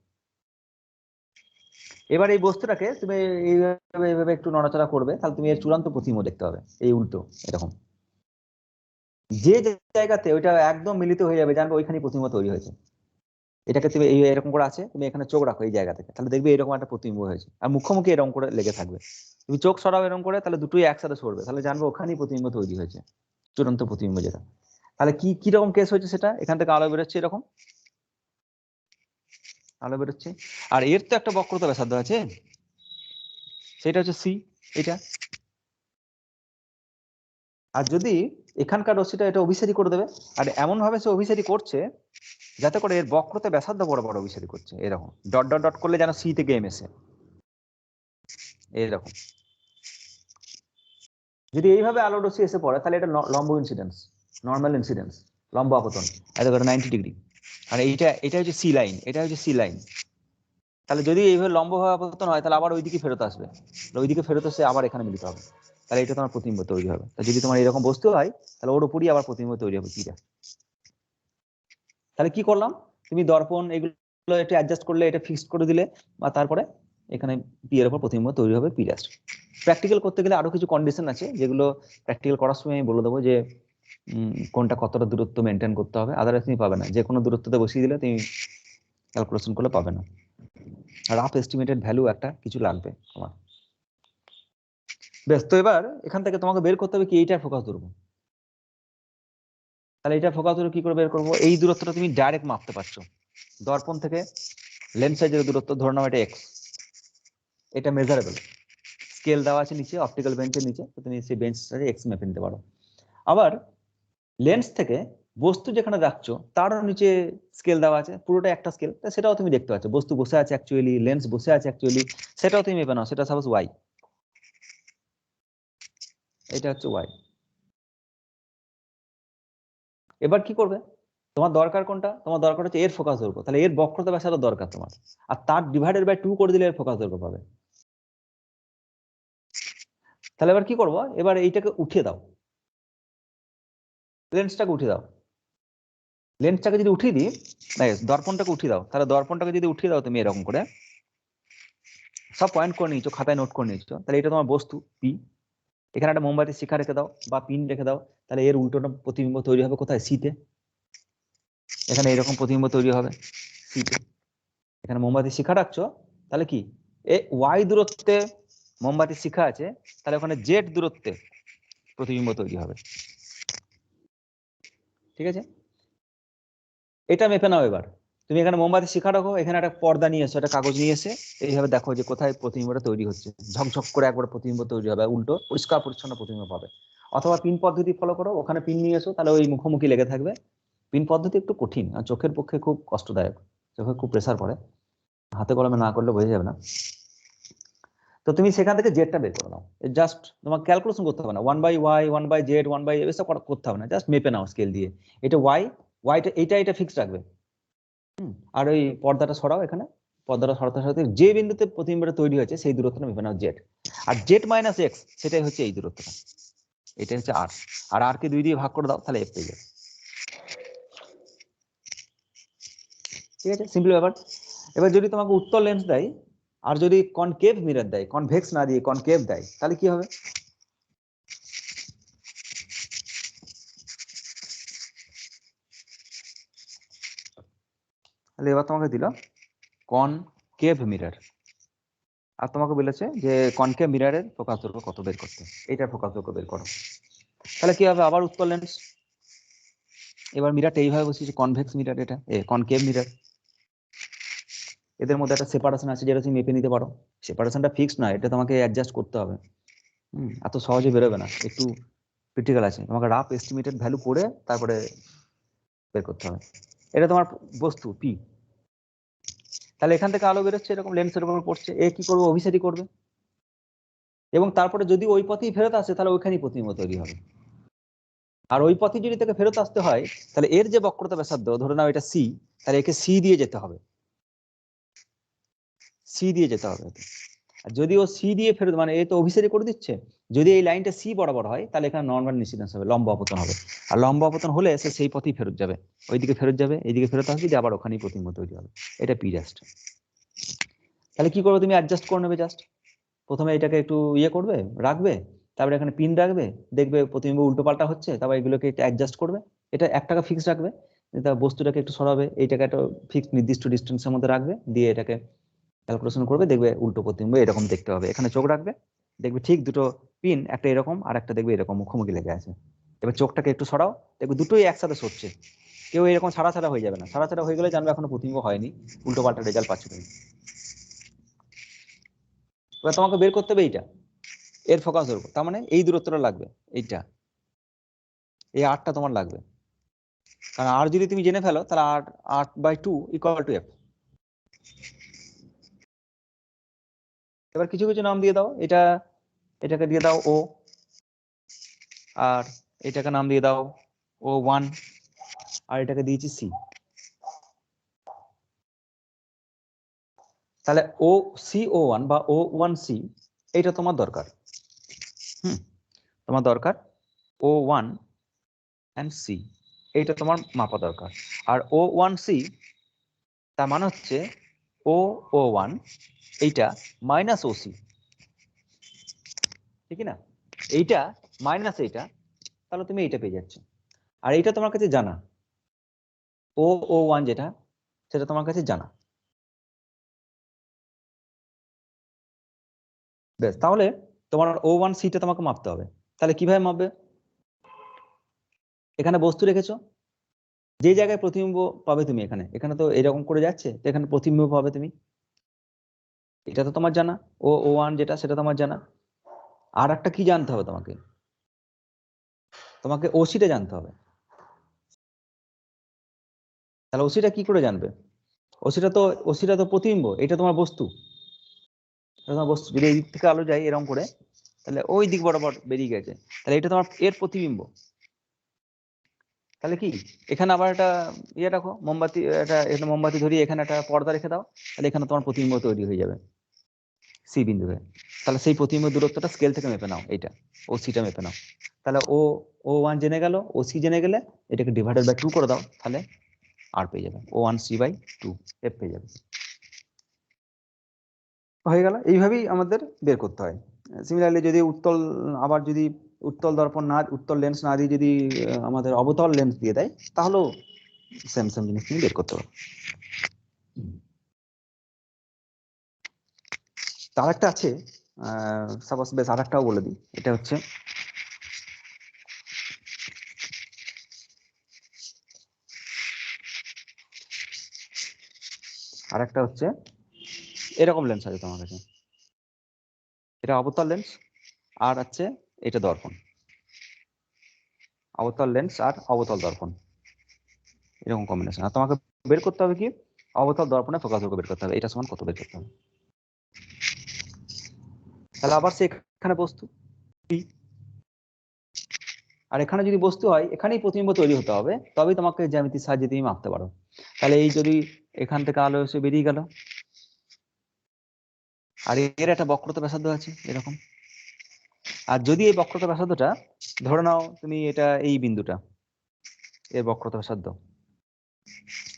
এবার এই বস্তুটাকে তুমি এইভাবে এইভাবে একটু নড়াচড়া করবে, তাহলে তুমি এর চূড়ান্ত প্রতিবিম্ব দেখতে পাবে, এই উল্টো এরকম। যে জায়গাতে ওইটা একদম মিলিত হয়ে যাবে জানবে ওইখানে প্রতিবিম্ব তৈরি হয়েছে। এটাকে তুমি এরকম করে আছে, তুমি এখানে চোখ রাখো এই জায়গা থেকে, তাহলে দেখবে এরকম একটা প্রতিবিম্ব হয়েছে, আর মুখোমুখি এরকম করে লেগে থাকবে। তুমি চোখ সরাও এরকম করে, তাহলে দুটোই একসাথে সরবে, তাহলে জানবে ওখানেই প্রতিবিম্ব তৈরি হয়েছে, চূড়ান্ত প্রতিবিম্ব যেটা। তাহলে কি কিরকম কেস হয়েছে সেটা, এখান থেকে আলো বেরোচ্ছে এরকম, আলো বেরোচ্ছে, আর এর তো একটা বক্রতা ব্যাসার্ধ আছে, সেটা হচ্ছে সি, এটা। আর যদি এখানকার রশ্মিটা এটা অভিসারী করে দেবে, আর এমন ভাবে সে অভিসারী করছে যাতে করে এর বক্রতা ব্যাসার্ধ বড় বড় অভিসারী করছে, এরকম ডট ডট ডট করলে যেন সি থেকে এম এসে এইরকম। যদি এইভাবে আলো রশ্মি এসে পড়ে তাহলে এটা লম্ব ইনসিডেন্স, নর্মাল ইনসিডেন্স, লম্ব আপতন, এটা করে 90 ডিগ্রি। আর এটা হচ্ছে সি লাইন, এটা হচ্ছে সি লাইন। তাহলে যদি এইভাবে লম্বভাবে আপতন হয় তাহলে আবার ওইদিকে ফেরত আসবে, ওইদিকে ফেরত এসে আবার এখানে মিলিত হবে, তাহলে এটা তোমার প্রতিবিম্ব তৈরি হবে। তা যদি তোমার এরকম বস্তু হয় তাহলে ওর উপরই আবার প্রতিবিম্ব তৈরি হবে পিটা। তাহলে কি করলাম, তুমি দর্পণ এগুলো একটু অ্যাডজাস্ট করলে, এটা ফিক্সড করে দিলে, বা তারপরে এখানে পি এর উপর প্রতিবিম্ব তৈরি হবে পি ড্যাশ। প্র্যাকটিক্যাল করতে গেলে আরো কিছু কন্ডিশন আছে, যেগুলো প্র্যাকটিক্যাল করার সময় আমি বলে দেবো যে কোনটা কতটা দূরত্ব মেনটেন করতে হবে, আদারওয়াইজ তুমি পাবে না, যে কোনো দূরত্বতে বসিয়ে দিলে তুমি ক্যালকুলেশন করলে পাবে না। রাফ এস্টিমেটেড ভ্যালু একটা কিছু লাগবে তোমার। বেশ, তো এবার এখান থেকে তোমাকে বের করতে হবে কি এইটার ফোকাস দূরত্ব। তাহলে এইটার ফোকাস দূরত্ব কি করে বের করবো, এই দূরত্বটা তুমি ডাইরেক্ট মাপতে পারছো দর্পণ থেকে লেন্স সাইজের দূরত্ব, ধরে নাও এটা এক্স, এটা মেজারেবল, স্কেল দেওয়া আছে নিচে অপটিক্যাল বেঞ্চের নিচে, তো তুমি সেই বেঞ্চটাকে এক্স মেপে নিতে পারো। আবার লেন্স থেকে বস্তু যেখানে রাখছো তারও নিচে স্কেল দেওয়া আছে, পুরোটা একটা স্কেল, সেটাও তুমি দেখতে পাচ্ছ, বস্তু বসে আছে অ্যাকচুয়ালি, লেন্স বসে আছে অ্যাকচুয়ালি, সেটাও তুমি মেপে নাও, সেটা সাপোজ ওয়াই, এটা হচ্ছে ওয়াই। এবার কি করবে, তোমার দরকার কোনটা, তোমার দরকার হচ্ছে এর ফোকাস দৈর্ঘ্য, তাহলে এর বক্রতা ব্যাসার্ধ দরকার তোমার, আর তার ডিভাইডেড বাই 2 করে দিলে এর ফোকাস দৈর্ঘ্য পাবে। তাহলে এবার কি করবো, এবার এইটাকে উঠিয়ে দাও, লেন্সটাকে উঠিয়ে দাও, লেন্সটাকে যদি উঠিয়ে দিই, দর্পণটাকে উঠিয়ে দাও, তাহলে দর্পণটাকে যদি উঠিয়ে দাও তুমি এরকম করে সব পয়েন্ট করে নিয়েছো, খাতায় নোট করে নিয়েছো, তাহলে এটা তোমার বস্তু পি, এখানে একটা মোমবাতি শিখা রেখে দাও বা পিন রেখে দাও, তাহলে এর উল্টোটা প্রতিবিম্ব তৈরি হবে কোথায়, সিতে, এখানে এরকম প্রতিবিম্ব তৈরি হবে সিতে। এখানে মোমবাতি শিখা রাখছো, তাহলে কি ওয়াই দূরত্বে মোমবাতি শিখা আছে, তাহলে ওখানে জেড দূরত্বে প্রতিবিম্ব তৈরি হবে। ঠিক আছে, এটা মেপে নাও। এবার তুমি এখানে মোমবাতি শিখা রাখো, এখানে একটা পর্দা নিয়ে এসো, একটা কাগজ নিয়ে এসে এইভাবে দেখো যে কোথায় প্রতিবিম্বটা তৈরি হচ্ছে, ঝকঝক করে একবার প্রতিবিম্ব তৈরি হবে, উল্টো পরিষ্কার পরিচ্ছন্ন প্রতিবিম্ব পাবে। অথবা পিন পদ্ধতি ফলো করো, ওখানে পিন নিয়ে এসো, তাহলে ওই মুখোমুখি লেগে থাকবে। পিন পদ্ধতি একটু কঠিন আর চোখের পক্ষে খুব কষ্টদায়ক, চোখে খুব প্রেসার পড়ে, হাতে কলমে না করলে বোঝা যাবে না। তো তুমি সেখান থেকে জেডটা বের করে নাও, জাস্ট তোমাকে ক্যালকুলেশন করতে হবে না, 1/y 1/z 1/, এসব করতে হবে না, জাস্ট মেপে নাও স্কেল দিয়ে, এটা ওয়াইটা এটা ফিক্স রাখবে। আর ওই পর্দাটা সরাও, এখানে পর্দাটা সরাতে সরাতে যে বিন্দুতে প্রতিবিম্বটা তৈরি হয়েছে সেই দূরত্বটা মেপে নাও জেড, আর জেড মাইনাস এক্স সেটাই হচ্ছে এই দূরত্বটা, এটা হচ্ছে আর, আর আর কে 2 দিয়ে ভাগ করে দাও, তাহলে এফ পেয়ে যাবে। ঠিক আছে, সিম্পল ব্যাপার। এবার যদি তোমাকে উত্তল লেন্স দেয় আর যদি কনকেভ মিরর দেয়, কনভেক্স না দিয়ে কনকেভ দেয়, তাহলে কি হবে, তাহলে এবার তোমাকে দিল কনকেভ মিরর, আর তোমাকে বলেছে যে কনকেভ মিররের ফোকাস দৈর্ঘ্য কত বের করতে, এইটার ফোকাস দৈর্ঘ্য বের করো। তাহলে কি হবে, আবার উত্তল লেন্স, এবার মিররটা এইভাবে বসিয়েছে, কনভেক্স মিরর, এটা কনকেভ মিরর, এদের মধ্যে একটা সেপারেশন আছে যেটা তুমি মেপে নিতে পারো, সেপারেশনটা ফিক্সড নয়, এটা তোমাকে অ্যাডজাস্ট করতে হবে, এত সহজে বেরোবে না, একটু ক্রিটিক্যাল আছে, তোমাকে রাফ এস্টিমেটেড ভ্যালু করে তারপরে বের করতে হবে। এটা তোমার বস্তু পি, তাহলে এখান থেকে আলো বেরোচ্ছে এরকম লেন্সের উপর পড়ছে, এ কি করবে, অভিসারী করবে, এবং তারপরে যদি ওই পথেই ফেরত আসে তাহলে ওইখানেই প্রতিবিম্ব তৈরি হবে। আর ওই পথে যদি তাকে ফেরত আসতে হয় তাহলে এর যে বক্রতা ব্যাসার্ধ, ধরে নাও এটা সি, তাহলে একে সি দিয়ে যেতে হবে, সি দিয়ে যেতে হবে। আর যদি ও সি দিয়ে ফেরত মানে এ তো অভিসারী করে দিচ্ছে, যদি এই লাইনটা সি বরাবর হয় তাহলে এখানে নর্মাল ইনসিডেন্স হবে, লম্ব আপতন হবে। আর লম্ব আপতন হলে সে সেই পথেই ফেরত যাবে, ওইদিকে ফেরত যাবে, এইদিকে ফেরত আসবে, দিয়ে আবার ওখানেই প্রতিবিম্ব তৈরি হবে। এটা পি জাস্ট। তাহলে কি করবে তুমি? অ্যাডজাস্ট করে নেবে জাস্ট। প্রথমে এটাকে একটু ইয়ে করবে, রাখবে, তারপরে এখানে পিন রাখবে, দেখবে প্রতিবিম্ব উল্টো পাল্টা হচ্ছে, তারপর এগুলোকে একটু অ্যাডজাস্ট করবে। এটা 1 টাকা ফিক্স রাখবে, তার বস্তুটাকে একটু সরাবে, এইটাকে একটা ফিক্স নির্দিষ্ট ডিস্টেন্সের মধ্যে রাখবে, দিয়ে এটাকে ক্যালকুলেশন করবে, দেখবে উল্টো প্রতিবিম্ব এরকম দেখতে হবে। এখানে চোখ রাখবে, দেখবে ঠিক দুটো পিন, একটা এরকম আর একটা দেখবে এরকম মুখোমুখি লেগে আছে। এবার চোখটাকে একটু সরাও, দেখবে দুটোই একসাথে সরছে। কেউ এরকম ছাড়া ছাড়া হয়ে যাবে না, ছাড়া ছাড়া হয়ে গেলে জানবে এখনো প্রতিবিম্ব হয়নি, উল্টো পাল্টা রেজাল্ট পাচ্ছ তুমি। এবার তোমাকে বের করতে হবে এইটা, এর ফোকাস ধরবো, তার মানে এই দূরত্বটা লাগবে, এইটা, এই আরটা তোমার লাগবে। কারণ আর যদি তুমি জেনে ফেলো তাহলে r/2 = f। এবার কিছু কিছু নাম দিয়ে দাও, এটাকে দিয়ে দাও ও, আর এটাকে নাম দিয়ে দাও O1, আর এটাকে দিয়েছি সি। তাহলে OCO1 বা O1C এইটা তোমার দরকার। তোমার দরকার O1 and C, এইটা তোমার মাপা দরকার। আর O1C তার মানে হচ্ছে O1 এইটা মাইনাস OC, ঠিক না? এইটা মাইনাস এইটা, তাহলে তুমি এইটা পেয়ে যাচ্ছ। আর এইটা তোমার কাছে জানা, O1 যেটা, সেটা তোমার কাছে জানা। বেশ, তাহলে তোমার O1C টা তোমাকে মাপতে হবে। তাহলে কিভাবে মাপবে? এখানে বস্তু রেখেছো, যে জায়গায় প্রতিবিম্ব পাবে তুমি, এখানে তো এরকম করে যাচ্ছে, তো এখানে প্রতিবিম্ব পাবে তুমি, এটা তো তোমার জানা। O1 যেটা, সেটা তোমার জানা। আর একটা কি জানতে হবে তোমাকে? তোমাকে ওসিটা জানতে হবে। তাহলে ওসিটা কি করে জানবে? ওসিটা তো প্রতিবিম্ব, এটা তোমার বস্তু, এটা তোমার বস্তু। যদি এই দিক থেকে আলো যায় এরকম করে, তাহলে ওই দিক বরাবর বেরিয়ে গেছে, তাহলে এটা তোমার এর প্রতিবিম্ব। তাহলে কি এখানে আবার একটা ইয়ে রাখো, মোমবাতি, এটা মোমবাতি ধরিয়ে এখানে একটা পর্দা রেখে দাও, তাহলে এখানে তোমার প্রতিবিম্ব তৈরি হয়ে যাবে সি বিন্দুতে। তাহলে সেই প্রতিবিম্ব দূরত্বটা স্কেল থেকে মেপে নাও, এইটা OC-টা মেপে নাও। তাহলে O1 জেনে গেল, OC জেনে গেলে এটাকে ডিভাইডেড বাই 2 করে দাও, তাহলে আর পেয়ে যাবে O1C/2 f পেয়ে যাবে। হয়ে গেল। এইভাবেই আমাদের বের করতে হয়। সিমিলারলি যদি আবার যদি উত্তল লেন্স না দিয়ে যদি আমাদের অবতল লেন্স দিয়ে দেয়, তাহলেও সেম জিনিস তুমি বের করতে পারো। তার একটা আছে, সাপোজ, বেশ আরেকটাও বলে দিই। এটা হচ্ছে আরেকটা হচ্ছে এরকম লেন্স আছে তোমার কাছে, এটা অবতল লেন্স, আর আছে এটা দর্পণ। অবতল লেন্স আর অবতল দর্পণ, এরকম কম্বিনেশন। আর তোমাকে বের করতে হবে কি? অবতল দর্পণে ফোকাস বের করতে হবে, এটা সমান কত বের করতে হবে। তাহলে আবার এখানে বস্তু, আর এখানে যদি বস্তু হয়, এখানেই প্রতিবিম্ব তৈরি হতে হবে, তবেই তোমাকে জ্যামিতির সাহায্যে তুমি মাপতে পারো। তাহলে এই যদি এখান থেকে আলো এসে বেরিয়ে গেল, আর এর একটা বক্রতা ব্যাসার্ধ আছে এরকম, আর যদি এই বক্রতা ব্যাসার্ধটা ধরে নাও তুমি, এটা এই বিন্দুটা এর বক্রতা ব্যাসার্ধ,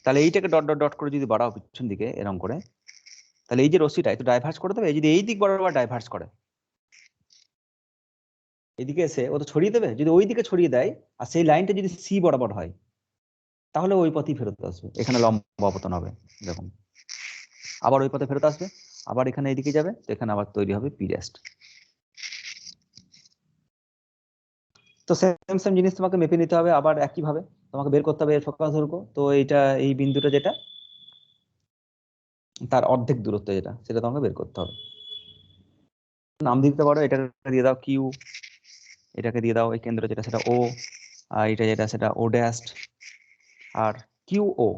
তাহলে এইটাকে ডট ডট ডট করে যদি বাড়াও পিছন দিকে এরকম করে, তাহলে এই যে রশ্মিটা একটু ডাইভার্স করে দেবে। যদি এই দিক বরাবর ডাইভার্স করে, এদিকে এসে ও তো ছড়িয়ে দেবে, যদি ওই দিকে ছড়িয়ে দেয় আর সেই লাইনটা যদি সি বরাবর হয়, তাহলে ওই পথেই ফেরত আসবে, এখানে লম্ব আপতন হবে এরকম, আবার ওই পথে ফেরত আসবে, আবার এখানে এইদিকে যাবে, তো এখানে আবার তৈরি হবে পি রেস্ট। তো সেম জিনিস তোমাকে মেপে নিতে হবে, আবার একই ভাবে তোমাকে বের করতে হবে এর ফোকাস দৈর্ঘ্য। তো এইটা, এই বিন্দুটা যেটা, তার অর্ধেক দূরত্ব যেটা, সেটা তোমাকে বের করতে হবে। নাম দিতে পারো, এটাকে দিয়ে দাও কিউ, এটাকে দিয়ে দাও এই কেন্দ্র যেটা, সেটা ও, আর এটা যেটা, সেটা ও ড্যাস্ট, আর কিউও,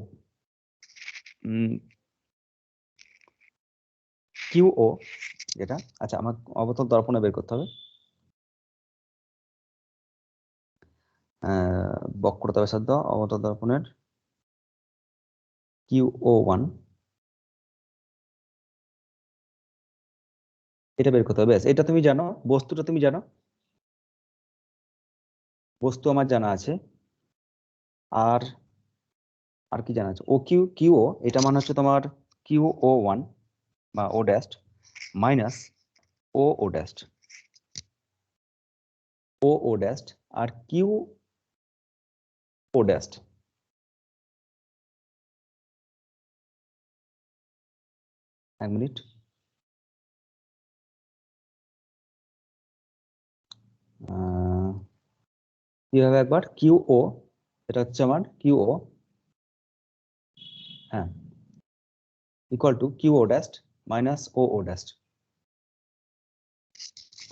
কিউও যেটা, আচ্ছা আমার অবতল দর্পণে বের করতে হবে। বক্রতা ব্যাসার্ধ অবতল দর্পণের QO1, এটা বের করতে হবে। ব্যাস, এটা তুমি জানো, বস্তুটা তুমি জানো, বস্তু আমার জানা আছে। আর আর কি জানা আছে? ও কিউ কিউ ও, এটা মানে হচ্ছে তোমার কিউ ও ওয়ান বা ও dashed minus O O dashed, O O ড্যাস্ট আর কিউ ও ড্যাস্ট। এক মিনিট, কি হবে একবার, কিউ ও, এটা হচ্ছে আমার কিউ ও, হ্যাঁ, equal to Q O dashed minus O O dashed.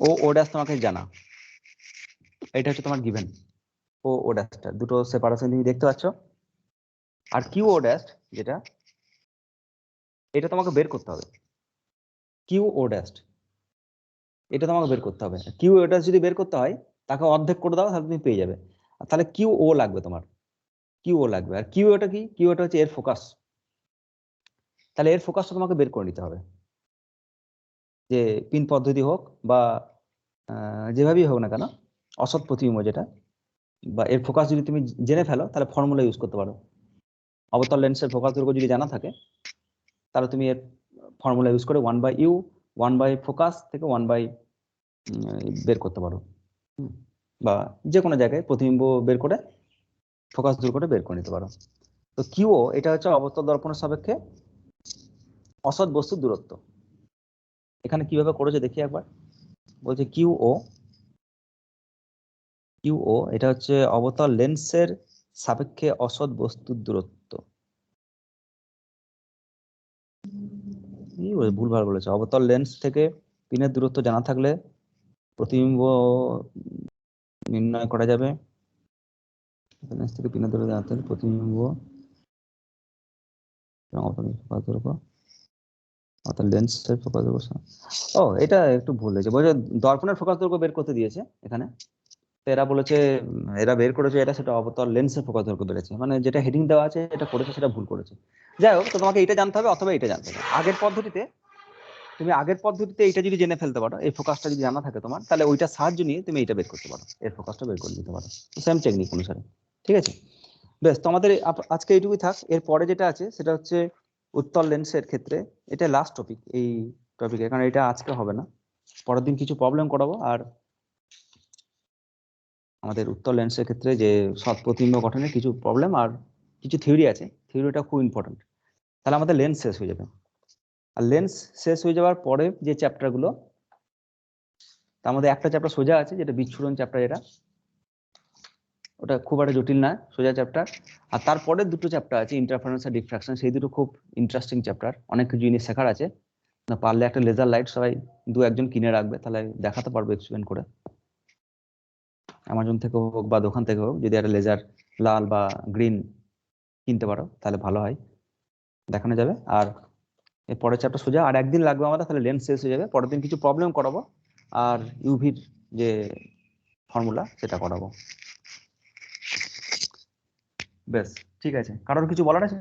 O O dashed তোমাকে জানা, এটা হচ্ছে তোমার গিভেন। ও ও ড্যাস্ট দুটো সেপারেশন তুমি দেখতে পাচ্ছ। আর কিউ ও ড্যাস্ট যেটা, এটা তোমাকে বের করতে হবে। কিউ ও ড্যাস্ট এটা তোমাকে বের করতে হবে। কিউ ও ড্যাস্ট যদি বের করতে হয়, তাকে অর্ধেক করে দাও, তাহলে তুমি পেয়ে যাবে। আর তাহলে কিউ ও লাগবে তোমার, কিউ ও লাগবে। আর কিউ ওটা কি? কিউ ওটা হচ্ছে এর ফোকাস। তাহলে এর ফোকাসটা তোমাকে বের করে নিতে হবে, যে পিন পদ্ধতি হোক বা যেভাবেই হোক না কেন, অসৎ প্রতিবিম্ব যেটা, বা এর ফোকাস যদি তুমি জেনে ফেলো, তাহলে ফর্মুলা ইউজ করতে পারো। অবতল লেন্সের ফোকাস দৈর্ঘ্য যদি জানা থাকে, তাহলে তুমি এর ফর্মুলা ইউজ করে 1/u 1/ফোকাস থেকে 1/, বের করতে পারো। বা যে কোনো জায়গায় প্রতিবিম্ব বের করে ফোকাস দৈর্ঘ্যটা বের করে নিতে পারো। তো কিউ এটা হচ্ছে অবতল দর্পণের সাপেক্ষে অসৎ বস্তুর দূরত্ব। এখানে কিভাবে করেছে দেখি একবার। বলছে কিউ ও এটা হচ্ছে অবতল লেন্সের সাপেক্ষে অসৎ বস্তুর দূরত্ব। ভুলভাল বলেছে। অবতল লেন্স থেকে পিনের দূরত্ব জানা থাকলে প্রতিবিম্ব নির্ণয় করা যাবে। লেন্স থেকে পিনের দূরত্ব জানা থাকলে প্রতিবিম্ব অর্থাৎ লেন্সের ফোকাস দৈর্ঘ্য। ও এটা একটু ভুল হয়েছে, বলছে দর্পণের ফোকাস দৈর্ঘ্য বের করতে দিয়েছে এখানে। তো এরা বলেছে, এরা বের করেছে এটা, সেটা অবতল লেন্সের ফোকাস দৈর্ঘ্য বেড়েছে, মানে যেটা হেডিং দেওয়া আছে এটা করেছে, সেটা ভুল করেছে। যাই হোক, তো তোমাকে এটা জানতে হবে অথবা এটা জানতে হবে। আগের পদ্ধতিতে এটা যদি জেনে ফেলতে পারো, এই ফোকাসটা যদি জানা থাকে তোমার, তাহলে ওইটা সাহায্য নিয়ে তুমি এটা বের করতে পারো, এর ফোকাসটা বের করে দিতে পারো সেম টেকনিক অনুসারে। ঠিক আছে, বেশ, তো আমাদের আজকে এইটুকুই থাক। এর পরে যেটা আছে সেটা হচ্ছে উত্তল লেন্সের ক্ষেত্রে, এটা লাস্ট টপিক এই টপিকে, কারণ এটা আজকে হবে না, পরের দিন কিছু প্রবলেম করাবো। আর আমাদের উত্তল লেন্সের ক্ষেত্রে যে সৎ প্রতিবিম্ব গঠনের কিছু প্রবলেম আর কিছু থিওরি আছে, থিওরিটা খুব ইম্পর্টেন্ট। তাহলে আমাদের লেন্স শেষ হয়ে যাবে। আর লেন্স শেষ হয়ে যাওয়ার পরে যে চ্যাপ্টারগুলো, তার মধ্যে একটা চ্যাপ্টার সোজা আছে, যেটা বিচ্ছুরণ চ্যাপ্টার। এটা ওটা খুব একটা জটিল না, সোজা চ্যাপ্টার। আর তারপরে দুটো চ্যাপ্টার আছে, ইন্টারফারেন্স আর ডিফ্রাকশন। সেই দুটো খুব ইন্টারেস্টিং চ্যাপ্টার, অনেক কিছু জিনিস শেখার আছে। না পারলে একটা লেজার লাইট সবাই দু একজন কিনে রাখবে, তাহলে দেখাতে পারবো এক্সপেরিমেন্ট করে। অ্যামাজন থেকে হোক বা দোকান থেকে হোক, যদি একটা লেজার লাল বা গ্রিন কিনতে পারো তাহলে ভালো হয়, দেখানো যাবে। আর এর পরের চ্যাপ্টার সোজা, আর একদিন লাগবে আমাদের, তাহলে লেন্স শেষ হয়ে যাবে। পরের দিন কিছু প্রবলেম করাবো আর ইউভির যে ফর্মুলা সেটা করাবো। বেশ, ঠিক আছে, কারোর কিছু বলার আছে?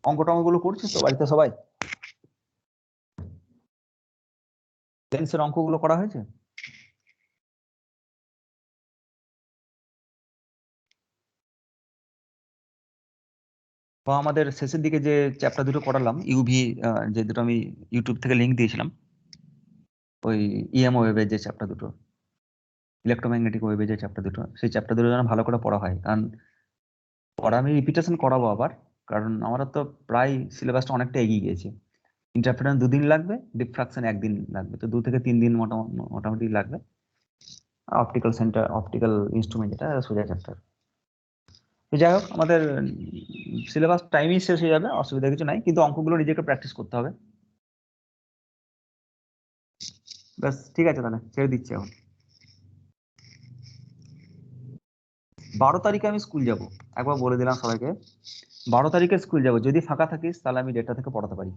অঙ্কগুলো করছিস তো বাড়িতে সবাই? লেন্সের অঙ্কগুলো করা হয়েছে? বা আমাদের শেষের দিকে যে চ্যাপ্টার দুটো করালাম ইউভি, যে দুটো আমি ইউটিউব থেকে লিংক দিয়েছিলাম, ওই ইএম ওয়েভের যে চ্যাপ্টার দুটো, ইলেকট্রোম্যাগনেটিক ওয়েভের যে চ্যাপ্টার দুটো, সেই চ্যাপ্টার দুটো যেন ভালো করে পড়া হয়। কারণ পড়া আমি রিপিটেশন করাবো আবার, কারণ আমরা তো প্রায় সিলেবাসটা অনেকটা এগিয়ে গিয়েছে। ইন্টারপ্রিটেশন 2 দিন লাগবে, ডিফ্রাকশন 1 দিন লাগবে, তো 2 থেকে 3 দিন মোটামুটি লাগবে। অপটিক্যাল ইনস্ট্রুমেন্ট যেটা সোজা চ্যাপ্টার। তো যাই হোক, আমাদের সিলেবাস টাইমই শেষ হয়ে যাবে, অসুবিধা কিছু নাই, কিন্তু অঙ্কগুলো নিজেকে প্র্যাকটিস করতে হবে। ব্যাস, ঠিক আছে, তাহলে ছেড়ে দিচ্ছি এখন। 12 তারিখে আমি স্কুল যাব, একবার বলে দিলাম সবাইকে। 12 তারিখে স্কুল যাব, যদি ফাঁকা থাকিস তাহলে আমি 1:30 থেকে পড়াতে পারি।